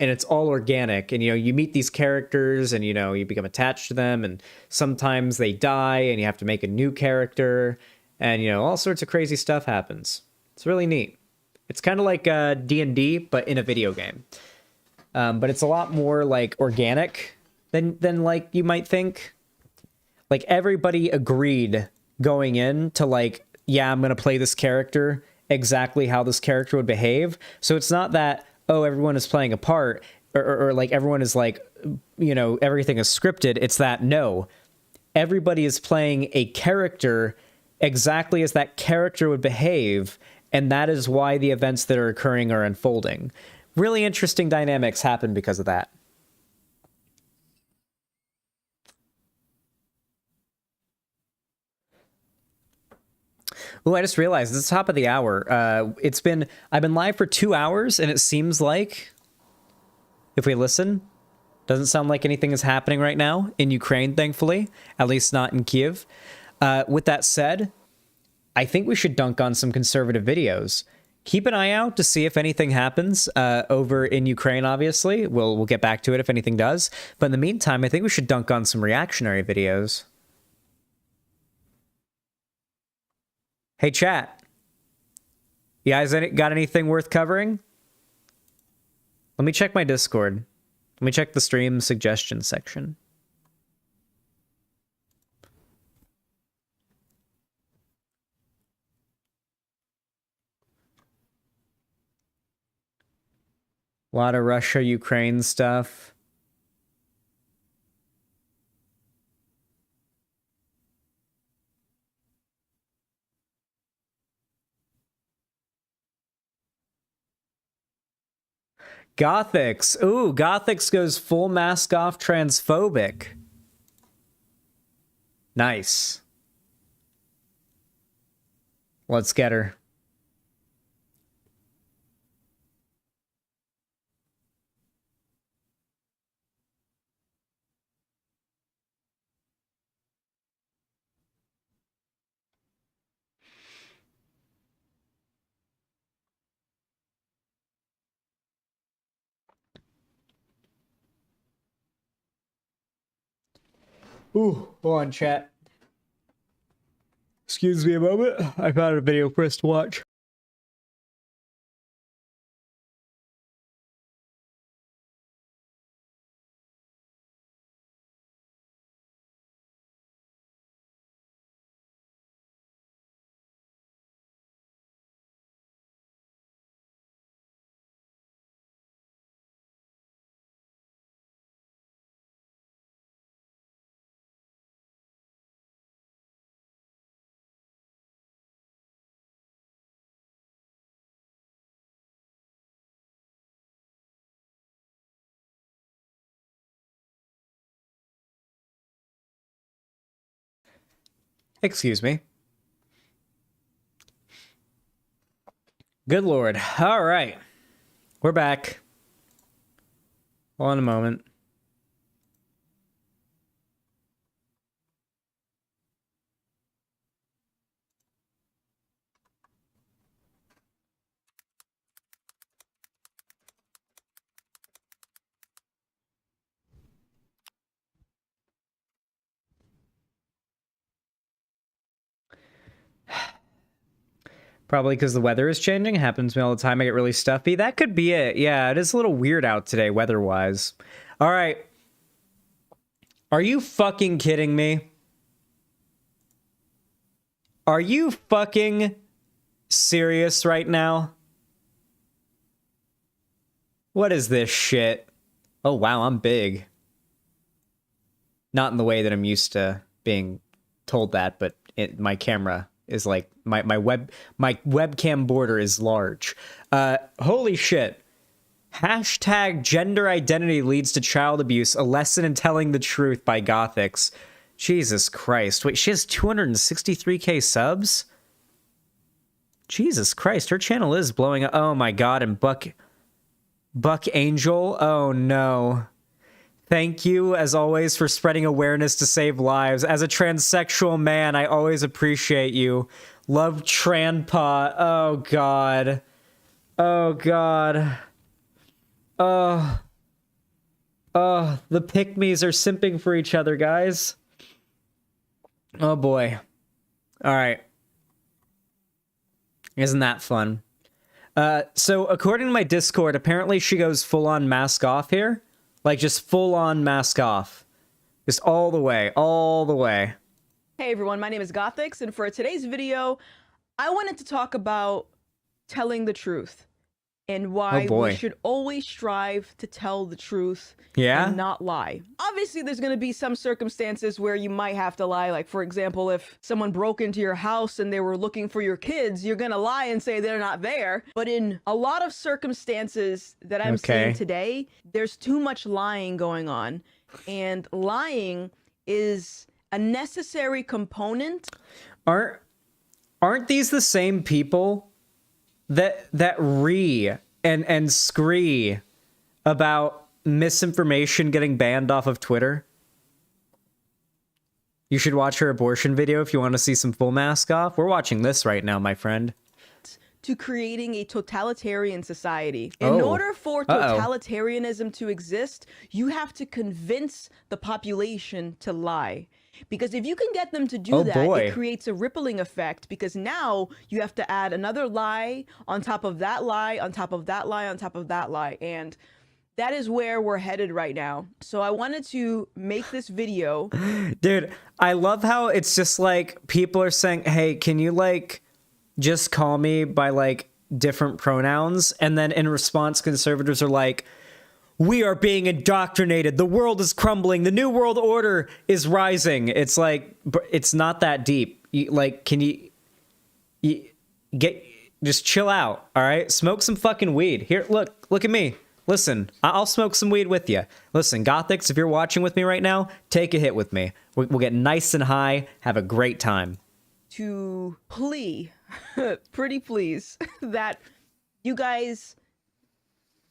and it's all organic, and you meet these characters, and you become attached to them, and sometimes they die and you have to make a new character, and all sorts of crazy stuff happens. It's really neat. It's kind of like D&D, but in a video game. But it's a lot more like organic than like you might think. Like everybody agreed going in to like, yeah, I'm gonna play this character exactly how this character would behave. So it's not that, oh, everyone is playing a part, or like everyone is like, everything is scripted. It's that, no, everybody is playing a character exactly as that character would behave, and that is why the events that are occurring are unfolding. Really interesting dynamics happen because of that. Oh, I just realized it's the top of the hour. I've been live for 2 hours, and it seems like, if we listen, doesn't sound like anything is happening right now in Ukraine, thankfully, at least not in Kiev. With that said, I think we should dunk on some conservative videos. Keep an eye out to see if anything happens over in Ukraine, obviously. We'll get back to it if anything does. But in the meantime, I think we should dunk on some reactionary videos. Hey, chat. You guys got anything worth covering? Let me check my Discord. Let me check the stream suggestion section. A lot of Russia-Ukraine stuff. Gothics. Ooh, Gothics goes full mask off transphobic. Nice. Let's get her. Ooh, hold on, chat. Excuse me a moment. I found a video for us to watch. Excuse me. Good Lord. All right. We're back. Hold on a moment. Probably because the weather is changing. It happens to me all the time. I get really stuffy. That could be it. Yeah, it is a little weird out today, weather-wise. All right. Are you fucking kidding me? Are you fucking serious right now? What is this shit? Oh, wow, I'm big. Not in the way that I'm used to being told that, but my camera is like, my webcam border is large. Holy shit. Hashtag gender identity leads to child abuse, a lesson in telling the truth by Gothics. Jesus Christ. Wait, she has 263k subs? Jesus Christ, her channel is blowing up. Oh my god, and Buck Angel? Oh no. Thank you, as always, for spreading awareness to save lives. As a transsexual man, I always appreciate you. Love Tranpa. Oh, God. Oh, God. Oh, Oh, the pick-me's are simping for each other, guys. Oh boy. All right. Isn't that fun? So according to my Discord, apparently she goes full-on mask off here. Like, just full-on mask off. Just all the way, all the way. Hey everyone, my name is Gothix, and for today's video, I wanted to talk about telling the truth and why we should always strive to tell the truth and not lie. Obviously, there's going to be some circumstances where you might have to lie. Like, for example, if someone broke into your house and they were looking for your kids, you're going to lie and say they're not there. But in a lot of circumstances that I'm seeing today, there's too much lying going on. And lying is a necessary component. Aren't these the same people that ree and scree about misinformation getting banned off of Twitter? You should watch her abortion video if you want to see some full mask off. We're watching this right now, my friend. To creating a totalitarian society. In order for totalitarianism to exist, you have to convince the population to lie. Because if you can get them to do that, it creates a rippling effect, because now you have to add another lie on top of that lie, on top of that lie, on top of that lie. And that is where we're headed right now. So I wanted to make this video. Dude, I love how it's just like people are saying, hey, can you like just call me by like different pronouns? And then in response, conservatives are like, we are being indoctrinated. The world is crumbling. The new world order is rising. It's like, it's not that deep. Like, can you just chill out, all right? Smoke some fucking weed. Here, look at me. Listen, I'll smoke some weed with you. Listen, Gothix, if you're watching with me right now, take a hit with me. We'll get nice and high, have a great time. To plea, pretty please, that you guys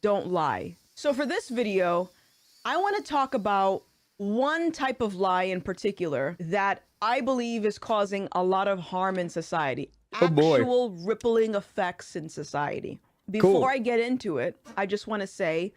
don't lie. So for this video, I want to talk about one type of lie in particular that I believe is causing a lot of harm in society. Actual rippling effects in society. Before I get into it, I just want to say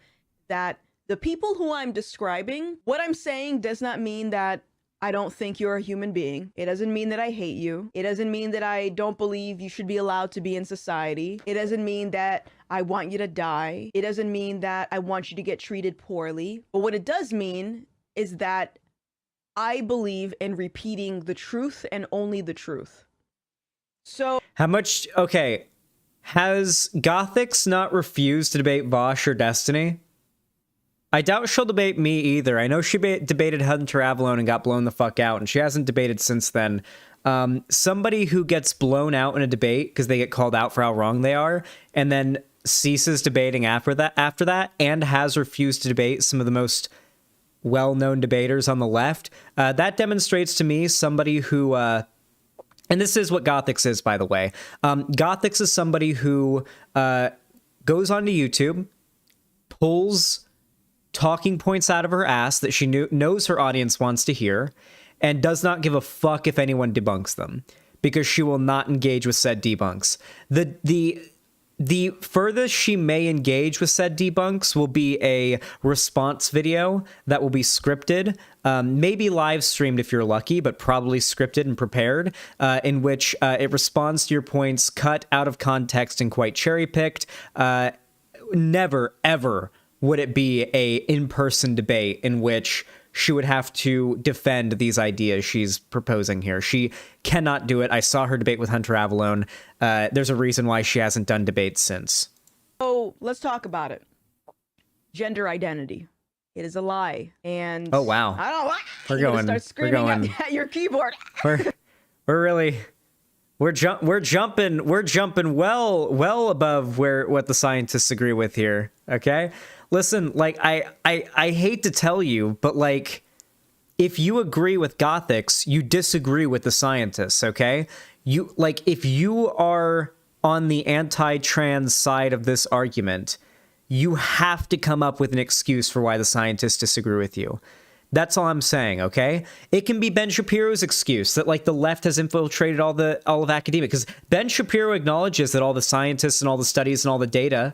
that the people who I'm describing, what I'm saying does not mean that I don't think you're a human being. It doesn't mean that I hate you. It doesn't mean that I don't believe you should be allowed to be in society. It doesn't mean that I want you to die. It doesn't mean that I want you to get treated poorly. But what it does mean is that I believe in repeating the truth and only the truth. So how much, okay, has Gothix not refused to debate Vosh or Destiny? I doubt she'll debate me either. I know she debated Hunter Avalon and got blown the fuck out, and she hasn't debated since then. Somebody who gets blown out in a debate because they get called out for how wrong they are, and then ceases debating after that, and has refused to debate some of the most well-known debaters on the left, that demonstrates to me somebody who... and this is what Gothix is, by the way. Gothix is somebody who goes onto YouTube, pulls talking points out of her ass that she knows her audience wants to hear, and does not give a fuck if anyone debunks them, because she will not engage with said debunks. The furthest she may engage with said debunks will be a response video that will be scripted, maybe live streamed if you're lucky, but probably scripted and prepared, in which it responds to your points cut out of context and quite cherry-picked. Never, ever would it be a in-person debate in which she would have to defend these ideas she's proposing here. She cannot do it. I saw her debate with Hunter Avalon. There's a reason why she hasn't done debates since. So let's talk about it. Gender identity. It is a lie. And oh wow, I don't know. We're going. Start screaming at your keyboard. We're jumping well above what the scientists agree with here. Okay. Listen, like, I hate to tell you, but, like, if you agree with Gothix, you disagree with the scientists, okay? If you are on the anti-trans side of this argument, you have to come up with an excuse for why the scientists disagree with you. That's all I'm saying, okay? It can be Ben Shapiro's excuse that, like, the left has infiltrated all of academia, because Ben Shapiro acknowledges that all the scientists and all the studies and all the data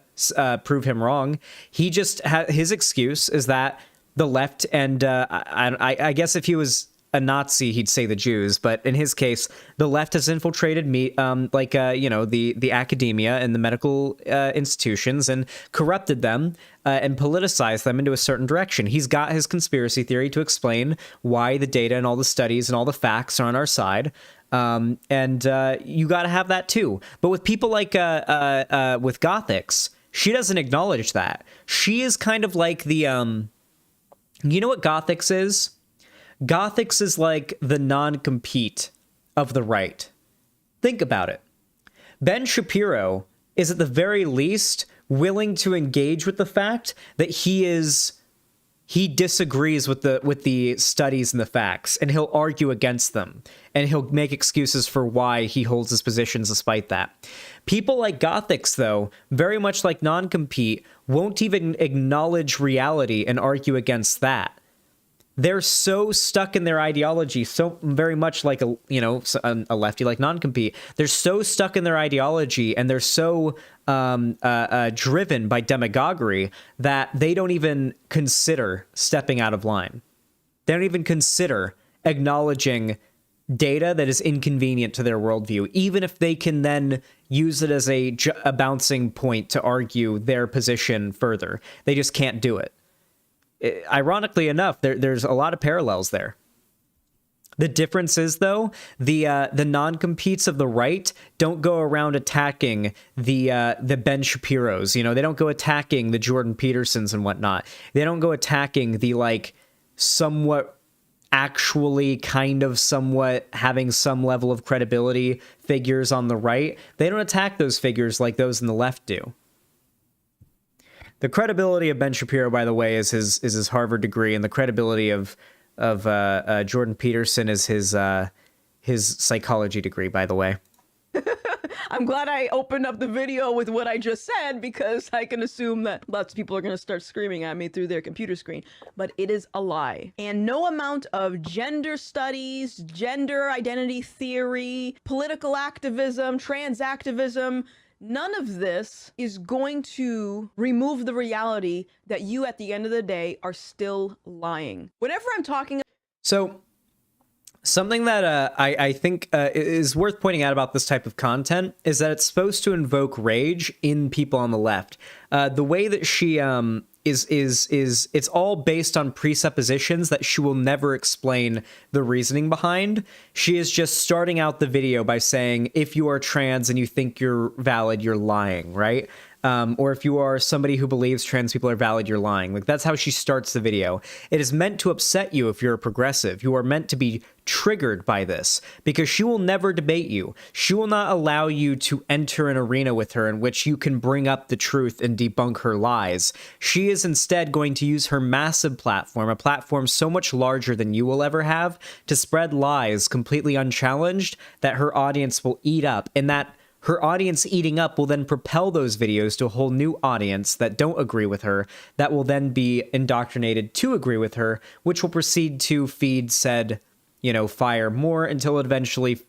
prove him wrong. He just his excuse is that the left, and I guess if he was a Nazi, he'd say the Jews, but in his case, the left has infiltrated the academia and the medical institutions and corrupted them and politicized them into a certain direction. He's got his conspiracy theory to explain why the data and all the studies and all the facts are on our side. And you got to have that too. But with people like with Gothics, she doesn't acknowledge that. She is kind of like the you know what Gothics is? Gothics is like the non-compete of the right. Think about it. Ben Shapiro is at the very least willing to engage with the fact that he disagrees with the studies and the facts, and he'll argue against them, and he'll make excuses for why he holds his positions despite that. People like Gothics, though, very much like non-compete, won't even acknowledge reality and argue against that. They're so stuck in their ideology, so very much like a lefty like non-compete. They're so stuck in their ideology, and they're so driven by demagoguery that they don't even consider stepping out of line. They don't even consider acknowledging data that is inconvenient to their worldview, even if they can then use it as a bouncing point to argue their position further. They just can't do it. Ironically enough, there's a lot of parallels there. The difference is, though, the non-competes of the right don't go around attacking the Ben Shapiros. You know, they don't go attacking the Jordan Petersons and whatnot. They don't go attacking the somewhat actually kind of somewhat having some level of credibility figures on the right. They don't attack those figures like those in the left do. The credibility of Ben Shapiro, by the way, is his Harvard degree, and the credibility of Jordan Peterson is his psychology degree, by the way. I'm glad I opened up the video with what I just said, because I can assume that lots of people are going to start screaming at me through their computer screen. But it is a lie. And no amount of gender studies, gender identity theory, political activism, trans activism, none of this is going to remove the reality that you, at the end of the day, are still lying. Whenever I'm talking... So, something that I think is worth pointing out about this type of content is that it's supposed to invoke rage in people on the left. The way that she is it's all based on presuppositions that she will never explain the reasoning behind. She is just starting out the video by saying, if you are trans and you think you're valid, you're lying, right? Or if you are somebody who believes trans people are valid, you're lying. Like, that's how she starts the video. It is meant to upset you if you're a progressive. You are meant to be triggered by this, because she will never debate you. She will not allow you to enter an arena with her in which you can bring up the truth and debunk her lies. She is instead going to use her massive platform, a platform so much larger than you will ever have, to spread lies completely unchallenged that her audience will eat up, and that her audience eating up will then propel those videos to a whole new audience that don't agree with her, that will then be indoctrinated to agree with her, which will proceed to feed said, fire more until it eventually,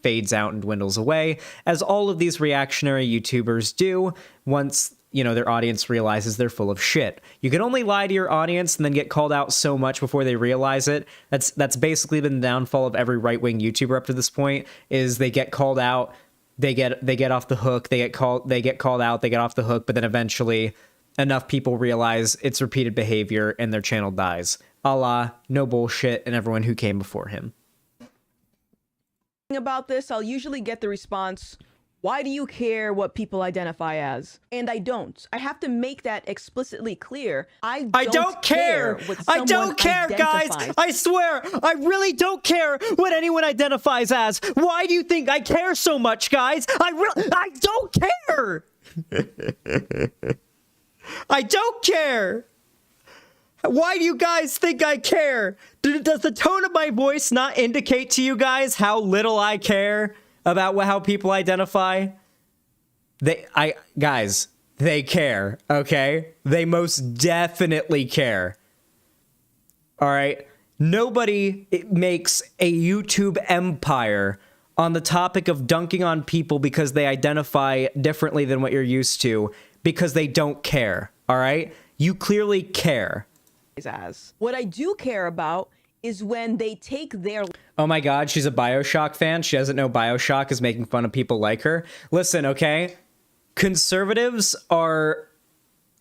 fades out and dwindles away, as all of these reactionary YouTubers do once, their audience realizes they're full of shit. You can only lie to your audience and then get called out so much before they realize it. That's basically been the downfall of every right-wing YouTuber up to this point, is they get called out, they get off the hook, they get called out, they get off the hook, but then eventually enough people realize it's repeated behavior and their channel dies. A la No Bullshit and everyone who came before him. About this, I'll usually get the response, why do you care what people identify as? And I don't. I have to make that explicitly clear. I don't care. I don't care, guys. I swear, I really don't care what anyone identifies as. Why do you think I care so much, guys? I don't care. I don't care. Why do you guys think I care? Does the tone of my voice not indicate to you guys how little I care about how people identify? Guys, they care, okay? They most definitely care. All right? Nobody makes a YouTube empire on the topic of dunking on people because they identify differently than what you're used to, because they don't care, all right? You clearly care. as. What I do care about is when they take their... Oh my god, she's a Bioshock fan. She doesn't know Bioshock is making fun of people like her. Listen, okay? Conservatives are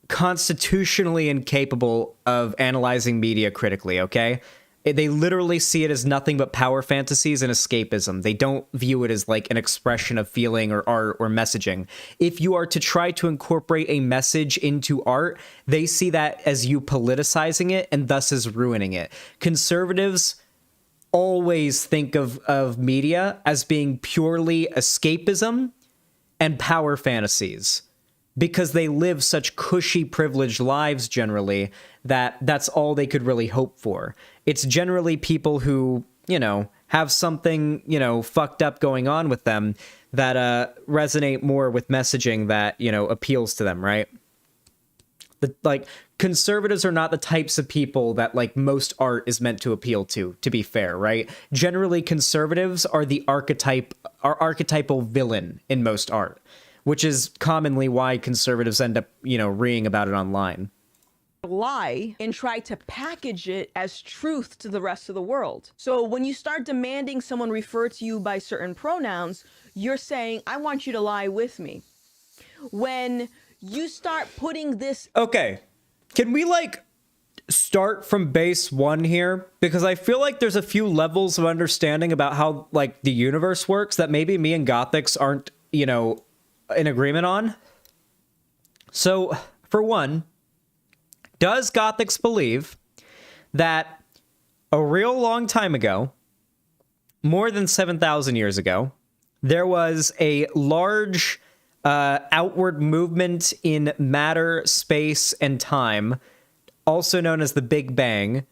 constitutionally incapable of analyzing media critically, okay? They literally see it as nothing but power fantasies and escapism. They don't view it as like an expression of feeling or art or messaging. If you are to try to incorporate a message into art, they see that as you politicizing it and thus as ruining it. Conservatives always think of media as being purely escapism and power fantasies, because they live such cushy, privileged lives generally that that's all they could really hope for. It's generally people who, you know, have something, you know, fucked up going on with them that resonate more with messaging that, you know, appeals to them, right? Like, conservatives are not the types of people that, like, most art is meant to appeal to be fair, right? Generally, conservatives are the archetypal villain in most art, which is commonly why conservatives end up, you know, reeing about it online. Lie and try to package it as truth to the rest of the world. So when you start demanding someone refer to you by certain pronouns, you're saying, I want you to lie with me. When you start putting this... Okay, can we, like, start from base one here? Because I feel like there's a few levels of understanding about how, like, the universe works that maybe me and Gothics aren't, you know, in agreement on. So, for one, does Gothics believe that a real long time ago, more than 7,000 years ago, there was a large outward movement in matter, space, and time, also known as the Big Bang,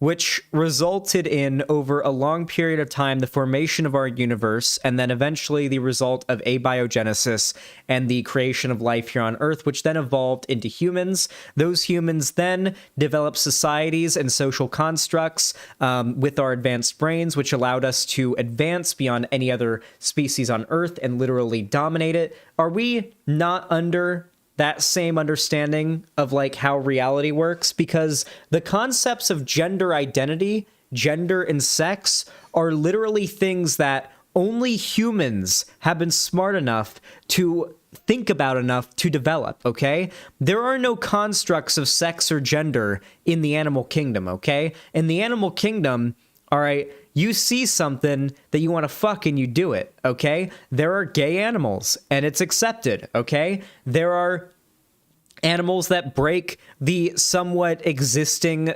which resulted in, over a long period of time, the formation of our universe, and then eventually the result of abiogenesis and the creation of life here on Earth, which then evolved into humans. Those humans then developed societies and social constructs with our advanced brains, which allowed us to advance beyond any other species on Earth and literally dominate it. Are we not under that same understanding of, like, how reality works? Because the concepts of gender identity, gender, and sex are literally things that only humans have been smart enough to think about enough to develop, okay? There are no constructs of sex or gender in the animal kingdom, okay? In the animal kingdom, all right, you see something that you want to fuck and you do it, okay? There are gay animals and it's accepted, okay? There are animals that break the somewhat existing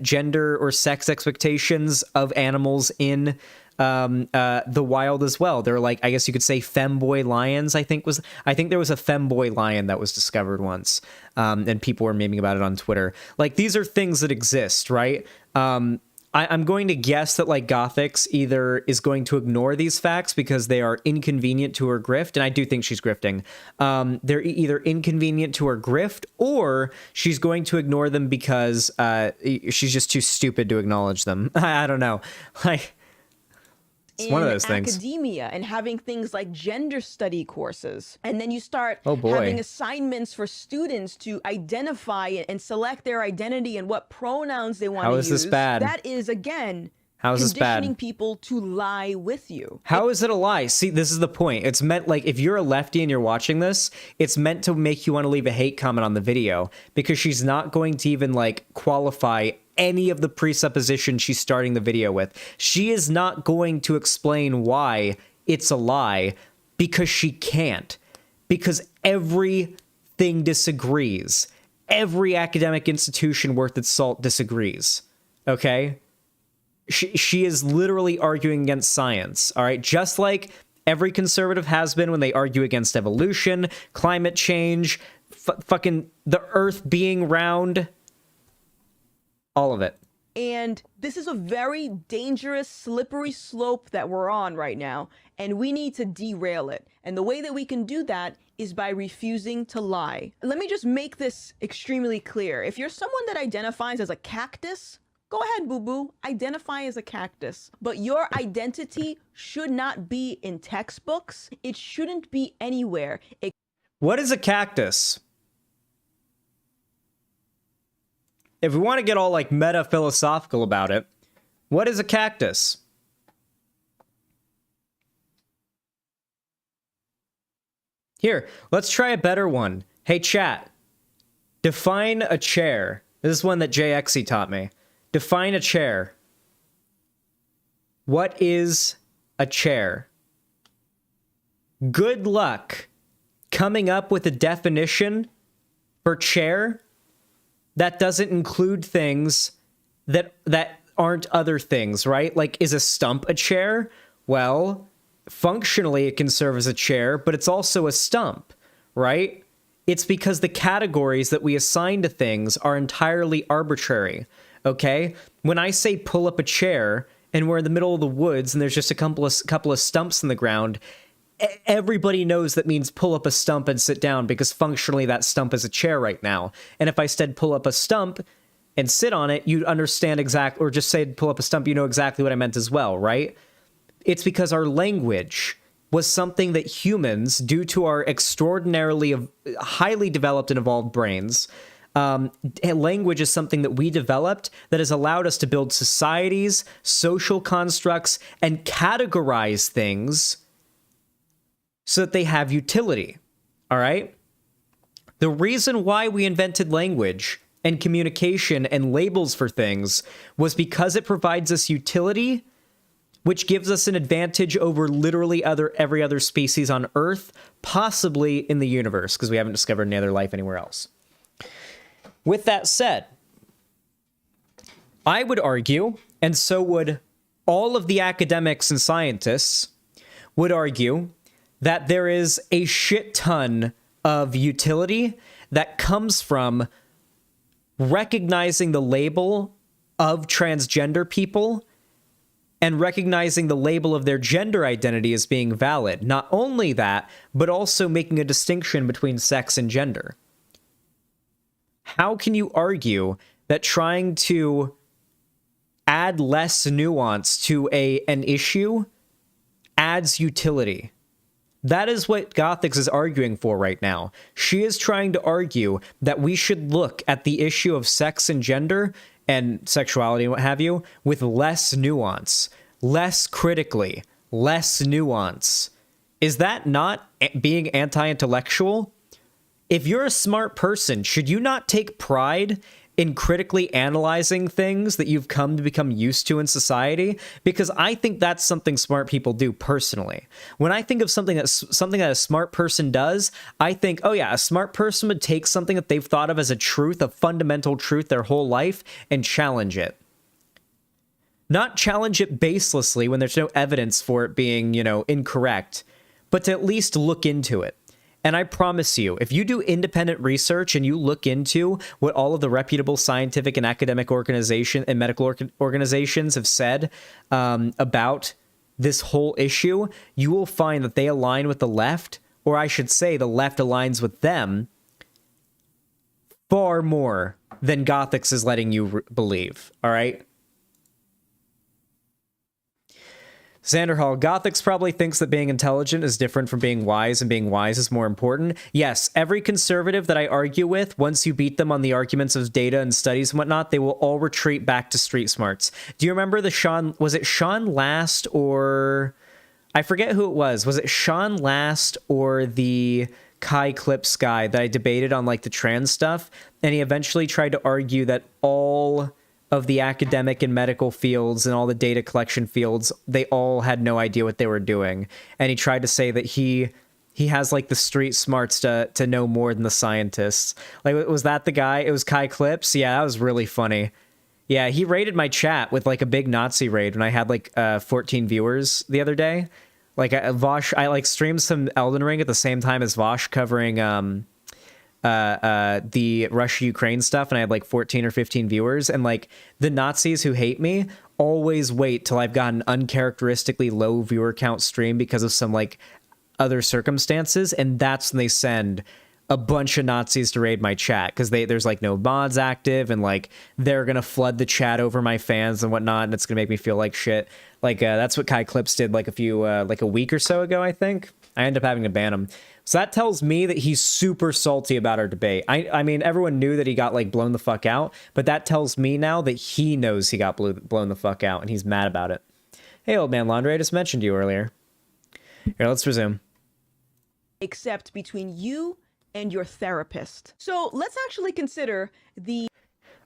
gender or sex expectations of animals in the wild as well. They're like, I guess you could say femboy lions, I think there was a femboy lion that was discovered once, and people were memeing about it on Twitter. Like, these are things that exist, right? I'm going to guess that, like, Gothics either is going to ignore these facts because they are inconvenient to her grift, and I do think she's grifting. They're either inconvenient to her grift, or she's going to ignore them because she's just too stupid to acknowledge them. I don't know. Like, it's one of those things. Academia and having things like gender study courses, and then you start Oh, boy. having assignments for students to identify and select their identity and what pronouns they want to use. How is this bad? That is, again, How is this bad? conditioning people to lie with you. How is it a lie? See, this is the point. It's meant, like, if you're a lefty and you're watching this, it's meant to make you want to leave a hate comment on the video, because she's not going to even, like, qualify any of the presuppositions she's starting the video with. She is not going to explain why it's a lie, because she can't. Because everything disagrees. Every academic institution worth its salt disagrees. Okay? She is literally arguing against science, all right? Just like every conservative has been when they argue against evolution, climate change, fucking the Earth being round, all of it. And this is a very dangerous, slippery slope that we're on right now, and we need to derail it. And the way that we can do that is by refusing to lie. Let me just make this extremely clear. If you're someone that identifies as a cactus, go ahead, boo-boo, identify as a cactus. But your identity should not be in textbooks. It shouldn't be anywhere. What is a cactus? if we want to get all like meta philosophical about it, what is a cactus? Here, let's try a better one. Hey, chat. Define a chair. This is one that JXE taught me. Define a chair. What is a chair? Good luck coming up with a definition for chair that doesn't include things that aren't other things, right? Like, is a stump a chair? Well, functionally it can serve as a chair, but it's also a stump, right? It's because the categories that we assign to things are entirely arbitrary, okay? When I say pull up a chair and we're in the middle of the woods and there's just a couple of stumps in the ground, everybody knows that means pull up a stump and sit down because functionally that stump is a chair right now. And if I said pull up a stump and sit on it, you'd understand or just say pull up a stump, you know exactly what I meant as well, right? It's because our language was something that humans, due to our extraordinarily highly developed and evolved brains, language is something that we developed that has allowed us to build societies, social constructs, and categorize things so that they have utility, all right? The reason why we invented language and communication and labels for things was because it provides us utility, which gives us an advantage over literally every other species on Earth, possibly in the universe, because we haven't discovered any other life anywhere else. With that said, I would argue, and so would all of the academics and scientists, would argue that there is a shit ton of utility that comes from recognizing the label of transgender people and recognizing the label of their gender identity as being valid. Not only that, but also making a distinction between sex and gender. How can you argue that trying to add less nuance to an issue adds utility? That is what Gothics is arguing for right now. She is trying to argue that we should look at the issue of sex and gender and sexuality and what have you with less nuance, less critically, less nuance. Is that not being anti-intellectual? If you're a smart person, should you not take pride in critically analyzing things that you've come to become used to in society? Because I think that's something smart people do personally. When I think of something that a smart person does, I think, oh yeah, a smart person would take something that they've thought of as a truth, a fundamental truth their whole life, and challenge it. Not challenge it baselessly when there's no evidence for it being, incorrect, but to at least look into it. And I promise you, if you do independent research and you look into what all of the reputable scientific and academic organization and medical organizations have said about this whole issue, you will find that they align with the left, or I should say the left aligns with them far more than Gothics is letting you believe, all right? Xanderhal, Gothics probably thinks that being intelligent is different from being wise, and being wise is more important. Yes, every conservative that I argue with, once you beat them on the arguments of data and studies and whatnot, they will all retreat back to street smarts. Do you remember was it Sean Last, or I forget who it was. Was it Sean Last or the Kai Clips guy that I debated on like the trans stuff? And he eventually tried to argue that all of the academic and medical fields and all the data collection fields, they all had no idea what they were doing. And he tried to say that he has like the street smarts to know more than the scientists. Like, was that the guy? It was Kai Clips? Yeah, that was really funny. Yeah, he raided my chat with like a big Nazi raid when I had like 14 viewers the other day. Like Vosh, I like streamed some Elden Ring at the same time as Vosh covering the Russia-Ukraine stuff, and I had like 14 or 15 viewers, and like the Nazis who hate me always wait till I've got an uncharacteristically low viewer count stream because of some like other circumstances, and that's when they send a bunch of Nazis to raid my chat because there's like no mods active, and like they're gonna flood the chat over my fans and whatnot, and it's gonna make me feel like shit. Like that's what Kai Clips did like a week or so ago, I think. I ended up having to ban him. So that tells me that he's super salty about our debate. I mean, everyone knew that he got like blown the fuck out, but that tells me now that he knows he got blown the fuck out and he's mad about it. Hey, old man Laundry, I just mentioned you earlier. Here, let's resume. Except between you and your therapist. So let's actually consider the...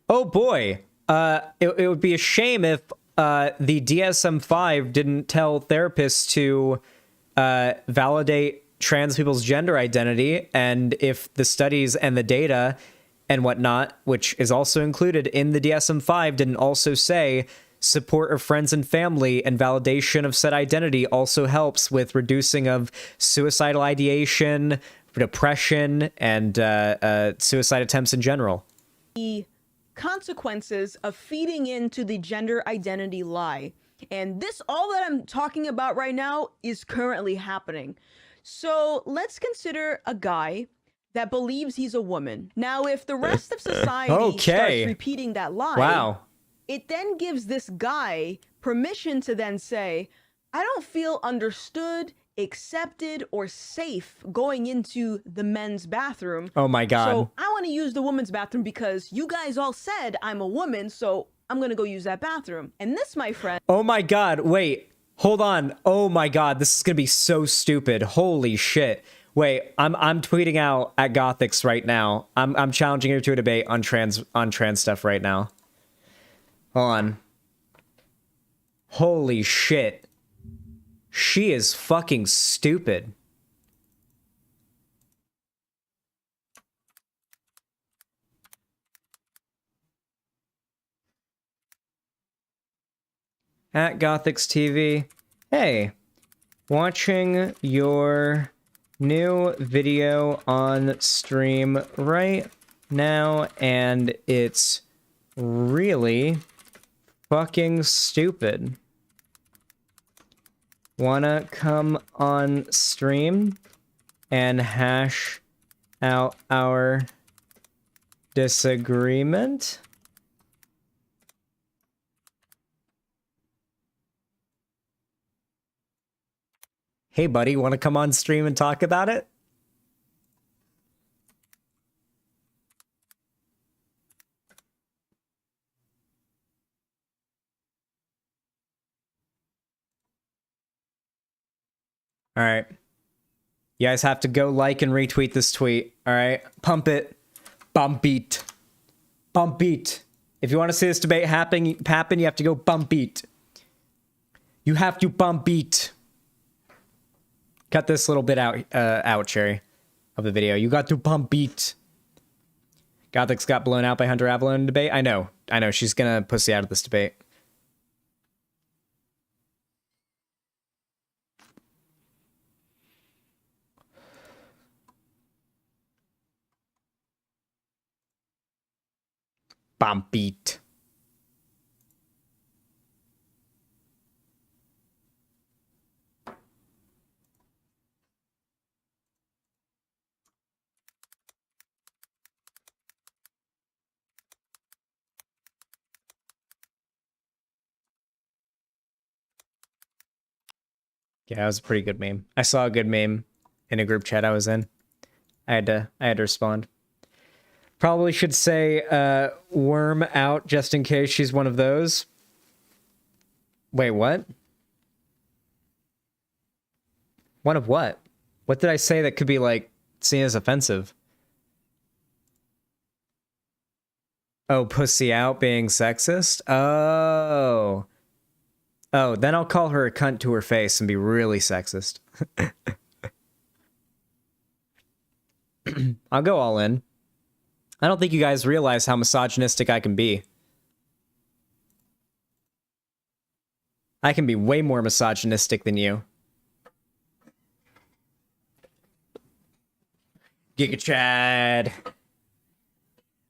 Oh boy, it would be a shame if the DSM-5 didn't tell therapists to validate trans people's gender identity, and if the studies and the data and whatnot, which is also included in the DSM-5, didn't also say support of friends and family and validation of said identity also helps with reducing of suicidal ideation, depression, and suicide attempts in general. The consequences of feeding into the gender identity lie. And this, all that I'm talking about right now, is currently happening. So let's consider a guy that believes he's a woman. Now, if the rest of society starts repeating that lie, it then gives this guy permission to then say, I don't feel understood, accepted, or safe going into the men's bathroom. Oh my God. So I want to use the women's bathroom because you guys all said I'm a woman, so I'm going to go use that bathroom. And this, my friend... Oh my God, wait, hold on. Oh my God, this is going to be so stupid. Holy shit. Wait, I'm tweeting out at Gothics right now. I'm challenging her to a debate on trans stuff right now. Hold on. Holy shit. She is fucking stupid. At Gothics TV. Hey, watching your new video on stream right now, and it's really fucking stupid. Wanna come on stream and hash out our disagreement? Hey buddy, wanna come on stream and talk about it? All right. You guys have to go like and retweet this tweet. All right. Pump it. Bump beat. Bump beat. If you want to see this debate happen, you have to go bump beat. You have to bump beat. Cut this little bit out, Cherry, of the video. You got to bump beat. Gothic's got blown out by Hunter Avalon in debate. I know. She's gonna pussy out of this debate. Bump beat. Yeah, that was a pretty good meme. I saw a good meme in a group chat I was in. I had to respond. Probably should say worm out just in case she's one of those. Wait, what? One of what? What did I say that could be like seen as offensive? Oh, pussy out being sexist? Oh. Oh, then I'll call her a cunt to her face and be really sexist. I'll go all in. I don't think you guys realize how misogynistic I can be. I can be way more misogynistic than you. Giga Chad.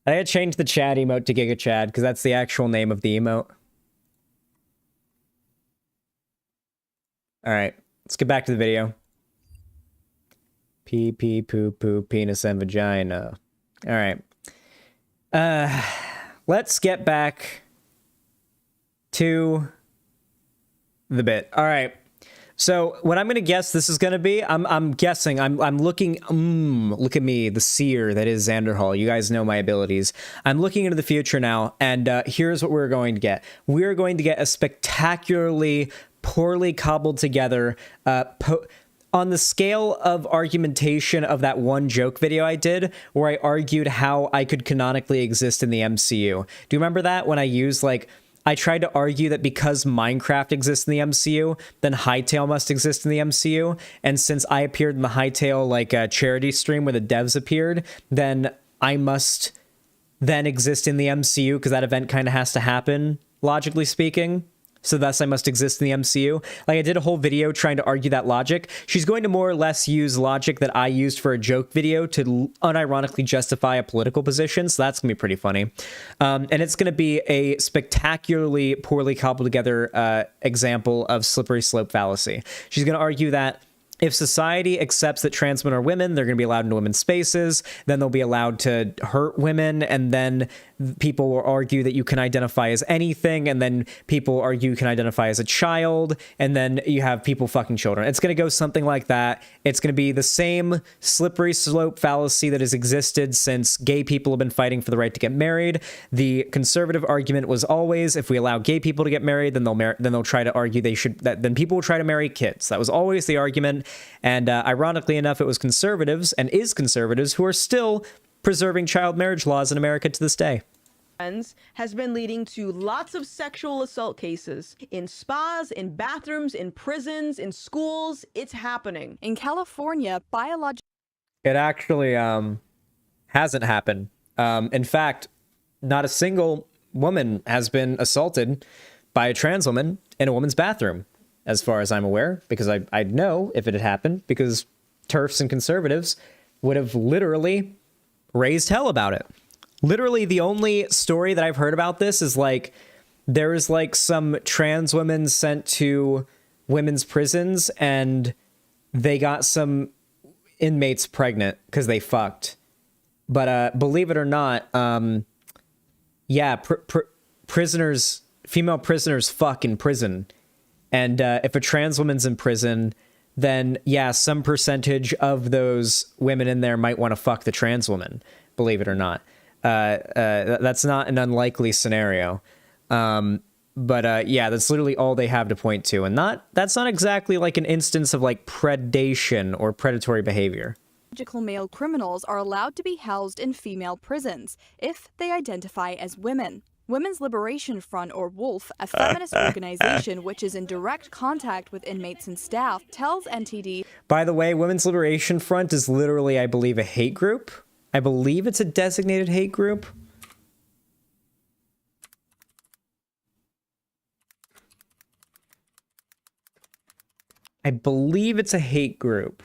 I had changed the Chad emote to Giga Chad because that's the actual name of the emote. Alright, let's get back to the video. Pee, pee, poo, poo, penis, and vagina. All right. Let's get back to the bit. All right. So what I'm gonna guess this is gonna be, I'm guessing, I'm looking, look at me, the seer that is Xanderhal. You guys know my abilities. I'm looking into the future now, and here's what we're going to get. We're going to get a spectacularly poorly cobbled together, on the scale of argumentation of that one joke video I did, where I argued how I could canonically exist in the MCU. Do you remember that when I used like, I tried to argue that because Minecraft exists in the MCU, then Hytale must exist in the MCU. And since I appeared in the Hytale like charity stream where the devs appeared, then I must then exist in the MCU because that event kind of has to happen, logically speaking. So thus I must exist in the MCU. Like I did a whole video trying to argue that logic. She's going to more or less use logic that I used for a joke video to unironically justify a political position. So that's going to be pretty funny. And it's going to be a spectacularly poorly cobbled together example of slippery slope fallacy. She's going to argue that if society accepts that trans women are women, they're going to be allowed into women's spaces, then they'll be allowed to hurt women, and then people will argue that you can identify as anything, and then people argue you can identify as a child, and then you have people fucking children. It's going to go something like that. It's going to be the same slippery slope fallacy that has existed since gay people have been fighting for the right to get married. The conservative argument was always, if we allow gay people to get married, then they'll try to argue then people will try to marry kids. That was always the argument. And ironically enough, it was conservatives and is conservatives who are still preserving child marriage laws in America to this day. Has been leading to lots of sexual assault cases in spas, in bathrooms, in prisons, in schools. It's happening. In California, It actually hasn't happened. In fact, not a single woman has been assaulted by a trans woman in a woman's bathroom, as far as I'm aware, because I'd know if it had happened, because TERFs and conservatives would have literally raised hell about it. Literally, the only story that I've heard about this is like, there is like some trans women sent to women's prisons and they got some inmates pregnant because they fucked. But believe it or not, yeah, prisoners, female prisoners fuck in prison. And if a trans woman's in prison, then yeah, some percentage of those women in there might want to fuck the trans woman, believe it or not. That's not an unlikely scenario. But yeah, that's literally all they have to point to. And that's not exactly like an instance of like predation or predatory behavior. biological male criminals are allowed to be housed in female prisons if they identify as women. Women's Liberation Front, or WOLF, a feminist organization which is in direct contact with inmates and staff, tells NTD... By the way, Women's Liberation Front is literally, I believe, a hate group. I believe it's a designated hate group. I believe it's a hate group.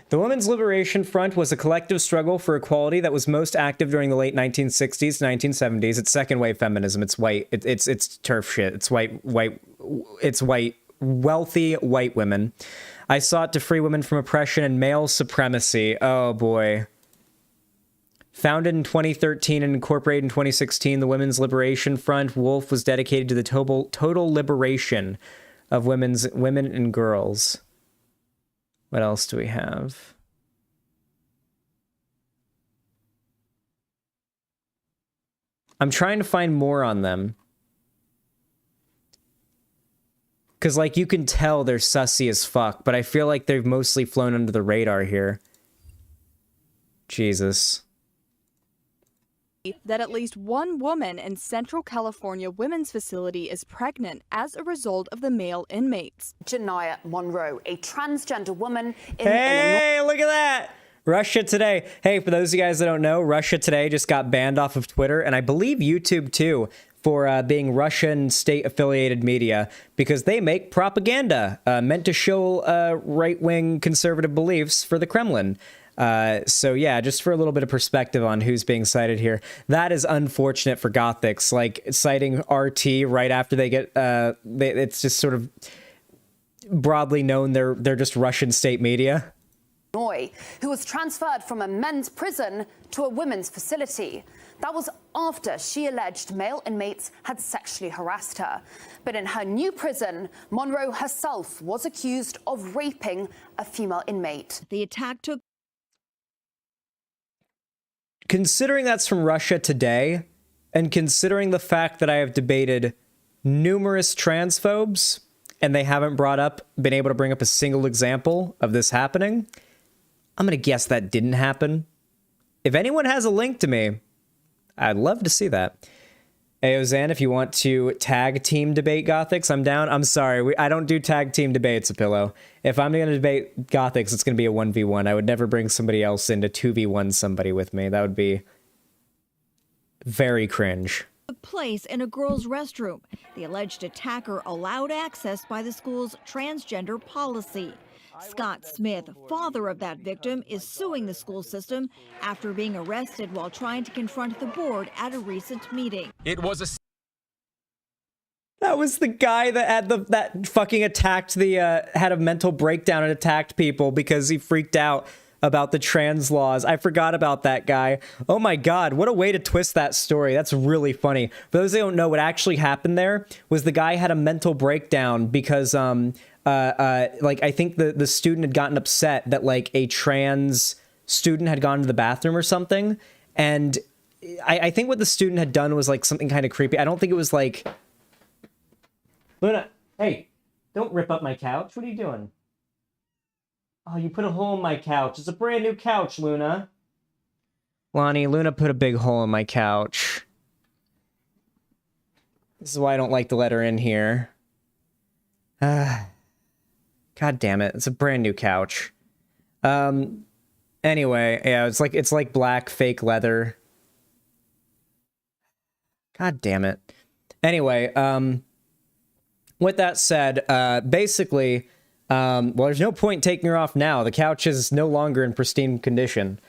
The Women's Liberation Front was a collective struggle for equality that was most active during the late 1960s to 1970s. It's second wave feminism. It's white. It's TERF shit. It's white, wealthy white women. I sought to free women from oppression and male supremacy. Oh boy. Founded in 2013 and incorporated in 2016, the Women's Liberation Front, WOLF, was dedicated to the total liberation of women and girls. What else do we have? I'm trying to find more on them. Because, like, you can tell they're sussy as fuck, but I feel like they've mostly flown under the radar here. Jesus. That at least one woman in Central California women's facility is pregnant as a result of the male inmates. Janaya Monroe, a transgender woman in Hey, look at that! Russia Today. Hey, for those of you guys that don't know, Russia Today just got banned off of Twitter, and I believe YouTube too, for being Russian state-affiliated media, because they make propaganda meant to show right-wing conservative beliefs for the Kremlin. So yeah, just for a little bit of perspective on who's being cited here. That is unfortunate for Gothics, like citing RT right after they get, it's just sort of broadly known they're just Russian state media. Who was transferred from a men's prison to a women's facility. That was after she alleged male inmates had sexually harassed her. But in her new prison, Monroe herself was accused of raping a female inmate. The attack took... Considering that's from Russia Today, and considering the fact that I have debated numerous transphobes, and they haven't been able to bring up a single example of this happening, I'm going to guess that didn't happen. If anyone has a link to me, I'd love to see that. Hey, Ozan, if you want to tag team debate Gothics, I'm down. I'm sorry, I don't do tag team debates, Apillo. If I'm going to debate Gothics, it's going to be a 1v1. I would never bring somebody else in to 2v1 somebody with me. That would be very cringe. Took place in a girl's restroom. The alleged attacker allowed access by the school's transgender policy. Scott Smith, father of that victim, is suing the school system after being arrested while trying to confront the board at a recent meeting. It was a... That was the guy that had that fucking attacked had a mental breakdown and attacked people because he freaked out about the trans laws. I forgot about that guy. Oh my God, what a way to twist that story. That's really funny. For those who don't know, what actually happened there was the guy had a mental breakdown because, like, I think the student had gotten upset that, like, a trans student had gone to the bathroom or something. And I think what the student had done was, like, something kind of creepy. I don't think it was, like... Luna, hey, don't rip up my couch. What are you doing? Oh, you put a hole in my couch. It's a brand new couch, Luna. Lonnie, Luna put a big hole in my couch. This is why I don't like to let her in here. God damn it. It's a brand new couch. Anyway, yeah, it's like black fake leather. God damn it. Anyway, with that said, basically, well, there's no point taking her off now. The couch is no longer in pristine condition.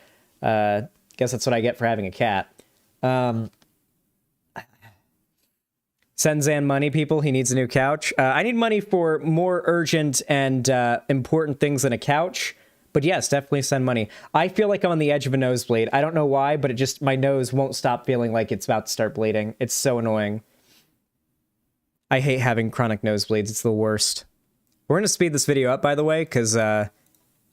Guess that's what I get for having a cat. Send Zan money, people. He needs a new couch. I need money for more urgent and important things than a couch. But yes, definitely send money. I feel like I'm on the edge of a nosebleed. I don't know why, but my nose won't stop feeling like it's about to start bleeding. It's so annoying. I hate having chronic nosebleeds. It's the worst. We're going to speed this video up, by the way, because I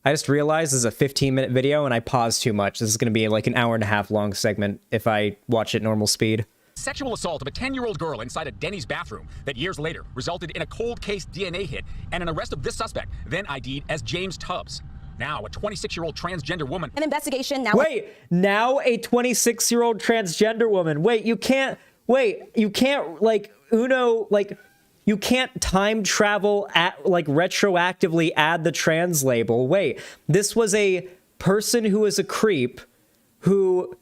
just realized this is a 15-minute video and I paused too much. This is going to be like an hour-and-a-half long segment if I watch it normal speed. Sexual assault of a 10-year-old girl inside a Denny's bathroom that years later resulted in a cold case DNA hit and an arrest of this suspect, then ID'd as James Tubbs. Now, a 26-year-old transgender woman. An investigation now. Wait, now a 26-year-old transgender woman. Wait, you can't, like, you can't time travel like, retroactively add the trans label. Wait, this was a person who was a creep who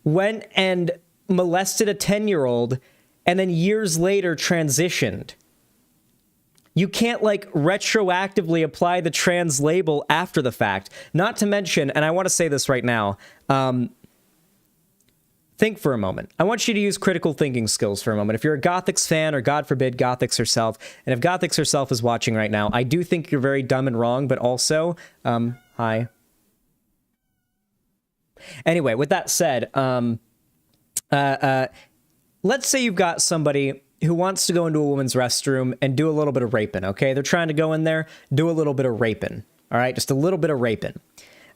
went and molested a 10-year-old and then years later transitioned. You can't, like, retroactively apply the trans label after the fact. Not to mention, and I want to say this right now, think for a moment. I want you to use critical thinking skills for a moment. If you're a Gothics fan, or God forbid, Gothics herself, and if Gothics herself is watching right now, I do think you're very dumb and wrong, but also, hi. Anyway, with that said, let's say you've got somebody who wants to go into a woman's restroom and do a little bit of raping, okay? They're trying to go in there, do a little bit of raping, all right? Just a little bit of raping.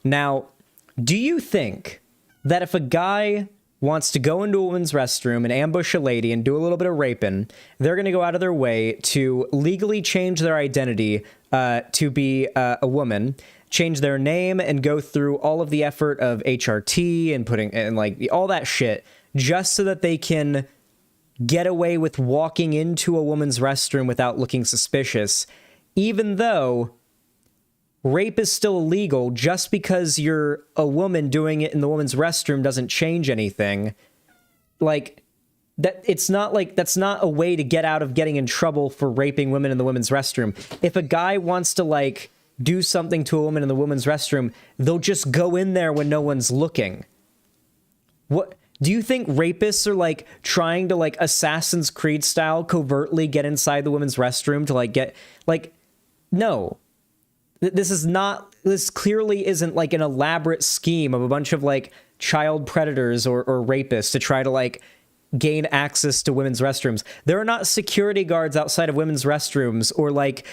Now, do you think that if a guy wants to go into a woman's restroom and ambush a lady and do a little bit of raping, they're going to go out of their way to legally change their identity to be a woman, change their name, and go through all of the effort of HRT and like all that shit just so that they can get away with walking into a woman's restroom without looking suspicious, even though rape is still illegal. Just because you're a woman doing it in the woman's restroom doesn't change anything. Like, that it's not like that's not a way to get out of getting in trouble for raping women in the women's restroom. If a guy wants to, like, do something to a woman in the women's restroom, they'll just go in there when no one's looking. What do you think rapists are like trying to like Assassin's Creed style covertly get inside the women's restroom to like get like, no, this clearly isn't like an elaborate scheme of a bunch of like child predators or rapists to try to like gain access to women's restrooms. There are not security guards outside of women's restrooms or like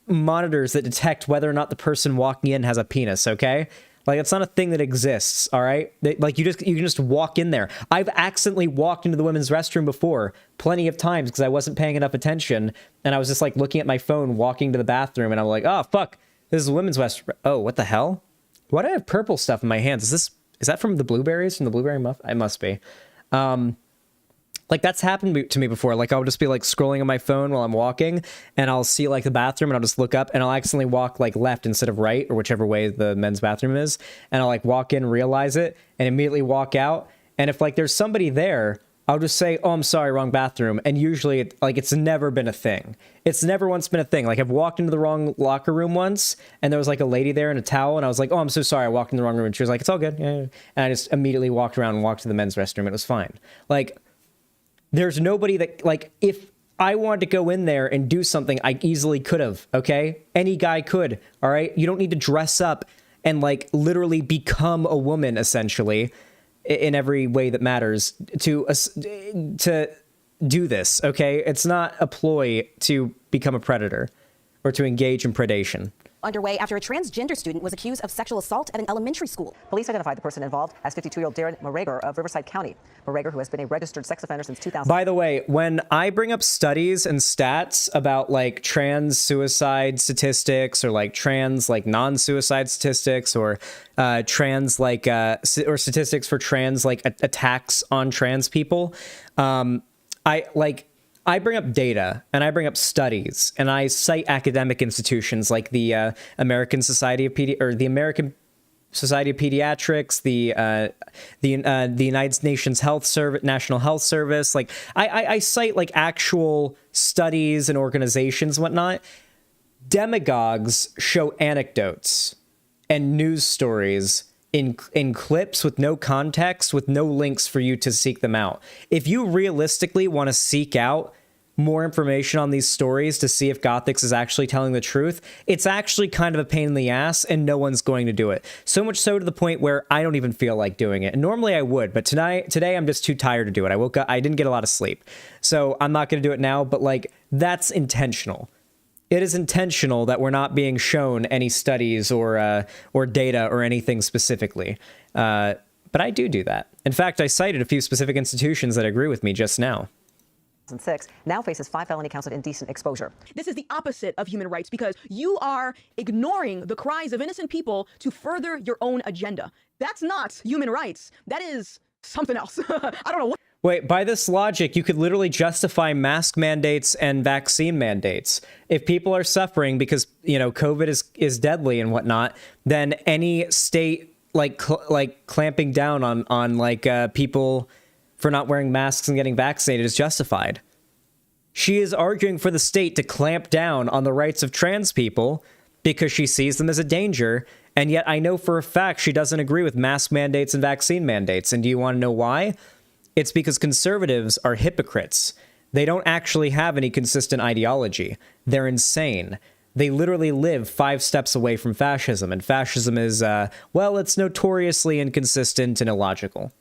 monitors that detect whether or not the person walking in has a penis, okay? Like, it's not a thing that exists, all right? Like, you can just walk in there. I've accidentally walked into the women's restroom before plenty of times because I wasn't paying enough attention, and I was just, like, looking at my phone, walking to the bathroom, and I'm like, oh, fuck, this is a women's restroom. Oh, what the hell? Why do I have purple stuff in my hands? Is that from the blueberries, from the blueberry muff? It must be. Like, that's happened to me before. Like, I'll just be, like, scrolling on my phone while I'm walking, and I'll see, like, the bathroom, and I'll just look up, and I'll accidentally walk, like, left instead of right, or whichever way the men's bathroom is, and I'll, like, walk in, realize it, and immediately walk out, and if, like, there's somebody there, I'll just say, oh, I'm sorry, wrong bathroom, and usually, it's never been a thing. It's never once been a thing. Like, I've walked into the wrong locker room once, and there was, like, a lady there in a towel, and I was like, oh, I'm so sorry, I walked in the wrong room, and she was like, it's all good, yeah. And I just immediately walked around and walked to the men's restroom, it was fine. Like, there's nobody that, like, if I wanted to go in there and do something, I easily could have, okay? Any guy could, all right? You don't need to dress up and, like, literally become a woman, essentially, in every way that matters to do this, okay? It's not a ploy to become a predator or to engage in predation. Underway after a transgender student was accused of sexual assault at an elementary school. Police identified the person involved as 52-year-old Darren Morager of Riverside County. Morager, who has been a registered sex offender since 2000. By the way, when I bring up studies and stats about like trans suicide statistics or like trans like non-suicide statistics or trans like or statistics for trans like attacks on trans people, I bring up data and I bring up studies and I cite academic institutions like the American Society of Pediatrics, the United Nations National Health Service. Like I cite like actual studies and organizations and whatnot. Demagogues show anecdotes and news stories in clips with no context, with no links for you to seek them out. If you realistically want to seek out more information on these stories to see if Gothix is actually telling the truth, it's actually kind of a pain in the ass and no one's going to do it. So much so to the point where I don't even feel like doing it. And normally I would, but today I'm just too tired to do it. I woke up, I didn't get a lot of sleep. So I'm not going to do it now, but like that's intentional. It is intentional that we're not being shown any studies or data or anything specifically. But I do that. In fact, I cited a few specific institutions that agree with me just now. 2006, now faces 5 felony counts of indecent exposure. This is the opposite of human rights because you are ignoring the cries of innocent people to further your own agenda. That's not human rights. That is something else. I don't know what. Wait, by this logic, you could literally justify mask mandates and vaccine mandates. If people are suffering because, you know, COVID is deadly and whatnot, then any state like clamping down on people for not wearing masks and getting vaccinated is justified. She is arguing for the state to clamp down on the rights of trans people because she sees them as a danger, and yet I know for a fact she doesn't agree with mask mandates and vaccine mandates. And do you want to know why? It's because conservatives are hypocrites. They don't actually have any consistent ideology. They're insane. They literally live 5 steps away from fascism, and fascism is, well, it's notoriously inconsistent and illogical.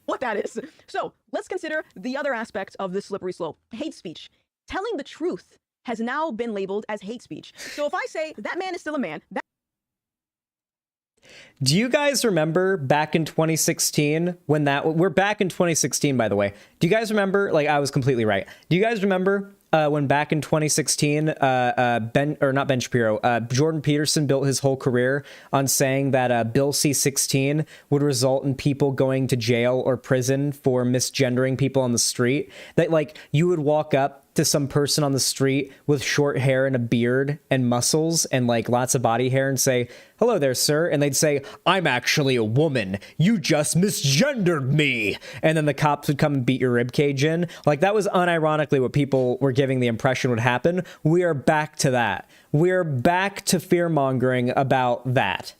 What that is. So let's consider the other aspect of this slippery slope, hate speech. Telling the truth has now been labeled as hate speech. So if I say that man is still a man, do you guys remember back in 2016 when we're back in 2016, by the way. Do you guys remember, like I was completely right. Do you guys remember when back in 2016, Jordan Peterson built his whole career on saying that Bill C-16 would result in people going to jail or prison for misgendering people on the street? That like you would walk up to some person on the street with short hair and a beard and muscles and like lots of body hair and say, "Hello there, sir," and they'd say, "I'm actually a woman. You just misgendered me." And then the cops would come and beat your ribcage in. Like, that was unironically what people were giving the impression would happen. We are back to that. We're back to fear-mongering about that.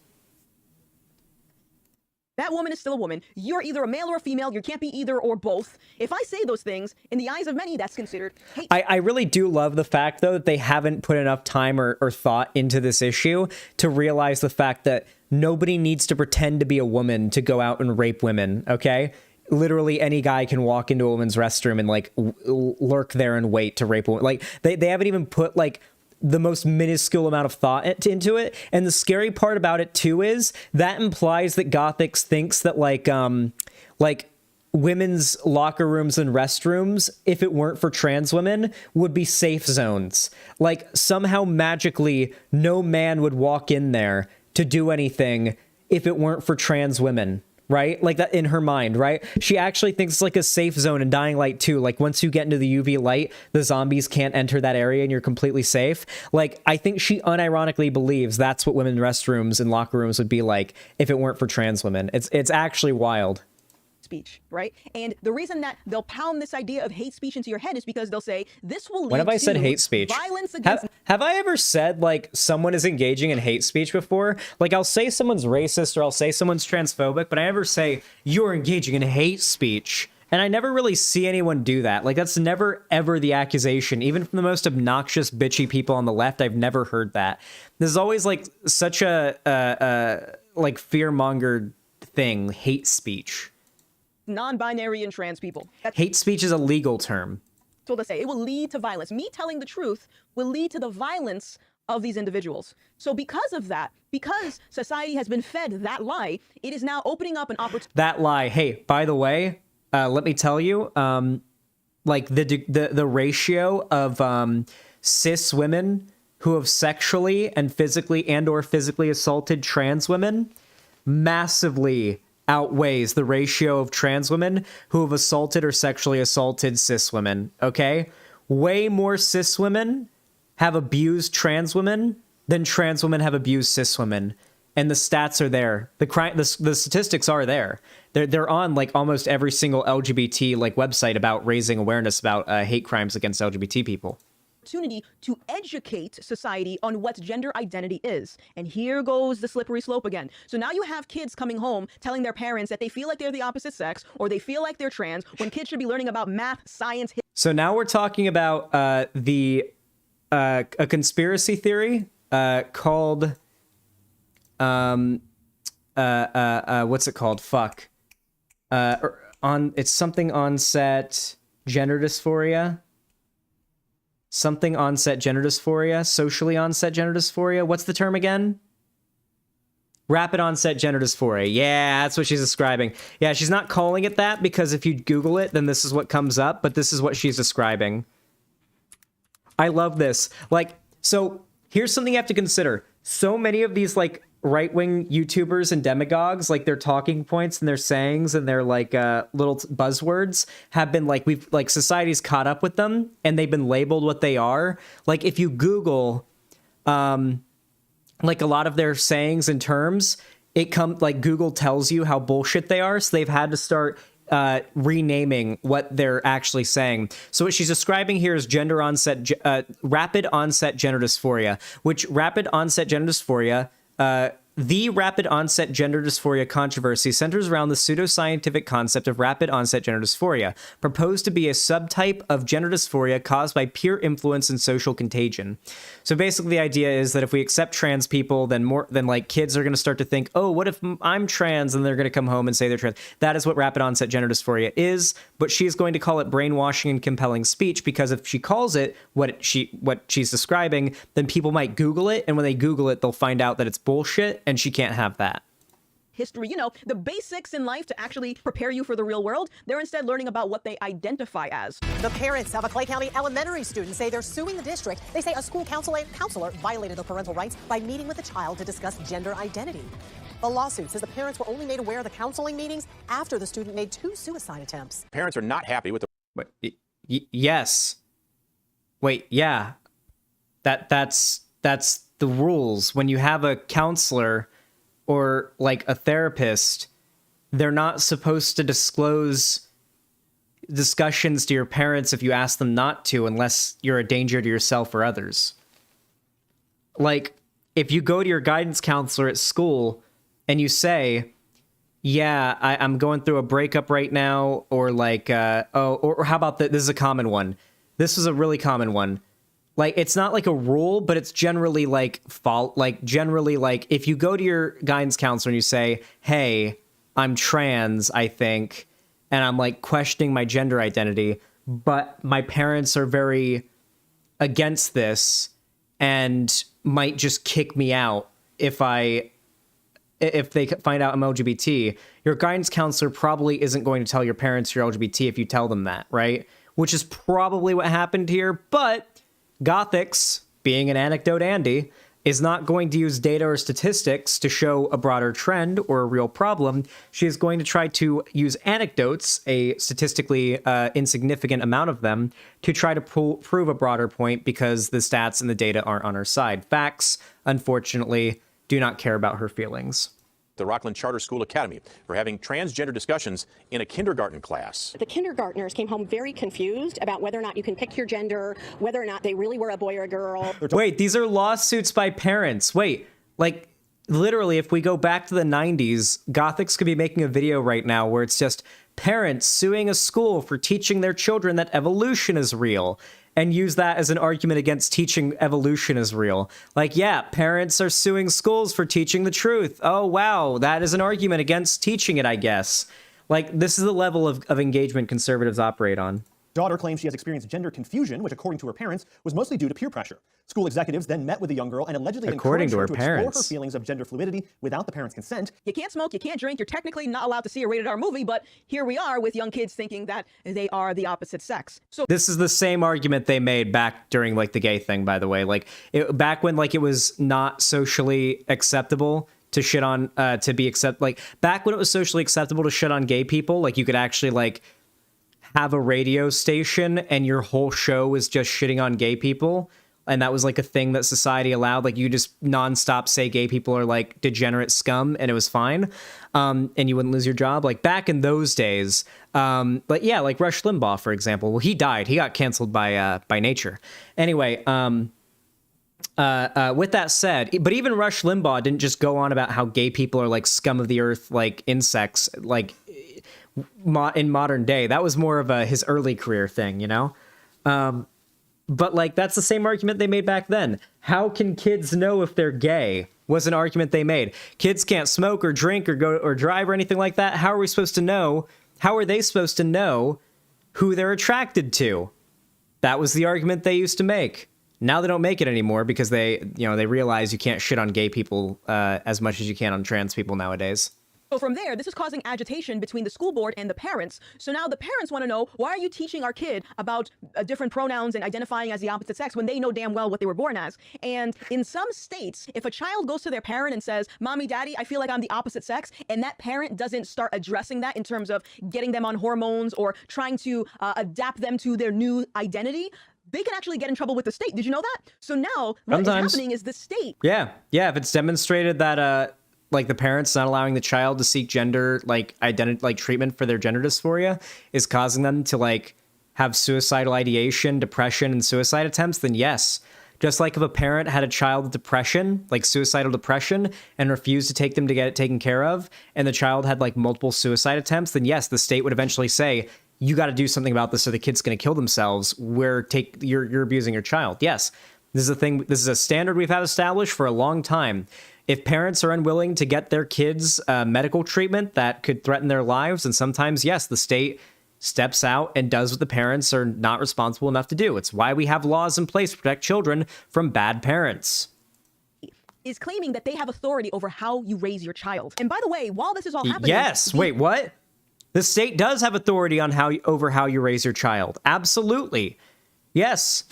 That woman is still a woman. You're either a male or a female. You can't be either or both. If I say those things, in the eyes of many, that's considered hate. I really do love the fact, though, that they haven't put enough time or thought into this issue to realize the fact that nobody needs to pretend to be a woman to go out and rape women, okay? Literally any guy can walk into a woman's restroom and, like, lurk there and wait to rape a woman. Like, they haven't even put, like, the most minuscule amount of thought into it. And the scary part about it too is that implies that Gothics thinks that like women's locker rooms and restrooms, if it weren't for trans women, would be safe zones. Like, somehow magically no man would walk in there to do anything if it weren't for trans women. Right? Like, that in her mind, right? She actually thinks it's like a safe zone in Dying Light 2. Like, once you get into the UV light, the zombies can't enter that area and you're completely safe. Like, I think she unironically believes that's what women's restrooms and locker rooms would be like if it weren't for trans women. It's actually wild. Speech, right? And the reason that they'll pound this idea of hate speech into your head is because they'll say this will lead When have I said to hate speech? Violence against. Have I ever said like someone is engaging in hate speech before? Like, I'll say someone's racist or I'll say someone's transphobic, but I never say you're engaging in hate speech. And I never really see anyone do that. Like, that's never ever the accusation. Even from the most obnoxious, bitchy people on the left, I've never heard that. There's always like such a like fear-mongered thing, hate speech. Non-binary and trans people. Hate speech is a legal term. That's what they say. It will lead to violence. Me telling the truth will lead to the violence of these individuals. So because of that, because society has been fed that lie, it is now opening up an opportunity. That lie. Hey, by the way, let me tell you, like the ratio of cis women who have sexually and or physically assaulted trans women massively outweighs the ratio of trans women who have assaulted or sexually assaulted cis women, okay? Way more cis women have abused trans women than trans women have abused cis women. And the stats are there. The statistics are there. They're on like almost every single LGBT like website about raising awareness about hate crimes against LGBT people. Opportunity to educate society on what gender identity is. And here goes the slippery slope again. So now you have kids coming home telling their parents that they feel like they're the opposite sex or they feel like they're trans when kids should be learning about math, science. So now we're talking about a conspiracy theory called what's it called? Fuck. It's something onset gender dysphoria. Something onset gender dysphoria, socially onset gender dysphoria. What's the term again? Rapid onset gender dysphoria. Yeah, that's what she's describing. Yeah, she's not calling it that because if you Google it, then this is what comes up, but this is what she's describing. I love this. Like, so here's something you have to consider. So many of these, like, right-wing YouTubers and demagogues, like their talking points and their sayings and their like little buzzwords have been like, society's caught up with them and they've been labeled what they are. Like, if you Google like a lot of their sayings and terms, like Google tells you how bullshit they are. So they've had to start renaming what they're actually saying. So what she's describing here is rapid onset gender dysphoria, which rapid onset gender dysphoria, the rapid onset gender dysphoria controversy centers around the pseudoscientific concept of rapid onset gender dysphoria, proposed to be a subtype of gender dysphoria caused by peer influence and social contagion. So basically the idea is that if we accept trans people, then like kids are going to start to think, oh, what if I'm trans? And they're going to come home and say they're trans. That is what rapid onset gender dysphoria is, but she's going to call it brainwashing and compelling speech, because if she calls it what she's describing, then people might Google it, and when they Google it, they'll find out that it's bullshit, and she can't have that. History, you know, the basics in life to actually prepare you for the real world. They're instead learning about what they identify as. The parents of a Clay County elementary student say they're suing the district. They say a school counselor violated their parental rights by meeting with the child to discuss gender identity. The lawsuit says the parents were only made aware of the counseling meetings after the student made 2 suicide attempts. Parents are not happy with the... Yes. Wait, yeah. That's the rules. When you have a counselor or like a therapist, they're not supposed to disclose discussions to your parents if you ask them not to, unless you're a danger to yourself or others. Like, if you go to your guidance counselor at school and you say, yeah, I'm going through a breakup right now, or like, or how about this is a common one. This is a really common one. Like, it's not like a rule, but it's generally like generally like if you go to your guidance counselor and you say, hey, I'm trans, I think, and I'm like questioning my gender identity, but my parents are very against this and might just kick me out if they find out I'm LGBT, your guidance counselor probably isn't going to tell your parents you're LGBT if you tell them that, right? Which is probably what happened here, but Gothics, being an anecdote Andy, is not going to use data or statistics to show a broader trend or a real problem. She is going to try to use anecdotes, a statistically insignificant amount of them, to try to prove a broader point because the stats and the data aren't on her side. Facts, unfortunately, do not care about her feelings. The Rockland Charter School Academy for having transgender discussions in a kindergarten class. The kindergartners came home very confused about whether or not you can pick your gender, whether or not they really were a boy or a girl. Wait, these are lawsuits by parents. Wait, like literally, if we go back to the 90s, Gothics could be making a video right now where it's just parents suing a school for teaching their children that evolution is real, and use that as an argument against teaching evolution is real. Like, yeah, parents are suing schools for teaching the truth. Oh, wow, that is an argument against teaching it, I guess. Like, this is the level of engagement conservatives operate on. Daughter claims she has experienced gender confusion, which, according to her parents, was mostly due to peer pressure. School executives then met with the young girl and allegedly encouraged her to explore her feelings of gender fluidity without the parents' consent. You can't smoke, you can't drink, you're technically not allowed to see a rated R movie, but here we are with young kids thinking that they are the opposite sex. So this is the same argument they made back during like the gay thing, by the way. Like back when like it was not socially acceptable to shit on back when it was socially acceptable to shit on gay people, like you could actually like have a radio station and your whole show was just shitting on gay people. And that was like a thing that society allowed. Like you just nonstop say gay people are like degenerate scum and it was fine. And you wouldn't lose your job. Like back in those days. But yeah, like Rush Limbaugh, for example. Well, he died. He got canceled by nature. Anyway, with that said, but even Rush Limbaugh didn't just go on about how gay people are like scum of the earth, like insects, like in modern day. That was more of his early career thing, you know? But like that's the same argument they made back then. How can kids know if they're gay? Was an argument they made. Kids can't smoke or drink or go or drive or anything like that. How are we supposed to know? How are they supposed to know who they're attracted to? That was the argument they used to make. Now they don't make it anymore because they realize you can't shit on gay people as much as you can on trans people nowadays. So from there, this is causing agitation between the school board and the parents. So now the parents want to know, why are you teaching our kid about different pronouns and identifying as the opposite sex when they know damn well what they were born as? And in some states, if a child goes to their parent and says, Mommy, Daddy, I feel like I'm the opposite sex, and that parent doesn't start addressing that in terms of getting them on hormones or trying to adapt them to their new identity, they can actually get in trouble with the state. Did you know that? So now what is happening is the state. Yeah. If it's demonstrated that like the parents not allowing the child to seek gender like identity like treatment for their gender dysphoria is causing them to like have suicidal ideation, depression, and suicide attempts, then yes. Just like if a parent had a child with depression, like suicidal depression, and refused to take them to get it taken care of, and the child had like multiple suicide attempts, then yes, the state would eventually say, you got to do something about this or the kid's going to kill themselves. You're abusing your child. Yes, this is a thing. This is a standard we've had established for a long time. If parents are unwilling to get their kids medical treatment that could threaten their lives, and sometimes, yes, the state steps out and does what the parents are not responsible enough to do. It's why we have laws in place to protect children from bad parents. Is claiming that they have authority over how you raise your child. And by the way, while this is all happening... Yes, wait, what? The state does have authority on over how you raise your child. Absolutely. Yes.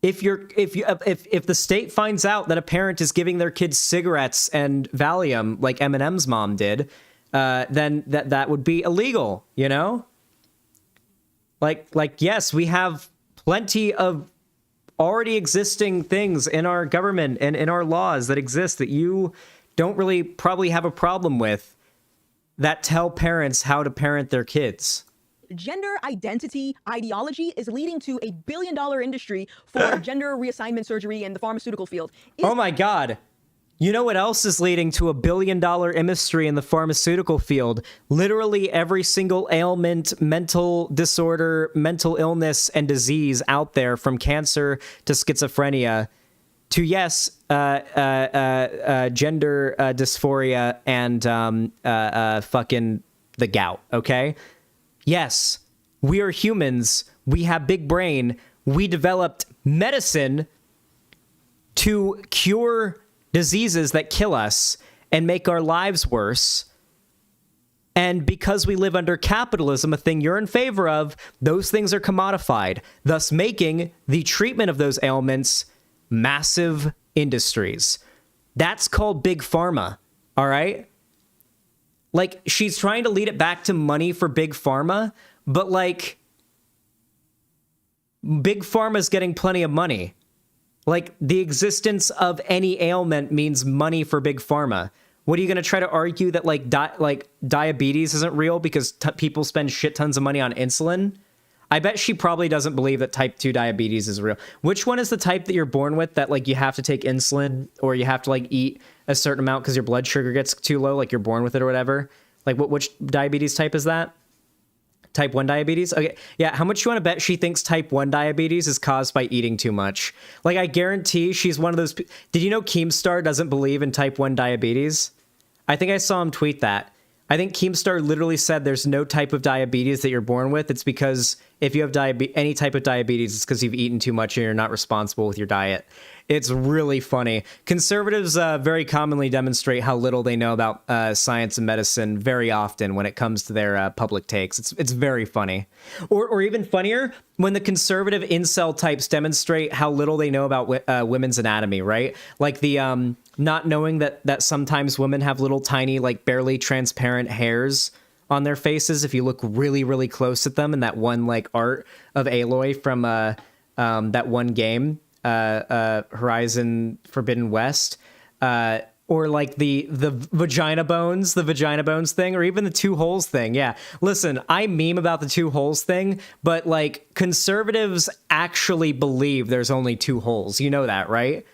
If the state finds out that a parent is giving their kids cigarettes and Valium like Eminem's mom did, then that would be illegal, you know? Like yes, we have plenty of already existing things in our government and in our laws that exist that you don't really probably have a problem with that tell parents how to parent their kids. Gender identity ideology is leading to a billion-dollar industry for gender reassignment surgery in the pharmaceutical field. Oh my God. You know what else is leading to a billion-dollar industry in the pharmaceutical field? Literally every single ailment, mental disorder, mental illness, and disease out there, from cancer to schizophrenia to, yes, gender dysphoria and fucking the gout, okay? Yes, we are humans. We have big brain. We developed medicine to cure diseases that kill us and make our lives worse. And because we live under capitalism, a thing you're in favor of, those things are commodified, thus making the treatment of those ailments massive industries. That's called big pharma, all right? Like, she's trying to lead it back to money for big pharma, but like, big pharma's getting plenty of money. Like, the existence of any ailment means money for big pharma. What are you going to try to argue that like diabetes isn't real because people spend shit tons of money on insulin? I bet she probably doesn't believe that type 2 diabetes is real. Which one is the type that you're born with that like you have to take insulin or you have to like eat a certain amount because your blood sugar gets too low, like you're born with it or whatever? Like which diabetes type is that? Type 1 diabetes? Okay, yeah, how much you want to bet she thinks type 1 diabetes is caused by eating too much? Like, I guarantee she's one of those... Did you know Keemstar doesn't believe in type 1 diabetes? I think I saw him tweet that. I think Keemstar literally said there's no type of diabetes that you're born with. It's because if you have any type of diabetes, it's because you've eaten too much and you're not responsible with your diet. It's really funny. Conservatives very commonly demonstrate how little they know about science and medicine very often when it comes to their public takes. It's very funny. Or even funnier, when the conservative incel types demonstrate how little they know about women's anatomy, right? Like the not knowing that sometimes women have little tiny, like barely transparent hairs on their faces if you look really, really close at them, in that one like art of Aloy from that one game. Horizon Forbidden West, or like the vagina bones thing, or even the 2 holes thing. Yeah, listen, I meme about the 2 holes thing, but like conservatives actually believe there's only 2 holes. You know that, right?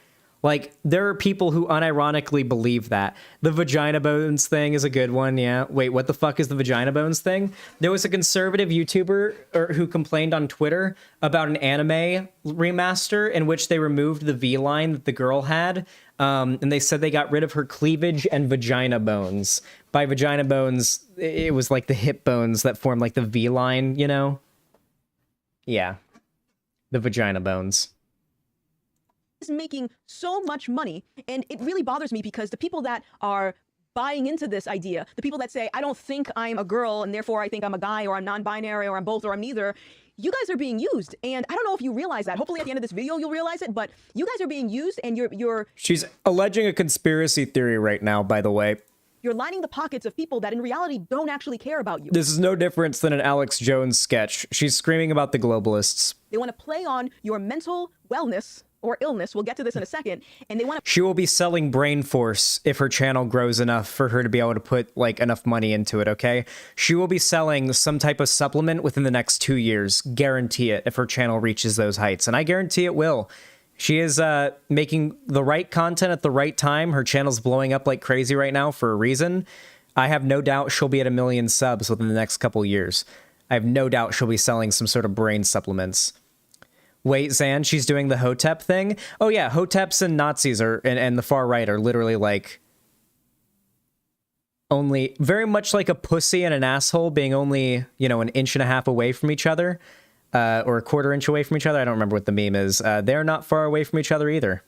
Like, there are people who unironically believe that. The vagina bones thing is a good one, yeah. Wait, what the fuck is the vagina bones thing? There was a conservative YouTuber who complained on Twitter about an anime remaster in which they removed the V-line that the girl had, and they said they got rid of her cleavage and vagina bones. By vagina bones, it was like the hip bones that form like the V-line, you know? Yeah. The vagina bones. Is making so much money, and it really bothers me because the people that are buying into this idea, the people that say, I don't think I'm a girl and therefore I think I'm a guy, or I'm non-binary, or I'm both, or I'm neither, you guys are being used. And I don't know if you realize that. Hopefully at the end of this video you'll realize it, but you guys are being used, and you're She's alleging a conspiracy theory right now, by the way. You're lining the pockets of people that in reality don't actually care about you. This is no different than an Alex Jones sketch. She's screaming about the globalists. They want to play on your mental wellness or illness. We'll get to this in a second. And they want to... She will be selling Brain Force if her channel grows enough for her to be able to put like enough money into it, okay? She will be selling some type of supplement within the next 2 years. Guarantee it, if her channel reaches those heights. And I guarantee it will. She is making the right content at the right time. Her channel's blowing up like crazy right now for a reason. I have no doubt she'll be at 1 million subs within the next couple years. I have no doubt she'll be selling some sort of brain supplements. Wait, Zan, she's doing the Hotep thing? Oh yeah, Hoteps and Nazis are and the far right are literally like only very much like a pussy and an asshole being only, you know, 1.5 inches away from each other, or 1/4 inch away from each other. I don't remember what the meme is. They're not far away from each other either.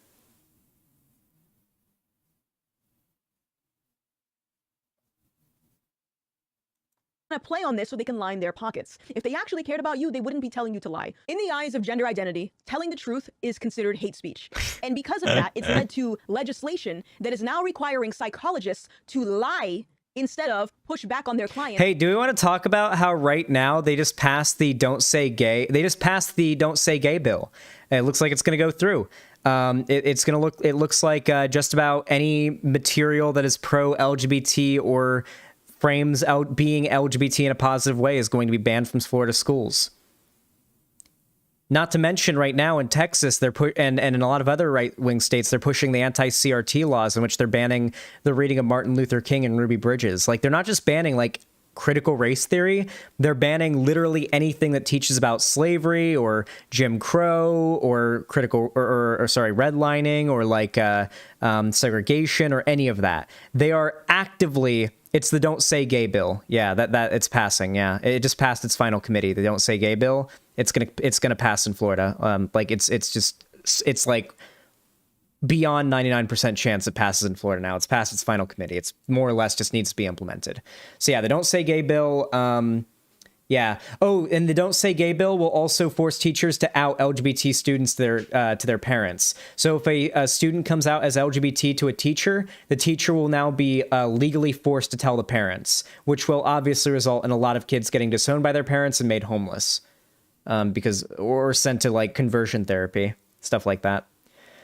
to play on this so they can line their pockets. If they actually cared about you, they wouldn't be telling you to lie. In the eyes of gender identity, telling the truth is considered hate speech. And because of that, it's led to legislation that is now requiring psychologists to lie instead of push back on their clients. Hey, do we want to talk about how right now they just passed the Don't Say Gay bill? It looks like it's going to go through. It looks like just about any material that is pro-LGBT or frames out being LGBT in a positive way is going to be banned from Florida schools. Not to mention right now in Texas, and in a lot of other right-wing states, they're pushing the anti-CRT laws in which they're banning the reading of Martin Luther King and Ruby Bridges. Like, they're not just banning, like, critical race theory, they're banning literally anything that teaches about slavery or Jim Crow or redlining or like segregation or any of that. They are actively... It's the Don't Say Gay bill. Yeah, that it's passing. Yeah, it just passed its final committee. The Don't Say Gay bill. It's gonna pass in Florida. Like it's like beyond 99% chance it passes in Florida now. It's passed its final committee. It's more or less just needs to be implemented. So yeah, the Don't Say Gay bill. Yeah. Oh, and the Don't Say Gay bill will also force teachers to out LGBT students to their parents. So if a student comes out as LGBT to a teacher, the teacher will now be legally forced to tell the parents, which will obviously result in a lot of kids getting disowned by their parents and made homeless, or sent to like conversion therapy, stuff like that.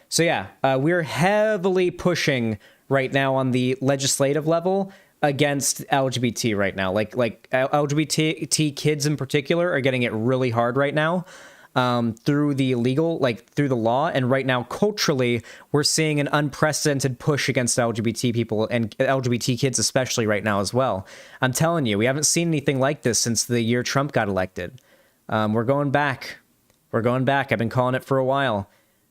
So yeah, we're heavily pushing right now on the legislative level against LGBT right now. Like LGBT kids in particular are getting it really hard right now through the through the law. And right now, culturally, we're seeing an unprecedented push against LGBT people and LGBT kids, especially right now as well. I'm telling you, we haven't seen anything like this since the year Trump got elected. We're going back. We're going back. I've been calling it for a while.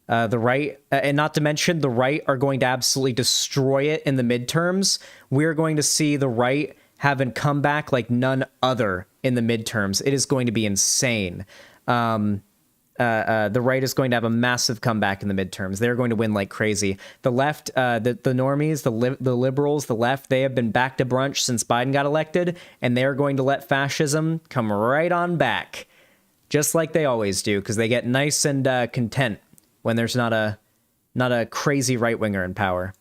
The right, and not to mention the right, are going to absolutely destroy it in the midterms. We're going to see the right have a comeback like none other in the midterms. It is going to be insane. The right is going to have a massive comeback in the midterms. They're going to win like crazy. The left, the normies, the liberals, the left, they have been back to brunch since Biden got elected, and they're going to let fascism come right on back, just like they always do, because they get nice and content when there's not a crazy right-winger in power.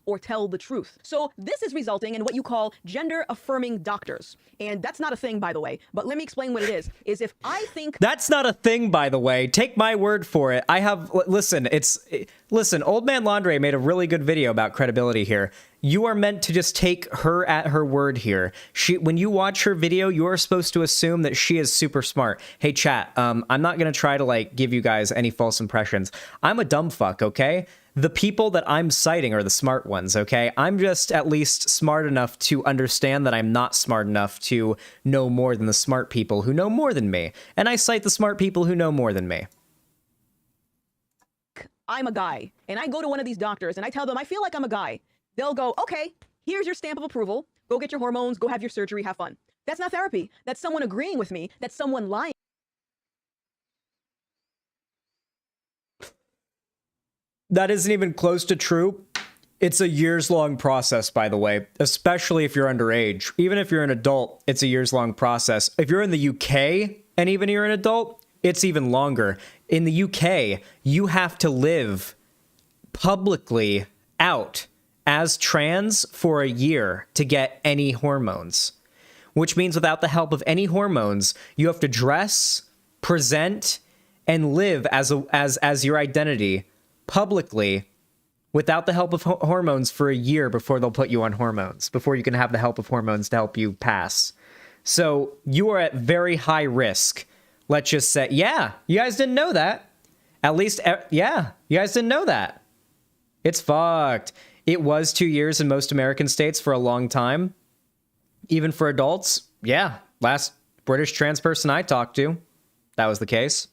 Or tell the truth. So this is resulting in what you call gender-affirming doctors. And that's not a thing, by the way. But let me explain what it is if I think... That's not a thing, by the way. Take my word for it. Listen, Old Man Laundry made a really good video about credibility here. You are meant to just take her at her word here. When you watch her video, you are supposed to assume that she is super smart. Hey, chat, I'm not going to try to, like, give you guys any false impressions. I'm a dumb fuck, okay? The people that I'm citing are the smart ones, okay? I'm just at least smart enough to understand that I'm not smart enough to know more than the smart people who know more than me. And I cite the smart people who know more than me. I'm a guy, and I go to one of these doctors, and I tell them I feel like I'm a guy. They'll go, okay, here's your stamp of approval. Go get your hormones, go have your surgery, have fun. That's not therapy. That's someone agreeing with me. That's someone lying. That isn't even close to true. It's a years-long process, by the way, especially if you're underage. Even if you're an adult, it's a years-long process. If you're in the UK and even you're an adult, it's even longer. In the UK, you have to live publicly out as trans for a year to get any hormones, which means without the help of any hormones, you have to dress, present, and live as your identity publicly without the help of hormones for a year before they'll put you on hormones, before you can have the help of hormones to help you pass. So you are at very high risk. Let's just say, yeah, you guys didn't know that. At least, yeah, you guys didn't know that. It's fucked. It was 2 years in most American states for a long time. Even for adults, yeah. Last British trans person I talked to, that was the case.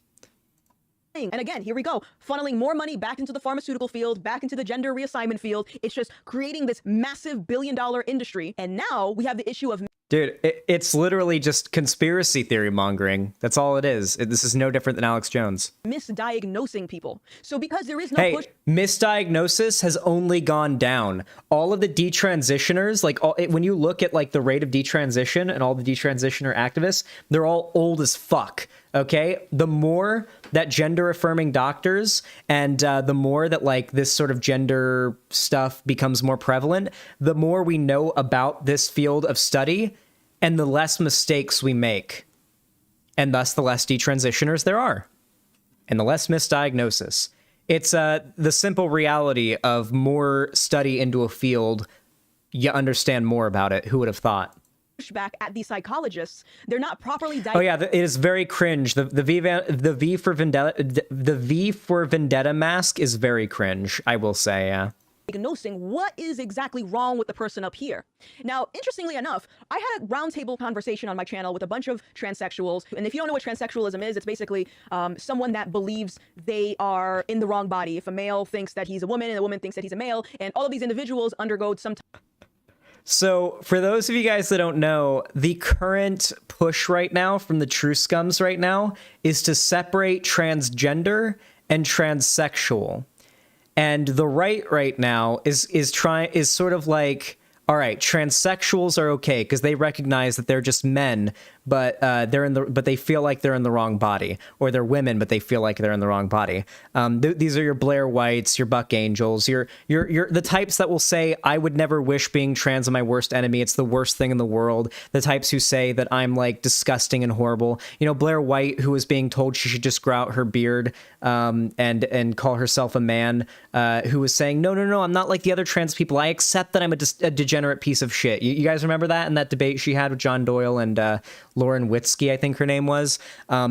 And again, here we go, funneling more money back into the pharmaceutical field, back into the gender reassignment field. It's just creating this massive billion-dollar industry. And now we have the issue of... Dude, it's literally just conspiracy theory mongering. That's all it is. This is no different than Alex Jones. Misdiagnosing people. So because there is no push... Misdiagnosis has only gone down. All of the detransitioners, like when you look at like the rate of detransition and all the detransitioner activists, they're all old as fuck. okay? The more that gender-affirming doctors and the more that, like, this sort of gender stuff becomes more prevalent, the more we know about this field of study and the less mistakes we make. And thus the less detransitioners there are. And the less misdiagnosis. It's the simple reality of more study into a field, you understand more about it. Who would have thought? Back at these psychologists, they're not properly Oh yeah, it is very cringe. The V for Vendetta mask is very cringe, I will say. Yeah. Diagnosing what is exactly wrong with the person up here. Now, interestingly enough, I had a roundtable conversation on my channel with a bunch of transsexuals. And if you don't know what transsexualism is, it's basically someone that believes they are in the wrong body. If a male thinks that he's a woman and a woman thinks that he's a male, and all of these individuals undergo some. So for those of you guys that don't know, the current push right now from the true scums right now is to separate transgender and transsexual. And the right now is sort of like, all right, transsexuals are okay because they recognize that they're just men, but but they feel like they're in the wrong body, or they're women, but they feel like they're in the wrong body. These are your Blair Whites, your Buck Angels, you're the types that will say, I would never wish being trans on my worst enemy. It's the worst thing in the world. The types who say that I'm like disgusting and horrible. You know, Blair White, who was being told she should just grow out her beard and call herself a man, who was saying, no, I'm not like the other trans people. I accept that I'm a degenerate piece of shit. You guys remember that in that debate she had with John Doyle and Lauren Witzke, I think her name was.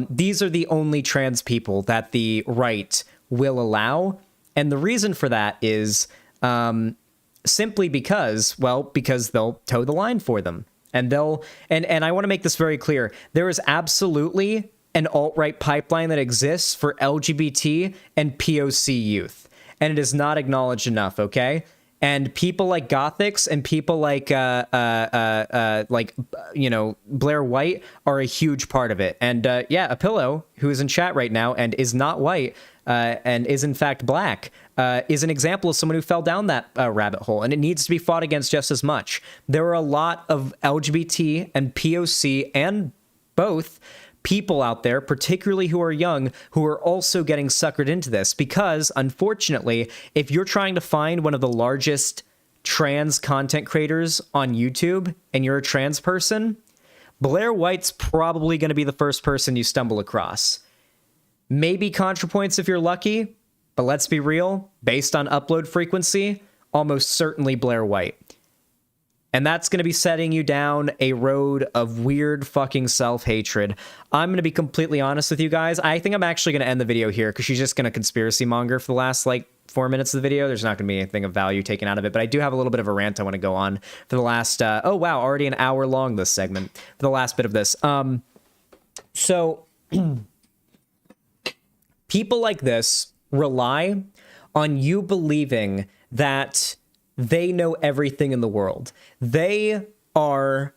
These are the only trans people that the right will allow. And the reason for that is simply because they'll toe the line for them. And and I want to make this very clear. There is absolutely an alt-right pipeline that exists for LGBT and POC youth. And it is not acknowledged enough, okay? And people like Gothics and people like Blair White are a huge part of it. And a Pillow, who is in chat right now and is not white and is in fact black, is an example of someone who fell down that rabbit hole. And it needs to be fought against just as much. There are a lot of LGBT and POC and both people out there, particularly who are young, who are also getting suckered into this because, unfortunately, if you're trying to find one of the largest trans content creators on YouTube and you're a trans person, Blair White's probably going to be the first person you stumble across. Maybe ContraPoints if you're lucky, but let's be real, based on upload frequency, almost certainly Blair White. And that's going to be setting you down a road of weird fucking self-hatred. I'm going to be completely honest with you guys. I think I'm actually going to end the video here because she's just going to conspiracy monger for the last, 4 minutes of the video. There's not going to be anything of value taken out of it, but I do have a little bit of a rant I want to go on for the last, oh wow, already an hour long, this segment, for the last bit of this. So, people like this rely on you believing that they know everything in the world. They are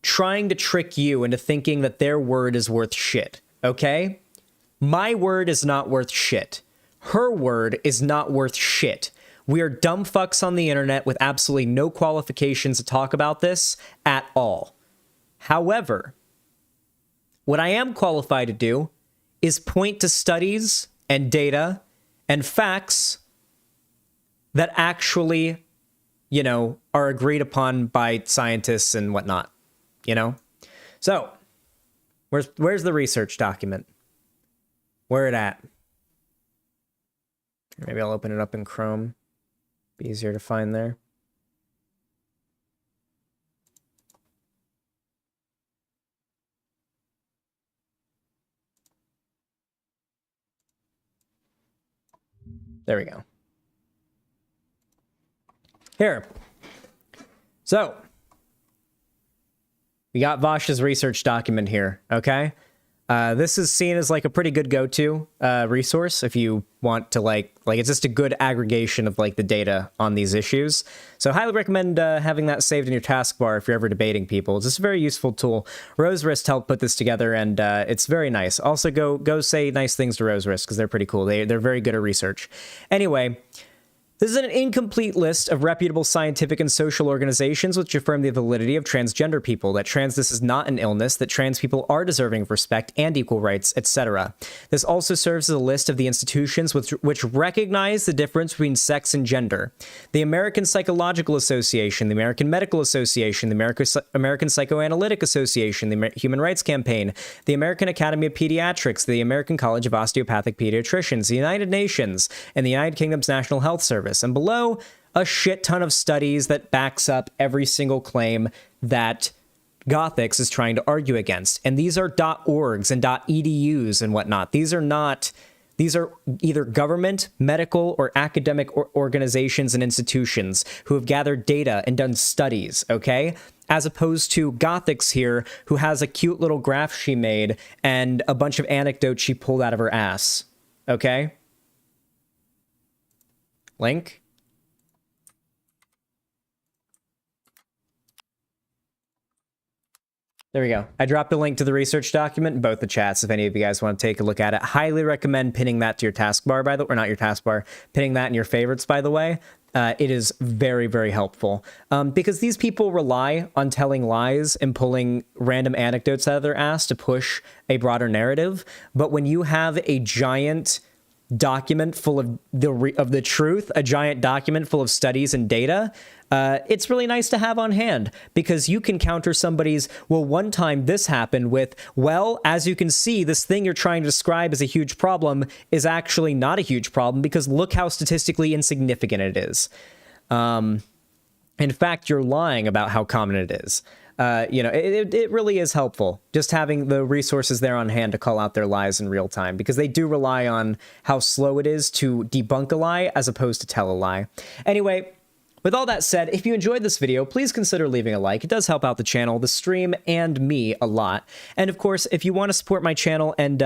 trying to trick you into thinking that their word is worth shit, okay? My word is not worth shit. Her word is not worth shit. We are dumb fucks on the internet with absolutely no qualifications to talk about this at all. However, what I am qualified to do is point to studies and data and facts that actually, are agreed upon by scientists and whatnot, So, where's the research document? Where it at? Maybe I'll open it up in Chrome. Be easier to find there. There we go. Here. So, we got Vash's research document here, okay? This is seen as like a pretty good go-to resource if you want to like it's just a good aggregation of like the data on these issues. So highly recommend having that saved in your taskbar if you're ever debating people. It's just a very useful tool. Rose Wrist helped put this together and it's very nice. Also go say nice things to Rose Wrist because they're pretty cool. They're very good at research. Anyway, This is an incomplete list of reputable scientific and social organizations which affirm the validity of transgender people, that transness is not an illness, that trans people are deserving of respect and equal rights, etc. This also serves as a list of the institutions which recognize the difference between sex and gender. The American Psychological Association, the American Medical Association, the American Psychoanalytic Association, the Human Rights Campaign, the American Academy of Pediatrics, the American College of Osteopathic Pediatricians, the United Nations, and the United Kingdom's National Health Service. And below, a shit ton of studies that backs up every single claim that Gothics is trying to argue against. And these are .orgs and .edus and whatnot. These are either government, medical, or academic organizations and institutions who have gathered data and done studies, okay? As opposed to Gothics here, who has a cute little graph she made and a bunch of anecdotes she pulled out of her ass, okay? Link. There we go. I dropped a link to the research document in both the chats if any of you guys want to take a look at it. Highly recommend pinning that to your taskbar, by the way, or not your taskbar, pinning that in your favorites, by the way. It is very, very helpful because these people rely on telling lies and pulling random anecdotes out of their ass to push a broader narrative. But when you have a giant document full of the truth, a giant document full of studies and data, it's really nice to have on hand because you can counter somebody's, well, one time this happened with, well, as you can see, this thing you're trying to describe as a huge problem is actually not a huge problem because look how statistically insignificant it is. In fact, you're lying about how common it is. It really is helpful just having the resources there on hand to call out their lies in real time because they do rely on how slow it is to debunk a lie as opposed to tell a lie. Anyway, with all that said, if you enjoyed this video, please consider leaving a like. It does help out the channel, the stream, and me a lot. And of course, if you want to support my channel and,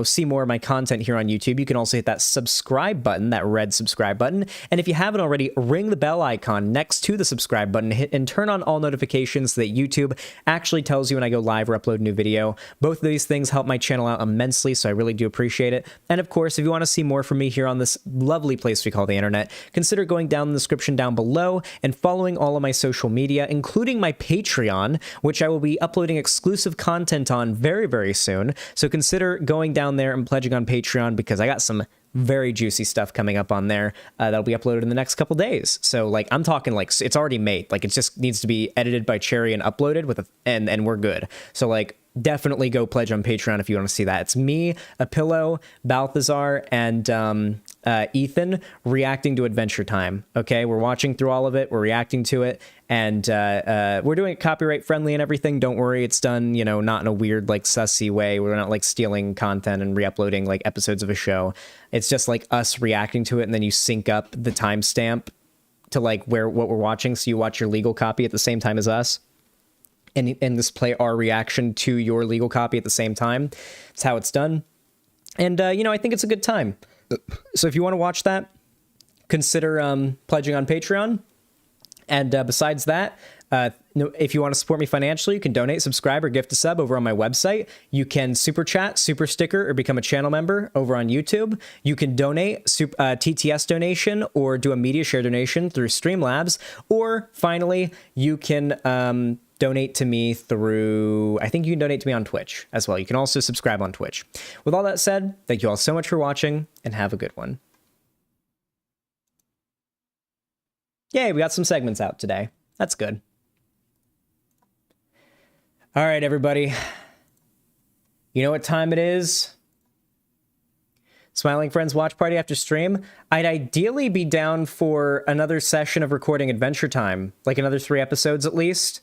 see more of my content here on YouTube, you can also hit that subscribe button, that red subscribe button. And if you haven't already, ring the bell icon next to the subscribe button and turn on all notifications so that YouTube actually tells you when I go live or upload a new video. Both of these things help my channel out immensely, so I really do appreciate it. And of course, if you want to see more from me here on this lovely place we call the internet, consider going down in the description down below and following all of my social media, including my Patreon, which I will be uploading exclusive content on very, very soon. So consider going down there and pledging on Patreon because I got some very juicy stuff coming up on there that'll be uploaded in the next couple days. So I'm talking it's already made. It just needs to be edited by Cherry and uploaded and we're good. So definitely go pledge on Patreon if you want to see that. It's me, Apillo, Balthazar, and Ethan reacting to Adventure Time. Okay, we're watching through all of it, we're reacting to it, and we're doing it copyright friendly and everything. Don't worry, it's done, not in a weird sussy way. We're not stealing content and re-uploading episodes of a show. It's just us reacting to it, and then you sync up the timestamp to what we're watching, so you watch your legal copy at the same time as us. And display our reaction to your legal copy at the same time. It's how it's done. And, I think it's a good time. So if you want to watch that, consider pledging on Patreon. And besides that, if you want to support me financially, you can donate, subscribe, or gift a sub over on my website. You can super chat, super sticker, or become a channel member over on YouTube. You can donate TTS donation or do a media share donation through Streamlabs. Or finally, you can donate to me through, I think you can donate to me on Twitch as well. You can also subscribe on Twitch. With all that said, thank you all so much for watching and have a good one. Yay, we got some segments out today. That's good. All right, everybody. You know what time it is? Smiling Friends watch party after stream. I'd ideally be down for another session of recording Adventure Time, another 3 episodes at least.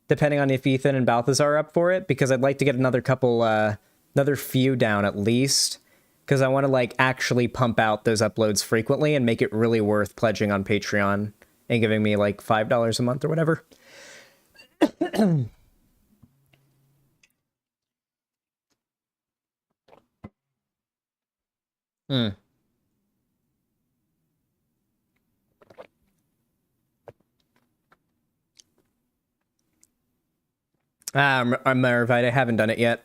Depending on if Ethan and Balthazar are up for it, because I'd like to get another few down at least, because I want to actually pump out those uploads frequently and make it really worth pledging on Patreon and giving me $5 a month or whatever. I'm Maravite. I haven't done it yet.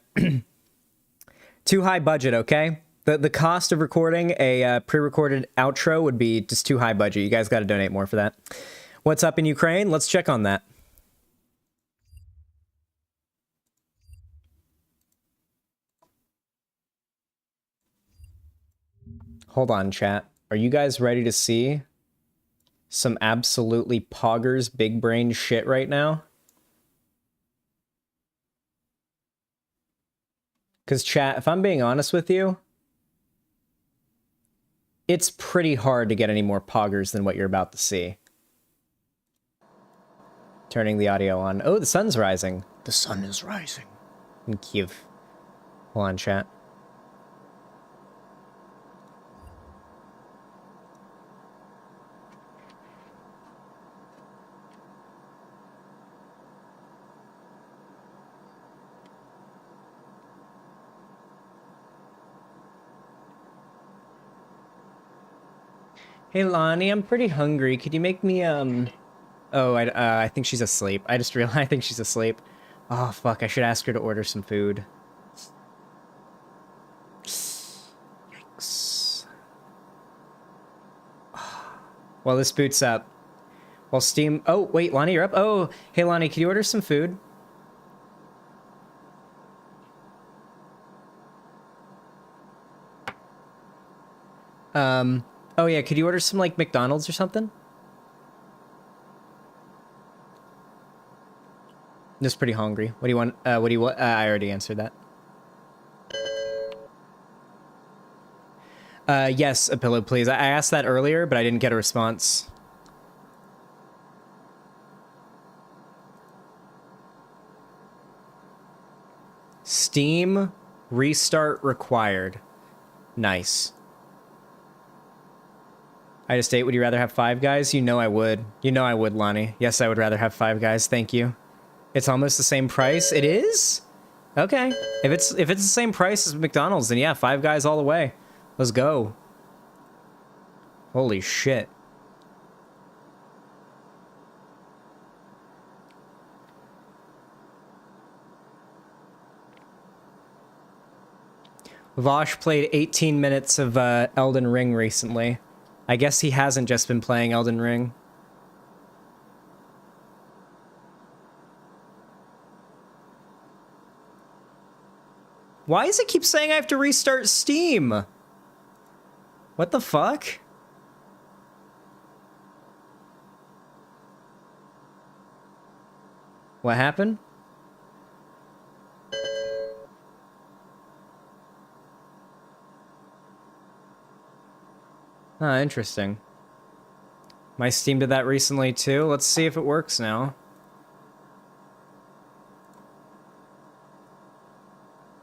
Too high budget, okay? The cost of recording a pre-recorded outro would be just too high budget. You guys got to donate more for that. What's up in Ukraine? Let's check on that. Hold on, chat. Are you guys ready to see some absolutely poggers big brain shit right now? Because chat, if I'm being honest with you, it's pretty hard to get any more poggers than what you're about to see. Turning the audio on. Oh, the sun's rising. The sun is rising. In Kiev. Hold on, chat. Hey Lonnie, I'm pretty hungry. Could you make me Oh, I think she's asleep. I just realized I think she's asleep. Oh fuck, I should ask her to order some food. Yikes. Well, this boots up. Well, Steam. Oh wait, Lonnie, you're up. Oh, hey Lonnie, can you order some food? Oh yeah, could you order some, like, McDonald's or something? Just pretty hungry. What do you want? What do you want? I already answered that. Yes, a pillow, please. I asked that earlier, but I didn't get a response. Steam restart required. Nice. I just ate. Would you rather have Five Guys? You know I would. You know I would, Lonnie. Yes, I would rather have Five Guys. Thank you. It's almost the same price. It is? Okay. If it's the same price as McDonald's, then yeah, Five Guys all the way. Let's go. Holy shit. Vosh played 18 minutes of Elden Ring recently. I guess he hasn't just been playing Elden Ring. Why does it keep saying I have to restart Steam? What the fuck? What happened? Ah, interesting. My Steam did that recently too. Let's see if it works now.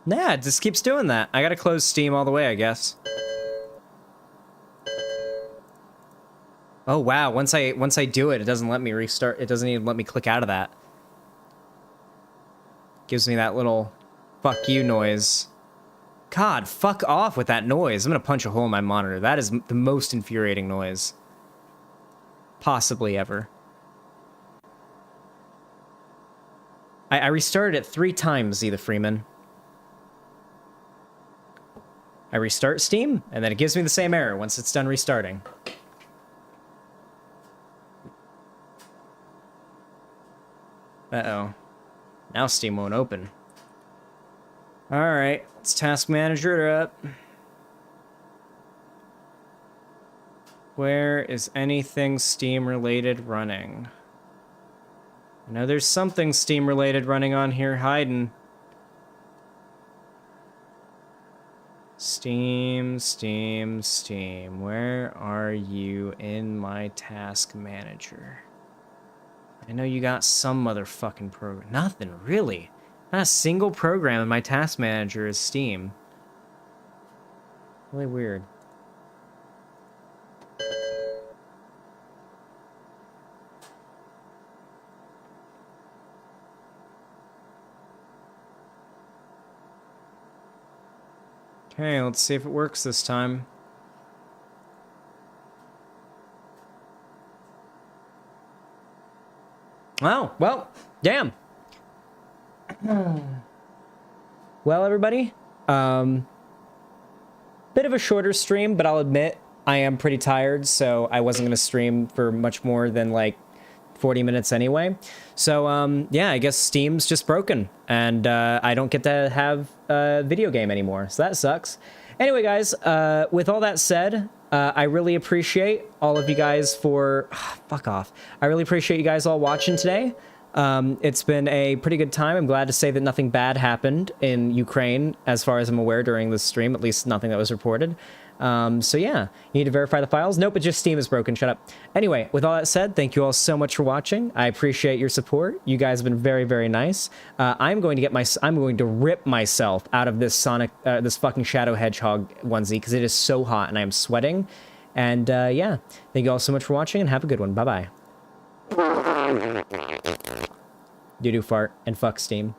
Nah, it just keeps doing that. I gotta close Steam all the way, I guess. Oh wow, once I do it, it doesn't let me restart. It doesn't even let me click out of that. Gives me that little fuck you noise. God, fuck off with that noise. I'm gonna punch a hole in my monitor. That is the most infuriating noise possibly ever. I restarted it 3 times, Zeta Freeman. I restart Steam, and then it gives me the same error once it's done restarting. Uh-oh. Now Steam won't open. Alright, let's task manager it up. Where is anything Steam related running? I know there's something Steam related running on here hiding. Steam, Steam, Steam. Where are you in my task manager? I know you got some motherfucking program. Nothing, really. Not a single program in my task manager is Steam. Really weird. Okay, let's see if it works this time. Oh, well, damn. Well, everybody, Bit of a shorter stream, but I'll admit I am pretty tired, so I wasn't going to stream for much more than like 40 minutes anyway. So, yeah, I guess Steam's just broken, and I don't get to have a video game anymore, so that sucks. Anyway, guys, with all that said, I really appreciate all of you guys for... fuck off. I really appreciate you guys all watching today. It's been a pretty good time. I'm glad to say that nothing bad happened in Ukraine, as far as I'm aware, during this stream. At least nothing that was reported. So yeah, you need to verify the files. Nope, but just Steam is broken. Shut up. Anyway, with all that said, thank you all so much for watching. I appreciate your support. You guys have been very, very nice. I'm going to rip myself out of this this fucking Shadow Hedgehog onesie because it is so hot and I am sweating. And yeah, thank you all so much for watching and have a good one. Bye bye. Doo-doo fart and fuck Steam.